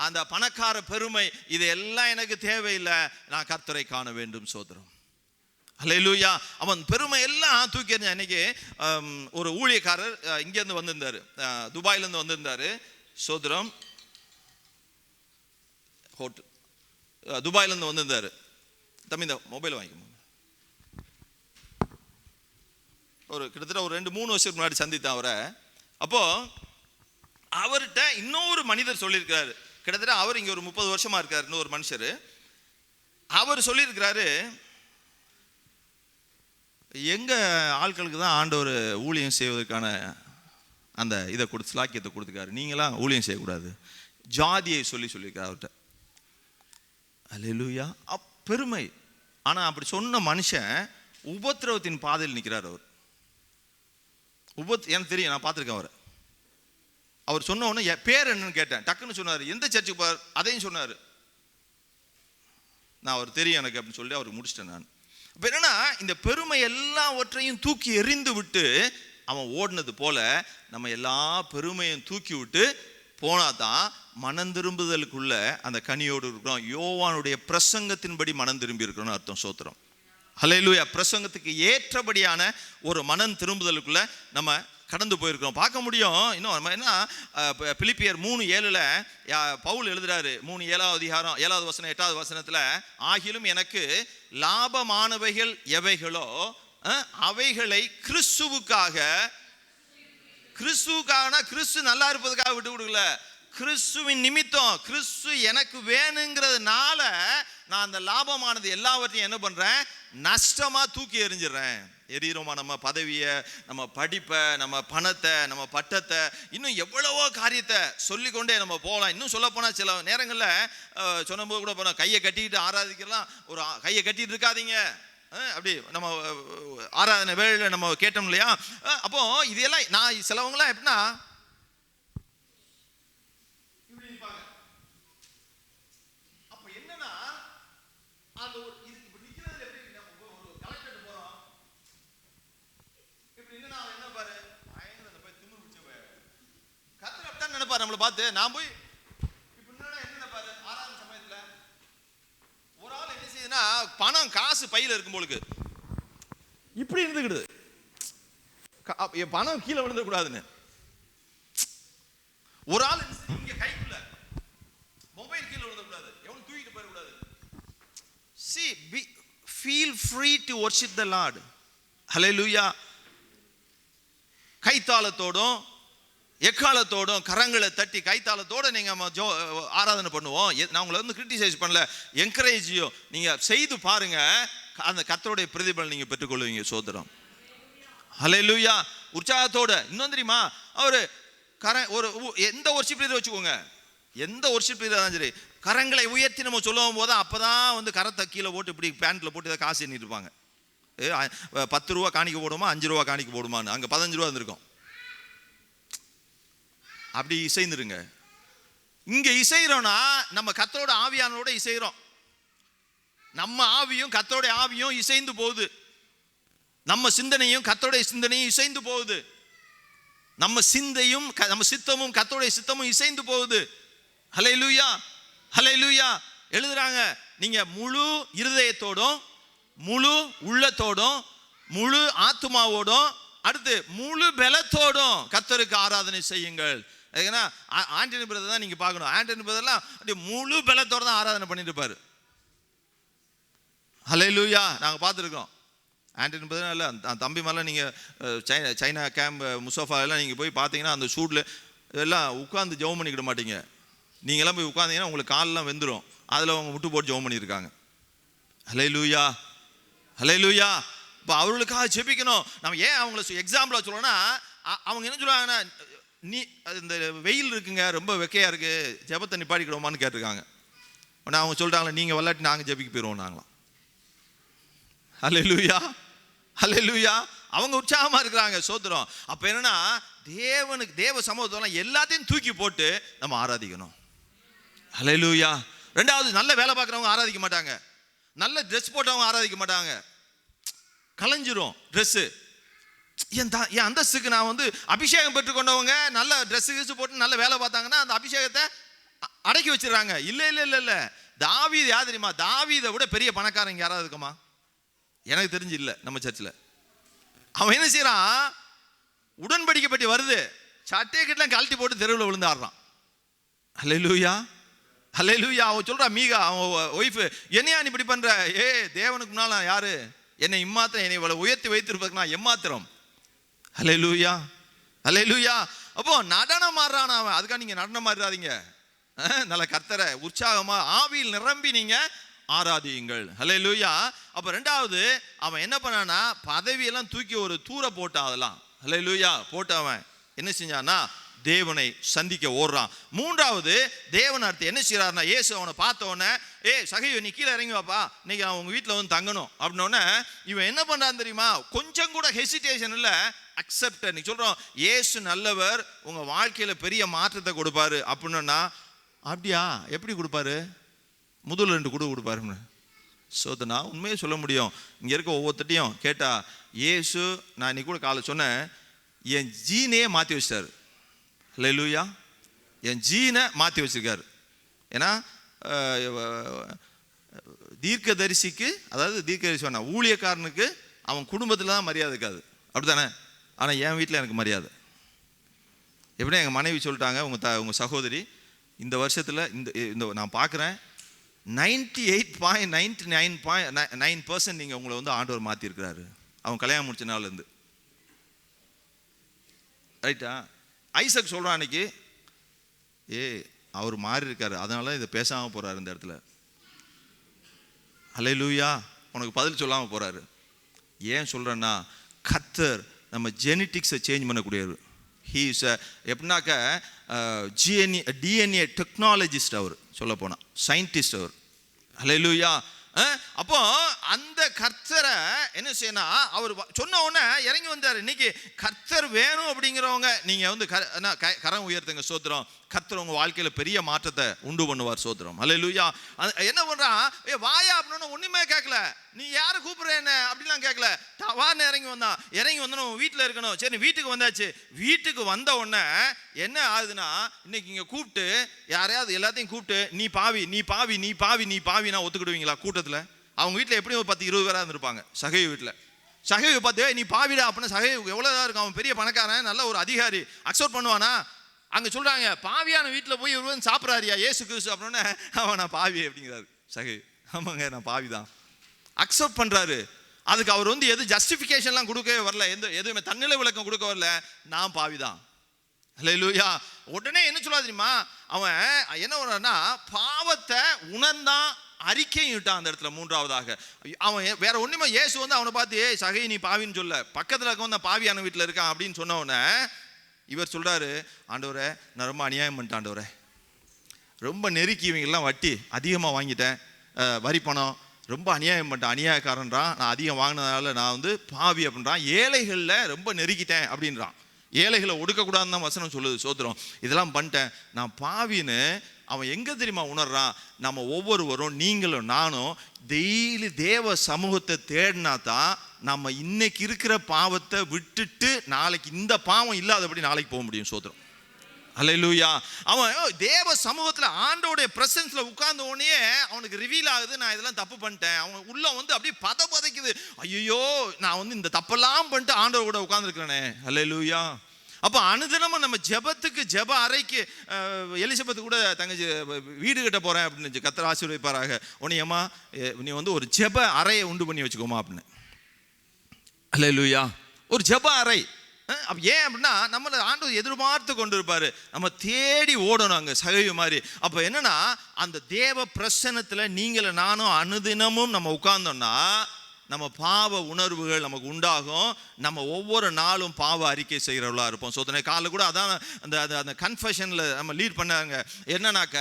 G: அந்த பணக்கார பெருமை, இது எல்லாம் எனக்கு தேவையில்லை, நான் கர்த்தரை காண வேண்டும். சோதரம் அல்லேலூயா. அவன் பெருமை எல்லாம் தூக்கி எறிஞ்சான். இன்னைக்கு ஒரு ஊழியக்காரர் இங்கேருந்து வந்திருந்தாரு, துபாயிலேருந்து வந்திருந்தாரு. சோதரம் ஹோட்டல் துபாயிலேருந்து வந்திருந்தாரு. தம்பி இந்த மொபைல் வாங்கிக்கணும். கிட்டத்தட்ட ஒரு 2-3 வருஷத்துக்கு முன்னாடி சந்தித்தான் அவரை. அப்போ அவர்கிட்ட இன்னொரு மனிதர் சொல்லியிருக்கிறாரு. கிட்டத்தட்ட அவர் இங்கே ஒரு 30 வருஷமா இருக்காரு. இன்னொரு மனுஷர் அவர் சொல்லியிருக்கிறாரு, எங்க ஆட்களுக்கு தான் ஆண்டவர் ஊழியம் செய்வதற்கான அந்த இதை ஸ்லாக்கியத்தை கொடுத்துக்காரு, நீங்களாம் ஊழியம் செய்யக்கூடாது. ஜாதியை சொல்லியிருக்காரு அவர்கிட்ட. அல்லேலூயா. பெருமை. ஆனா அப்படி சொன்ன மனுஷன் உபத்திரவத்தின் பாதையில் நிற்கிறார். அவர் எனக்கு தெரியும், நான் பார்த்துருக்கேன் அவரை. அவர் சொன்ன உடனே பேர் என்னன்னு கேட்டேன். டக்குன்னு சொன்னார், எந்த சர்ச்சுக்கு பார், அதையும் சொன்னார். நான் அவர் தெரியும் எனக்கு அப்படின்னு சொல்லி அவருக்கு முடிச்சிட்டேன் நான். இப்போ என்னன்னா, இந்த பெருமை எல்லாவற்றையும் தூக்கி எறிந்து விட்டு அவன் ஓடினது போல நம்ம எல்லா பெருமையும் தூக்கி விட்டு போனாதான் மனம் திரும்புதலுக்குள்ள அந்த கனியோடு இருக்கிறோம். யோவானுடைய பிரசங்கத்தின்படி மனம் திரும்பி இருக்கிறோம்னு அர்த்தம். சோத்திரம் அல்லேலூயா. பிரசங்கத்துக்கு ஏற்றபடியான ஒரு மனம் திரும்புதலுக்குள்ள நம்ம கடந்து போயிருக்கிறோம். பார்க்க முடியும். இன்னும் நம்ம என்ன, பிலிப்பியர் 3:7 பவுல் எழுதுறாரு. 3:7 அதிகாரம் 7வது வசனம் 8வது வசனத்துல, ஆகிலும் எனக்கு லாபமானவைகள் எவைகளோ அவைகளை கிறிஸ்துவுக்காக கிறிஸ்து நல்லா இருப்பதுக்காக விட்டு கொடுக்கல, கிறிஸ்துவின் நிமித்தம், கிறிஸ்து எனக்கு வேணுங்கிறதுனால நான் அந்த லாபமானது எல்லாவற்றையும் என்ன பண்றேன், நஷ்டமா தூக்கி எறிஞ்சிடறேன். எரியிறோமா நம்ம பதவியை, நம்ம படிப்பை, நம்ம பணத்தை, நம்ம பட்டத்தை, இன்னும் எவ்வளவோ காரியத்தை சொல்லிக்கொண்டே நம்ம போகலாம். இன்னும் சொல்ல போனால் சில நேரங்களில் சொன்னபோது கூட போனால் கையை கட்டிக்கிட்டு ஆராதிக்கலாம். ஒரு கையை கட்டிட்டு இருக்காதீங்க அப்படி நம்ம ஆராதனை வேளையில் நம்ம கேட்டோம் இல்லையா. அப்போ இதெல்லாம் நான் சிலவங்களாம் எப்படின்னா இப்படி நிற்பாங்க. அப்போ என்னன்னா அந்த ஒரு இப்படி நிற்கிறது எப்படி, ஒரு கலெக்டர் போகிறோம், இப்படி நின்று நான் என்ன பாரு பயங்கர அந்த போய் திமிரு பிடிச்ச கத்திர அப்படித்தான் நினைப்பாரு நம்மளை பார்த்து. நான் போய் பணம் காசு பையில இருக்கும் பொழுது இப்படி இருந்துக்கிடுது, பணம் கீழே விழுந்த கூடாதுன்னு. ஒரு ஆள் இங்க கைக்குள்ள மொபைல் கீழே விழுந்த கூடாது, எவனும் தூக்கிட்டு போயிட கூடாது. See, feel free to worship the Lord. Hallelujah. கைத்தாளத்தோடும் எக்காலத்தோடும் கரங்களை தட்டி கைத்தாளத்தோடு நீங்கள் ஆராதனை பண்ணுவோம். நான் உங்களை கிரிட்டிசைஸ் பண்ணல, என்கரேஜையும் நீங்கள் செய்து பாருங்க, அந்த கர்த்தருடைய பிரதிபலன் நீங்கள் பெற்றுக்கொள்வீங்க. சோதரம் ஹல்லேலூயா. உற்சாகத்தோட. இன்னும் தெரியுமா, அவர் ஒரு எந்த ஒர்ஷிப் லீடர் வச்சுக்கோங்க, எந்த ஒர்ஷிப் லீடர் தான் சரி, கரங்களை உயர்த்தி நம்ம சொல்லும் போது அப்போதான் கரத்தை கீழே போட்டு இப்படி பேண்ட்டில் போட்டு இதை காசு எண்ணிட்டு இருப்பாங்க. 10 ரூபா காணிக்க போடுமா, 5 ரூபா காணிக்க போடுமான்னு. அங்கே 15 ரூபா இருந்திருக்கும். அப்படி இசைந்துருங்க. இங்க இசைறோம்னா நம்ம கர்த்தரோட ஆவியானோட இசைறோம். நம்ம ஆவியும் கர்த்தரோட ஆவியும் இசைந்து போகுது. நம்ம சிந்தனையும் கர்த்தரோட சிந்தனையும் இசைந்து போகுது. நம்ம சிந்தையும் நம்ம சித்தமும் கர்த்தரோட சித்தமும் இசைந்து போகுது. ஹல்லேலூயா, ஹல்லேலூயா. எழுதுறாங்க, நீங்க முழு இருதயத்தோடும், முழு உள்ளத்தோடும், முழு ஆத்துமாவோடும், அடுத்து முழு பலத்தோடும் கர்த்தருக்கு ஆராதனை செய்யுங்கள். ஏன்னா ஆண்டனி பிரதர் தான் நீங்க பார்க்கணும். ஆண்டனி பிரதர்லாம் அப்படியே முழு பலத்தோட தான் ஆராதனை பண்ணிட்டு இருப்பாரு. ஹல்லேலூயா. நாங்கள் பார்த்துருக்கோம். ஆண்டனி பிரதர் இல்லை, தம்பி மாதிரிலாம் நீங்கள் சைனா கேம்ப் முசஃபா எல்லாம் நீங்கள் போய் பார்த்தீங்கன்னா அந்த ஷூட்டில் எல்லாம் உட்காந்து ஜெபம் பண்ணிக்கிட மாட்டீங்க. நீங்களாம் போய் உட்காந்தீங்கன்னா உங்களுக்கு காலெலாம் வெந்துடும். அதில் அவங்க முட்டு போட்டு ஜெபம் பண்ணியிருக்காங்க. ஹல்லேலூயா, ஹல்லேலூயா. இப்போ அவர்களுக்காக ஜெபிக்கணும். நம்ம ஏன் அவங்கள எக்ஸாம்பிளாக சொல்லணும்னா, அவங்க என்ன சொல்லுவாங்கன்னா, நீ இந்த வெயில் இருக்குங்க, ரொம்ப வெக்கையாக இருக்குது, ஜெபத்தை நிப்பாடிக்கிடுவோமான்னு கேட்டிருக்காங்க. உடனே அவங்க சொல்லிட்டாங்களே, நீங்கள் விளாட்டி நாங்கள் ஜெபிக்க போயிடுவோம் நாங்களாம். ஹல்லேலூயா, ஹல்லேலூயா. அவங்க உற்சாகமாக இருக்கிறாங்க. சோத்திரம். அப்போ என்னன்னா, தேவனுக்கு தேவ சமூகத்தெல்லாம் எல்லாத்தையும் தூக்கி போட்டு நம்ம ஆராதிக்கணும். ஹல்லேலூயா. ரெண்டாவது, நல்ல வேலை பார்க்குறவங்க ஆராதிக்க மாட்டாங்க, நல்ல ட்ரெஸ் போட்டவங்க ஆராதிக்க மாட்டாங்க. கலைஞ்சிரும் ட்ரெஸ்ஸு. என் அந்தஸ்துக்கு நான் வந்து அபிஷேகம் பெற்றுக்கொண்டவங்க நல்ல ட்ரெஸ்ஸு போட்டு நல்ல வேலை பார்த்தாங்கன்னா அந்த அபிஷேகத்தை அடக்கி வச்சிடறாங்க. இல்லை இல்லை இல்லை இல்லை, தாவீது யார் தெரியுமா? தாவீதை விட பெரிய பணக்காரங்க யாராவது இருக்குமா? எனக்கு தெரிஞ்சு இல்லை நம்ம சர்ச்சில். அவன் என்ன செய்யறான்? உடன்படிக்கை பற்றி வருது, சட்டையை கிட்டலாம் கழட்டி போட்டு தெருவில் விழுந்து ஆடுறான். அல்லேலூயா அல்லேலூயா. அவன் சொல்றா, மீகா அவன் ஒய்ஃபு, என்னையா நீ இப்படி பண்ற? தேவனுக்கு முன்னால யாரு? என்னை இம்மாத்திரம், என்னை இவ்வளவு உயர்த்தி வைத்திருப்பதுக்கு நான் எம்மாத்திரம்? அல்லேலூயா அல்லேலூயா. அப்போ நடனம் ஆடுறான் அவன். அதுக்காக நீங்க நடனம் ஆடுறாதீங்க. நல்ல கர்த்தரை உற்சாகமா ஆவியில் நிரம்பி நீங்க ஆராதியுங்கள். அல்லேலூயா. அப்ப ரெண்டாவது, அவன் என்ன பண்ணானா, பதவியெல்லாம் தூக்கி ஒரு தூர போட்டான். அதெல்லாம் அல்லேலூயா போட்டு அவன் என்ன செஞ்சான்னா தேவனை சந்திக்க ஓடுறான். மூன்றாவது, தேவன் அடுத்து என்ன செய்யறாருன்னா, இயேசு அவனை பார்த்த உடனே, சகையோ நீ கீழே இறங்கி வாப்பா, இன்னைக்கு நான் உங்க வீட்டில் வந்து தங்கணும் அப்படின்னோடனே இவன் என்ன பண்றான்னு தெரியுமா? கொஞ்சம் கூட ஹெசிடேஷன் இல்லை, அக்செப்ட். நீ சொல்றோம் இயேசு நல்லவர், உங்க வாழ்க்கையில பெரிய மாற்றத்தை கொடுப்பாரு அப்படின்னா, அப்படியா? எப்படி கொடுப்பாரு? முதல் 2 கொடுப்பாருன்னு சோதனா உண்மையே சொல்ல முடியும். இங்க இருக்க ஒவ்வொருத்தையும் கேட்டா, இயேசு நான் இன்னைக்கு கூட காலை சொன்னேன், என் ஜீனையே மாற்றி வச்சிட்டாரு. அல்லேலூயா. என் ஜீனை மாற்றி வச்சிருக்காரு. ஏன்னா தீர்க்கதரிசிக்கு, அதாவது தீர்க்கதரிசி வேணா, ஊழியக்காரனுக்கு அவன் குடும்பத்தில் தான் மரியாதை இருக்காது, அப்படி தானே? ஆனால் என் வீட்டில் எனக்கு மரியாதை. எப்படின்னா எங்கள் மனைவி சொல்லிட்டாங்க, உங்கள் சகோதரி இந்த வருஷத்தில் இந்த நான் பார்க்குறேன் 98.99% நீங்கள் உங்களை வந்து ஆண்டவர் மாற்றிருக்கிறாரு. அவன் கல்யாணம் முடிச்ச நாள்லேருந்து. ரைட்டா? ஐசக் சொல்கிறான் அன்னைக்கு, அவர் மாறி இருக்காரு, அதனால இதை பேசாமல் போகிறாரு இந்த இடத்துல. அல்லேலூயா. உனக்கு பதில் சொல்லாமல் போகிறாரு. ஏன் சொல்கிறேன்னா, கர்த்தர் நம்ம ஜெனட்டிக்ஸை சேஞ்ச் பண்ணக்கூடியவர். ஹீ இஸ் எப்படின்னாக்க டிஎன்ஏ டெக்னாலஜிஸ்ட் அவர், சொல்ல போனால் சயின்டிஸ்ட் அவர். அல்லேலூயா. அப்போ அந்த கர்த்தரை என்ன செய்யணும், அவர் சொன்ன உடனே இறங்கி வந்தார். இன்னைக்கு கர்த்தர் வேணும் அப்படிங்கிறவங்க நீங்கள் வந்து கரம் உயர்த்துங்க. சோத்திரம். கர்த்தர் உங்க வாழ்க்கையில பெரிய மாற்றத்தை உண்டு பண்ணுவார். சோத்திரம். அல்லேலூயா. என்ன பண்றான், வாயா அப்படின்னு ஒண்ணுமே கேட்கல, நீ யாரை கூப்பிடுற என்ன அப்படிலாம் கேட்கல, வான்னு இறங்கி வந்தான். இறங்கி வந்தோம் வீட்டில் இருக்கணும். சரி வீட்டுக்கு வந்தாச்சு. வீட்டுக்கு வந்த உடனே என்ன ஆகுதுன்னா, இன்னைக்கு இங்கே கூப்பிட்டு யாரையாவது எல்லாத்தையும் கூப்பிட்டு நீ பாவி நீ பாவி நீ பாவி நீ பாவினா ஒத்துக்கிடுவீங்களா? கூட்டத்தில் அவங்க வீட்டில் எப்படியும் ஒரு 10-20 பேராக இருந்திருப்பாங்க. சகைவு வீட்டில் சகைவு பார்த்து நீ பாவிடா அப்படின்னா சகைவு எவ்வளோதான் இருக்கும், அவன் பெரிய பணக்காரன், நல்ல ஒரு அதிகாரி, அக்செப்ட் பண்ணுவானா? அங்கே சொல்கிறாங்க, பாவியான வீட்டில் போய் இவர் வந்து சாப்பிட்றாரியா ஏசு கிறிஸ்து அப்படின்னா, அவன் நான் பாவி அப்படிங்கிறாரு சகைவு. ஆமாங்க நான் பாவி தான், அக்செப்ட் பண்ணுறாரு. அதுக்கு அவர் வந்து எது ஜஸ்டிஃபிகேஷன்லாம் கொடுக்கவே வரல, எதுவுமே தன்னிலை விளக்கம் கொடுக்க வரல, நான் பாவி தான். அல்லேலூயா. உடனே என்ன சொல்லாது தெரியுமா, அவன் என்ன பண்ணான்னா பாவத்தை உணர்ந்தான், அறிக்கையும் விட்டான் அந்த இடத்துல. மூன்றாவதாக அவன் வேற ஒண்ணுமே, இயேசு வந்து அவனை பார்த்து சகை நீ பாவின்னு சொல்ல, பக்கத்தில் இருக்க வந்து பாவியான வீட்டில் இருக்கான் அப்படின்னு சொன்ன உடனே இவர் சொல்றாரு, ஆண்டவரே நான் ரொம்ப அநியாயம் பண்ணிட்டேன் ஆண்டவரே, ரொம்ப நெருக்கி இவங்கெல்லாம் வட்டி அதிகமாக வாங்கிட்டேன், வரி பணம் ரொம்ப அநியாயம் பண்ணிட்டேன், அநியாயக்காரன்றான், நான் அதிகம் வாங்கினதால நான் வந்து பாவி அப்படின்றான், ஏழைகளில் ரொம்ப நெருக்கிட்டேன் அப்படின்றான். ஏழைகளை ஒடுக்கக்கூடாதுன்னு தான் வசனம் சொல்லுது. சோத்திரம். இதெல்லாம் பண்ணிட்டேன் நான் பாவின்னு அவன் எங்கே தெரியுமா உணர்றான்? நம்ம ஒவ்வொருவரும், நீங்களும் நானும் டெய்லி தேவ சமூகத்தை தேடினா தான் நம்ம இன்னைக்கு இருக்கிற பாவத்தை விட்டுட்டு நாளைக்கு இந்த பாவம் இல்லாதபடி நாளைக்கு போக முடியும். சோத்திரம். அல்லேலூயா. அவன் தேவ சமூகத்தில் ஆண்டோடைய பிரசன்ஸ்ல உட்கார்ந்த உடனே அவனுக்கு ரிவீல் ஆகுது, நான் இதெல்லாம் தப்பு பண்ணிட்டேன். அவன் உள்ள வந்து அப்படியே பதைக்குது, ஐயோ நான் வந்து இந்த தப்பெல்லாம் பண்ணிட்டு ஆண்டவர் கூட உட்கார்ந்துருக்கிறேனே. அல்லேலூயா. அப்போ அனுதினமும் நம்ம ஜெபத்துக்கு, ஜெப அறைக்கு, எலிசபெத்து கூட தங்கச்சி வீடு கட்ட போறேன் அப்படின்னு கர்த்தர் ஆசீர்வதிப்பாராக, உன்னையம்மா நீ வந்து ஒரு ஜெப அறையை உண்டு பண்ணி வச்சுக்கோமா அப்படின்னு. அல்லேலூயா. ஒரு ஜெப அறை. அப்போ ஏன் அப்படின்னா நம்மளை ஆண்டவர் எதிர்பார்த்து கொண்டு இருப்பாரு, நம்ம தேடி ஓடணும் அங்கே சகைவு மாதிரி. அப்போ என்னன்னா அந்த தேவ பிரசன்னத்தில் நீங்களும் நானும் அனுதினமும் நம்ம உட்கார்ந்தோம்னா நம்ம பாவ உணர்வுகள் நமக்கு உண்டாகும். நம்ம ஒவ்வொரு நாளும் பாவ அறிக்கை செய்கிறவர்களாக இருப்போம். சோதனை காலையில் கூட அதான் அந்த கன்ஃபெஷனில் நம்ம லீட் பண்ணாங்க. என்னன்னாக்க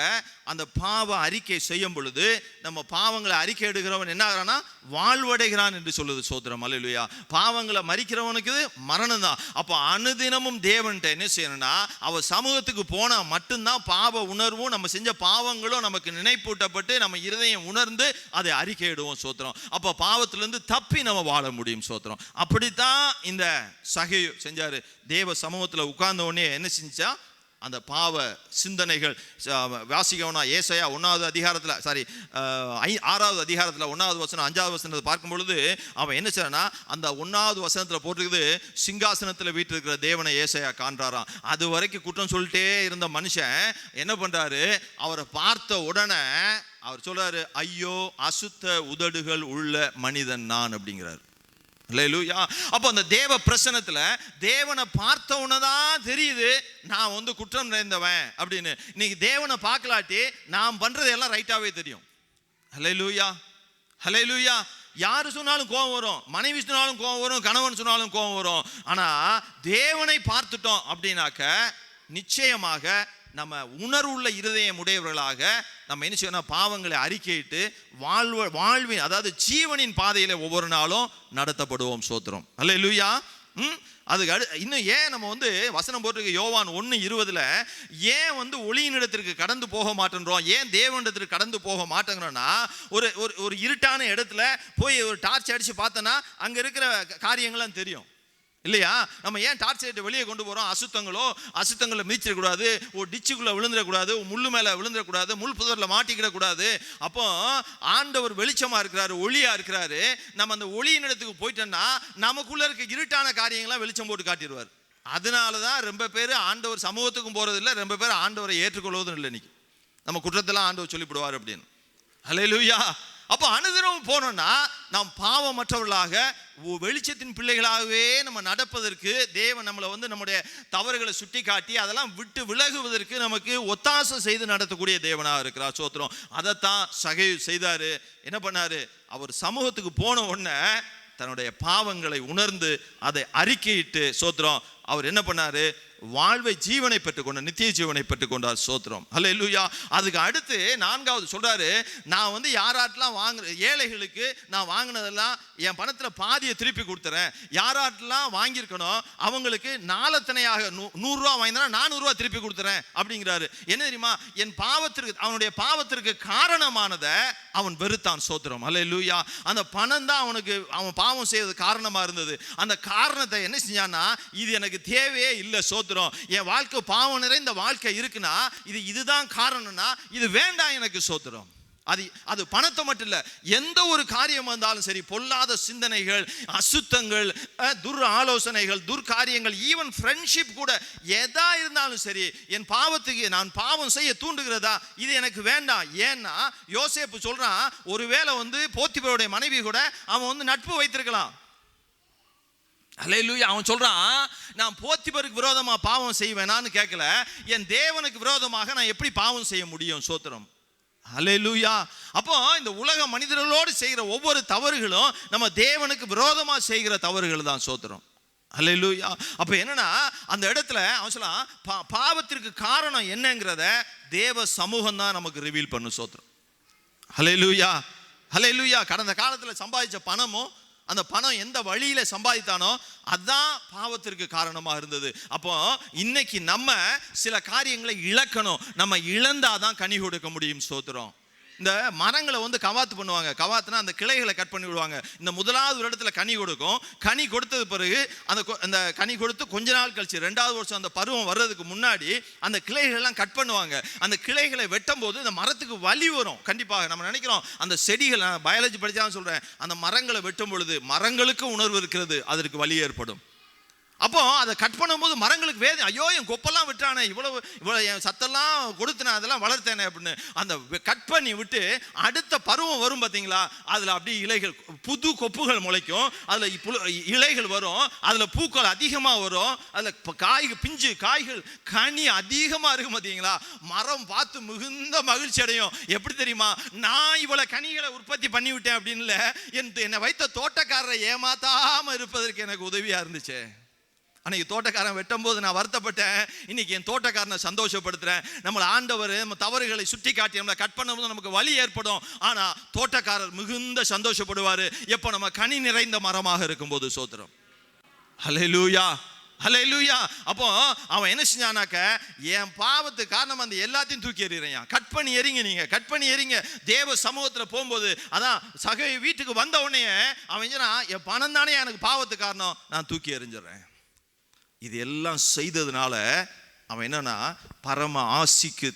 G: அந்த பாவ அறிக்கை செய்யும் பொழுது நம்ம பாவங்களை அறிக்கை எடுக்கிறவன் என்ன ஆகிறான்னா வாழ்வடைகிறான் என்று சொல்லுது. சோத்திரம், அல்லேலூயா. பாவங்களை மறிக்கிறவனுக்கு மரணம் தான். அப்போ அனுதினமும் தேவன்கிட்ட என்ன செய்யணும்னா அவர் சமூகத்துக்கு போனால் மட்டும்தான் பாவ உணர்வும் நம்ம செஞ்ச பாவங்களும் நமக்கு நினைப்பூட்டப்பட்டு நம்ம இருதயம் உணர்ந்து அதை அறிக்கையிடுவோம். சோத்திரம். அப்போ பாவத்திலிருந்து தப்பி நம்ம வாழ முடியும். சோத்திரம். அப்படித்தான் இந்த சகேயு செஞ்சாரு. தேவ சமூகத்தில் உட்கார்ந்த உடனே என்ன செஞ்சா அந்த பாவ சிந்தனைகள் வாசிக்கவனா ஏசாயா 1வது அதிகாரத்தில் 6வது அதிகாரத்தில் 1வது வசனம் 5வது வசனத்தை பார்க்கும் பொழுது அவன் என்ன செய்யறான்னா அந்த 1வது வசனத்தில் போட்டிருக்குது, சிங்காசனத்தில் வீட்டிருக்கிற தேவனை ஏசாயா காண்றாராம். அது வரைக்கும் குற்றம் சொல்லிட்டே இருந்த மனுஷன் என்ன பண்றாரு, அவரை பார்த்த உடனே அவர் சொல்றாரு, ஐயோ அசுத்த உதடுகள் உள்ள மனிதன் நான் அப்படிங்கிறார். அல்லேலூயா. அப்போ அந்த தேவ பிரசன்னத்துல தேவனை பார்த்தவன தான் தெரியுது நான் வந்து குற்றம் நிறைந்தவன் அப்படின்னு. இன்னைக்கு தேவனை பார்க்கலாட்டி நாம் பண்றது எல்லாம் ரைட்டாவே தெரியும். அல்லேலூயா, அல்லேலூயா. யாரு சொன்னாலும் கோபம் வரும், மனைவி சொன்னாலும் கோபம் வரும், கணவன் சொன்னாலும் கோபம் வரும். ஆனா தேவனை பார்த்துட்டோம் அப்படின்னாக்க நிச்சயமாக நம்ம உணர்வுள்ள இருதயம் உடையவர்களாக நம்ம என்ன செய்யணும், பாவங்களை அறிக்கையிட்டு வாழ்வின் அதாவது ஜீவனின் பாதையில ஒவ்வொரு நாளும் நடத்தப்படுவோம். சோத்திரம், அல்லேலூயா. அதுக்கு இன்னும் ஏன் நம்ம வந்து வசனம் போட்டிருக்க யோவான் 1:20 ஏன் வந்து ஒளியினிடத்திற்கு கடந்து போக மாட்டேன்றோம், ஏன் தேவனிடத்திற்கு கடந்து போக மாட்டேங்கிறோம்னா ஒரு ஒரு இருட்டான இடத்துல போய் ஒரு டார்ச் அடிச்சு பார்த்தோன்னா அங்க இருக்கிற காரியங்கள்லாம் தெரியும் இல்லையா? நம்ம ஏன் டார்ச் லைட்டை வெளியே கொண்டு போகிறோம்? அசுத்தங்களை மீச்சிடக்கூடாது, ஒரு டிச்சுக்குள்ளே விழுந்துடக்கூடாது, முள்ளு மேலே விழுந்துடக்கூடாது, முள் புதரில் மாட்டிக்கிடக்கூடாது. அப்போ ஆண்டவர் வெளிச்சமாக இருக்கிறாரு, ஒளியாக இருக்கிறாரு. நம்ம அந்த ஒளியின் இடத்துக்கு போயிட்டோம்னா நமக்குள்ளே இருக்க இருட்டான காரியங்கள்லாம் வெளிச்சம் போட்டு காட்டிடுவார். அதனால தான் ரொம்ப பேர் ஆண்டவர் சமூகத்துக்கும் போகிறது இல்லை, ரொம்ப பேர் ஆண்டவரை ஏற்றுக்கொள்வதும் இல்லை. இன்னைக்கு நம்ம குற்றத்தெல்லாம் ஆண்டவர் சொல்லிவிடுவார் அப்படின்னு. அல்லேலூயா. அப்போ அனுதினம் போனோம்னா நாம் பாவமற்றவர்களாக வெளிச்சத்தின் பிள்ளைகளாகவே நம்ம நடப்பதற்கு தேவன் நம்மளை வந்து நம்முடைய தவறுகளை சுட்டி காட்டி அதெல்லாம் விட்டு விலகுவதற்கு நமக்கு ஒத்தாசை செய்து நடத்தக்கூடிய தேவனாக இருக்கிறார். சோத்திரம். அதைத்தான் சகேயு செய்தாரு. என்ன பண்ணாரு, அவர் சமூகத்துக்கு போன உடனே தன்னுடைய பாவங்களை உணர்ந்து அதை அறிக்கையிட்டு சோத்திரம் அவர் என்ன பண்ணாரு, வாழ்வை ஜீவனை பெற்றுக்கொண்டார், நித்திய ஜீவனை பெற்றுக்கொண்டார். சோத்திரம், அல்லேலூயா. அதுக்கு அடுத்து 4வது சொல்றாரு, நான் வந்து யாராட்டெல்லாம் ஏழைகளுக்கு நான் வாங்கினதெல்லாம் என் பணத்தில் பாதியை திருப்பி கொடுத்துறேன். யாராட்டெல்லாம் வாங்கியிருக்கணும் அவங்களுக்கு நாலத்தனையாக 100 ரூபா வாங்கினா 400 ரூபா திருப்பி கொடுத்துறேன் அப்படிங்கிறாரு. என்ன தெரியுமா, என் பாவத்திற்கு அவனுடைய பாவத்திற்கு காரணமானதை அவன் வெறுத்தான். சோத்திரம், அல்லேலூயா. அந்த பணம் தான் அவன் பாவம் செய்வது காரணமா இருந்தது. அந்த காரணத்தை என்ன செஞ்சான்னா, இது எனக்கு தேவையே இல்லை. சோத்திரம். என் வாழ்க்கை பாவம் நிறைந்த வாழ்க்கை இருக்குன்னா இதுதான் காரணம்னா இது வேண்டாம் எனக்கு. சோத்திரம். அது பணத்தை மட்டும் இல்ல, எந்த ஒரு காரியம் வந்தாலும் சரி, பொல்லாத சிந்தனைகள், அசுத்தங்கள், துர் ஆலோசனைகள், துர்காரியங்கள், ஈவன் ஃப்ரெண்ட்ஷிப் கூட எதா இருந்தாலும் சரி, என் பாவத்துக்கு நான் பாவம் செய்ய தூண்டுகிறதா இது எனக்கு வேண்டாம். ஏன்னா யோசேப்பு சொல்றான், ஒருவேளை வந்து போத்திபருடைய மனைவி கூட அவன் வந்து நட்பு வைத்திருக்கலாம். அல்லேலூயா. அவன் சொல்றான், நான் போத்திபருக்கு விரோதமா பாவம் செய்வேனான்னு கேட்கல, என் தேவனுக்கு விரோதமாக நான் எப்படி பாவம் செய்ய முடியும்? சோத்திரம், அல்லேலூயா. அப்போ இந்த உலக மனிதர்களோடு செய்கிற ஒவ்வொரு தவறுகளும் நம்ம தேவனுக்கு விரோதமா செய்கிற தவறுகள் தான். சோத்திரம், அல்லேலூயா. அப்ப என்னன்னா அந்த இடத்துல அவன் சொல்லலாம், பாவத்திற்கு காரணம் என்னங்கிறத தேவ சமூகம் தான் நமக்கு ரிவீல் பண்ணும். சோத்திரம், அல்லேலூயா, அல்லேலூயா. கடந்த காலத்தில் சம்பாதிச்ச பணமும் அந்த பணம் எந்த வழியில சம்பாதித்தானோ அதுதான் பாவத்திற்கு காரணமாக இருந்தது. அப்போ இன்னைக்கு நம்ம சில காரியங்களை இழக்கணும், நம்ம இழந்தாதான் கனி கொடுக்க முடியும். சோத்திரம். இந்த மரங்களை வந்து கவாத்து பண்ணுவாங்க. கவாத்துனா அந்த கிளைகளை கட் பண்ணி விடுவாங்க. இந்த முதலாவது ஒரு இடத்துல கனி கொடுக்கும். கனி கொடுத்தது பிறகு அந்த கனி கொடுத்து கொஞ்ச நாள் கழிச்சு 2வது வருஷம் அந்த பருவம் வர்றதுக்கு முன்னாடி அந்த கிளைகளெல்லாம் கட் பண்ணுவாங்க. அந்த கிளைகளை வெட்டும் போது இந்த மரத்துக்கு வலி வரும். கண்டிப்பாக நம்ம நினைக்கிறோம் அந்த செடிகள், நான் பயாலஜி படிச்சாலும் சொல்றேன், அந்த மரங்களை வெட்டும் பொழுது மரங்களுக்கு உணர்வு இருக்கிறது, அதற்கு வலி ஏற்படும். அப்போ அதை கட் பண்ணும்போது மரங்களுக்கு வேதனை, ஐயோ என் கொப்பெல்லாம் விட்டானே, இவ்வளவு என் சத்தெல்லாம் கொடுத்து நான் அதெல்லாம் வளர்த்தேனே அப்படின்னு. அந்த கட் பண்ணி விட்டு அடுத்த பருவம் வரும் பார்த்தீங்களா, அதில் அப்படியே இலைகள், புது கொப்புகள் முளைக்கும், அதில் இலைகள் வரும், அதில் பூக்கள் அதிகமாக வரும், அதில் பிஞ்சு காய்கள் கனி அதிகமாக இருக்கும் பார்த்தீங்களா. மரம் பார்த்து மிகுந்த மகிழ்ச்சி அடையும். எப்படி தெரியுமா, நான் இவ்வளோ கனிகளை உற்பத்தி பண்ணிவிட்டேன் அப்படின்னு என்னை வைத்த தோட்டக்காரரை ஏமாத்தாமல் இருப்பதற்கு எனக்கு உதவியாக இருந்துச்சு. அன்னைக்கு தோட்டக்காரன் வெட்டும் போது நான் வருத்தப்பட்டேன், இன்னைக்கு என் தோட்டக்காரனை சந்தோஷப்படுத்துறேன். நம்மளை ஆண்டவர் நம்ம தவறுகளை சுட்டி காட்டி நம்மளை கட் பண்ணும்போது நமக்கு வலி ஏற்படும். ஆனால் தோட்டக்காரர் மிகுந்த சந்தோஷப்படுவார் எப்போ நம்ம கனி நிறைந்த மரமாக இருக்கும்போது. சோத்திரம். ஹல்லேலூயா, ஹல்லேலூயா. அப்போ அவன் என்ன செஞ்சானாக்க, என் பாவத்துக்கு காரணம் அந்த எல்லாத்தையும் தூக்கி எறிகிறேன். கட் பண்ணி எறிங்க, நீங்க கட் பண்ணி எறிங்க. தேவ சமூகத்தில் போகும்போது அதான் சகை வீட்டுக்கு வந்த உடனே அவன் என் பணம் தானே எனக்கு பாவத்துக்கு காரணம், நான் தூக்கி எறிஞ்சிடறேன். இது எல்லாம் செய்ததுனால அவன் என்னன்னா பரம ஆசிக்கு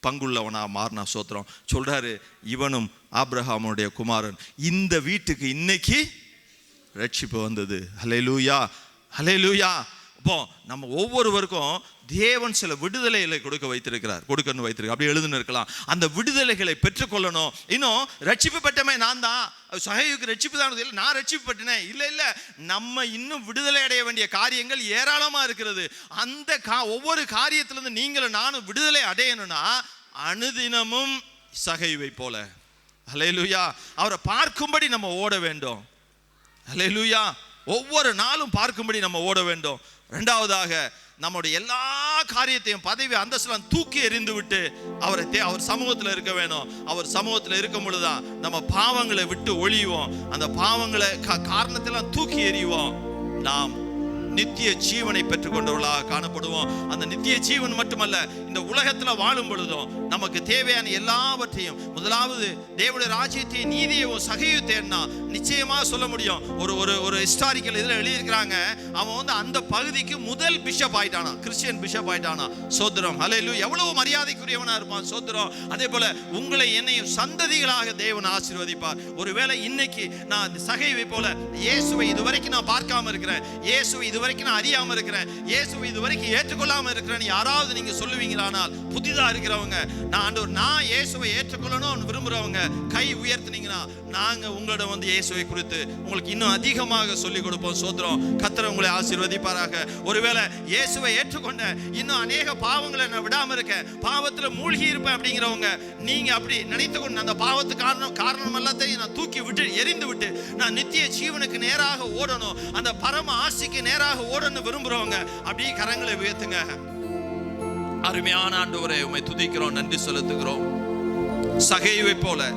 G: பங்குள்ளவனா மாறினா. சோத்திரம். சொல்றாரு, இவனும் ஆபிரகாமுடைய குமாரன், இந்த வீட்டுக்கு இன்னைக்கு ரட்சிப்பு வந்தது. ஹல்லேலூயா, ஹல்லேலூயா. இப்போ நம்ம ஒவ்வொருவருக்கும் தேவன் சில விடுதலைகளை கொடுக்கணும்னு வைத்திருக்கிறார். அப்படி எழுதுன்னு இருக்கலாம். அந்த விடுதலைகளை பெற்றுக்கொள்ளணும். இன்னும் ரட்சிப்பு பெற்றமே நான் தான், சகையுக்கு ரட்சிப்பு தான் இல்லை, நான் ரட்சிப்பு பெற்றினேன் இல்லை. நம்ம இன்னும் விடுதலை அடைய வேண்டிய காரியங்கள் ஏராளமாக இருக்கிறது. அந்த ஒவ்வொரு காரியத்திலிருந்து நீங்களும் நானும் விடுதலை அடையணும்னா அனுதினமும் சகைவை போல, ஹல்லேலூயா, அவரை பார்க்கும்படி நம்ம ஓட வேண்டும். ஹல்லேலூயா. ஒவ்வொரு நாளும் பார்க்கும்படி நம்ம ஓட வேண்டும். இரண்டாவதாக, நம்முடைய எல்லா காரியத்தையும் பதவி அந்தஸ்தெல்லாம் தூக்கி எறிந்து விட்டு அவர் சமூகத்தில் இருக்க வேணும். அவர் சமூகத்தில் இருக்கும் பொழுதுதான் நம்ம பாவங்களை விட்டு ஒழிவோம். அந்த பாவங்களை காரணத்தெல்லாம் தூக்கி எறிவோம். நாம் நித்திய ஜீவனை பெற்றுக்கொண்டவர்களாக காணப்படுவோம். அந்த நித்திய ஜீவன் மட்டுமல்ல, இந்த உலகத்தில் வாழும் பொழுதும் நமக்கு தேவையான எல்லாவற்றையும், முதலாவது தேவனுடைய ராஜ்யத்தையும் நீதியையும் சகையும் தேடினா நிச்சயமா சொல்ல முடியும். ஒரு ஹிஸ்டாரிக்கல் இதில் எழுதியிருக்கிறாங்க, அவன் அந்த பகுதிக்கு முதல் பிஷப் ஆயிட்டானா, கிறிஸ்டியன் பிஷப் ஆயிட்டானா. சோத்திரம், ஹல்லேலூயா. எவ்வளவு மரியாதைக்குரியவனா இருப்பான். சோத்திரம். அதே போல உங்களை என்னையும் சந்ததிகளாக தேவன் ஆசீர்வதிப்பார். ஒருவேளை இன்னைக்கு நான் சகைவை போல இயேசுவை இதுவரைக்கும் நான் பார்க்காம இருக்கிறேன், இயேசுவை இதுவரைக்கும் நான் அறியாம இருக்கிறேன், இயேசுவை இதுவரைக்கும் ஏற்றுக்கொள்ளாம இருக்கிறேன் யாராவது நீங்க சொல்லுவீங்களானால், புதிதா இருக்கிறவங்க, நான் இயேசுவை ஏற்றுக்கொள்ளணும்னு விரும்புறவங்க கை உயர்த்தினீங்கன்னா நாங்க உங்களிடம் இயேசுவை குறித்து உங்களுக்கு இன்னும் அதிகமாக சொல்லிக் கொடுப்போம். சோத்திரம். கர்த்தர் உங்களை ஆசீர்வதிப்பாராக. ஒருவேளை இயேசுவை ஏற்றுக்கொண்ட இன்னும் அநேக பாவங்களை நான் விடாம இருக்கேன், பாவத்துல மூழ்கி இருப்பேன் அப்படிங்கிறவங்க, நீங்க அப்படி நினைத்து கொண்டு அந்த பாவத்துக்கு காரணம் எல்லாத்தையும் நான் தூக்கி விட்டு எரிந்து விட்டு நான் நித்திய ஜீவனுக்கு நேராக ஓடணும், அந்த பரம ஆசிக்கு நேராக ஓடணும் விரும்புறவங்க அப்படியே கரங்களை உயர்த்துங்க. அருமையான ஆண்டவரே, உம்மை துதிக்கிறோம், நன்றி செலுத்துகிறோம். சகைவை போல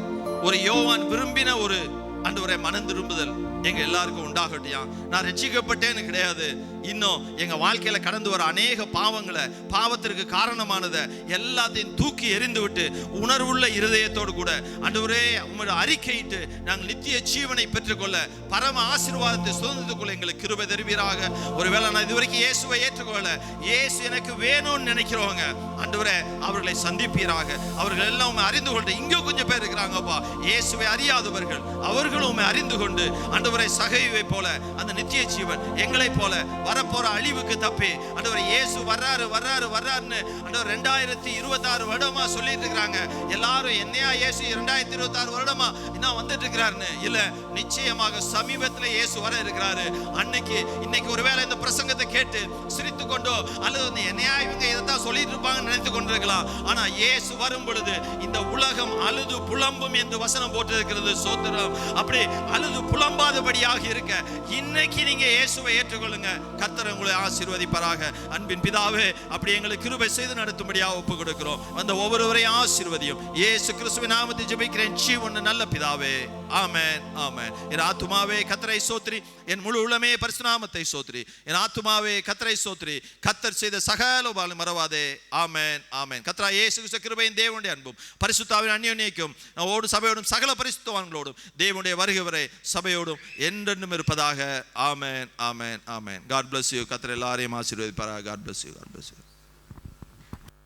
G: ஒரு யோவான் விரும்பின ஒரு ஆண்டவரே மனம் திரும்புதல் எங்க எல்லாருக்கும் உண்டாகட்டியா. நான் ரட்சிக்கப்பட்டேன்னு கிடையாது, இன்னும் எங்க வாழ்க்கையில கடந்து வர அநேக பாவத்திற்கு காரணமானதை எல்லாத்தையும் தூக்கி எறிந்து விட்டு உணர்வுள்ள இருதயத்தோடு கூட ஆண்டவரே உம்முடைய அறிக்கையிட்டு நாங்கள் நித்திய ஜீவனை பெற்றுக்கொள்ள, பரம ஆசீர்வாதத்தை சுதந்திரத்துக்குள்ள எங்களுக்கு கிருபை தருவீராக. ஒருவேளை நான் இதுவரைக்கும் இயேசுவை ஏற்றுக்கொள்ள, இயேசு எனக்கு வேணும்னு நினைக்கிறவங்க ஆண்டவரே அவர்களை சந்திப்பீராக. அவர்கள் எல்லாம் உண்மை அறிந்து கொண்டு, இங்கே கொஞ்சம் பேர் இருக்கிறாங்கப்பா இயேசுவை அறியாதவர்கள், அவர்களும் உண்மை அறிந்து கொண்டு ஆண்டவரை சகைவை போல அந்த நித்திய ஜீவன் எங்களை போல வரப்போற அழிவுக்கு தப்பி ஆண்டவரை இயேசு வர்றாருன்னு ஆண்டவர் 2026 வருடமா சொல்லிட்டு இருக்கிறாங்க. எல்லாரும் என்னையா இயேசு 2026 வருடமா இன்னும் வந்துட்டு இருக்கிறாருன்னு இல்ல, நிச்சயமாக சமீபத்தில் இயேசு வர இருக்கிறாரு. இன்னைக்கு ஒருவேளை இந்த பிரசங்கத்தை கேட்டு சிரித்து கொண்டோ அல்லது என்னையா இவங்க இதைத்தான் சொல்லிட்டு இருப்பாங்கன்னு நினைத்து கொண்டிருக்கலாம். ஆனா இயேசு வரும் பொழுது இந்த உலகம் அழுது புலம்பும் என்று வசனம் போட்டிருக்கிறது. சோத்திரம். அப்படி அழுது புலம்பாதபடியாக இருக்க இன்னைக்கு நீங்க இயேசுவை ஏற்றுக்கொள்ளுங்க. கர்த்தர் உங்களை ஆசீர்வதிப்பாராக. அன்பின் பிதாவே, அப்படி எங்களுக்கு கிருபை செய்து நடத்தும்படியாக ஒப்பு கொடுக்கிறோம். அந்த ஒவ்வொருவரையும் ஆசீர்வதியும். இயேசு கிறிஸ்துவின் நாமத்தில் ஜெபிக்கிறேன் ஜீவனுள்ள நல்ல பிதாவே. ஆமென், ஆமென். என் ஆத்துமாவே கர்த்தரை சோத்ரி, என் முழு உள்ளமே பரிசுத்த நாமத்தை சோத்ரி. என் ஆத்துமாவே கர்த்தரை சோத்ரி, கர்த்தர் செய்த சகல உபகாரங்களை மறவாதே. ஆமென், ஆமென். கர்த்தராகிய இயேசு கிறிஸ்து கிருபையின் தேவனுடைய அன்பும் பரிசுத்தாவின் அந்யோன்யமும் சபையோடும் சகல பரிசுத்தவான்களோடும் தேவனுடைய வருகை வரை சபையோடும் என்றென்றும் இருப்பதாக. ஆமென், ஆமென், ஆமென். God bless you. கர்த்தர் எல்லாரையும் ஆசீர்வதிப்பாராக. God bless you. God bless you.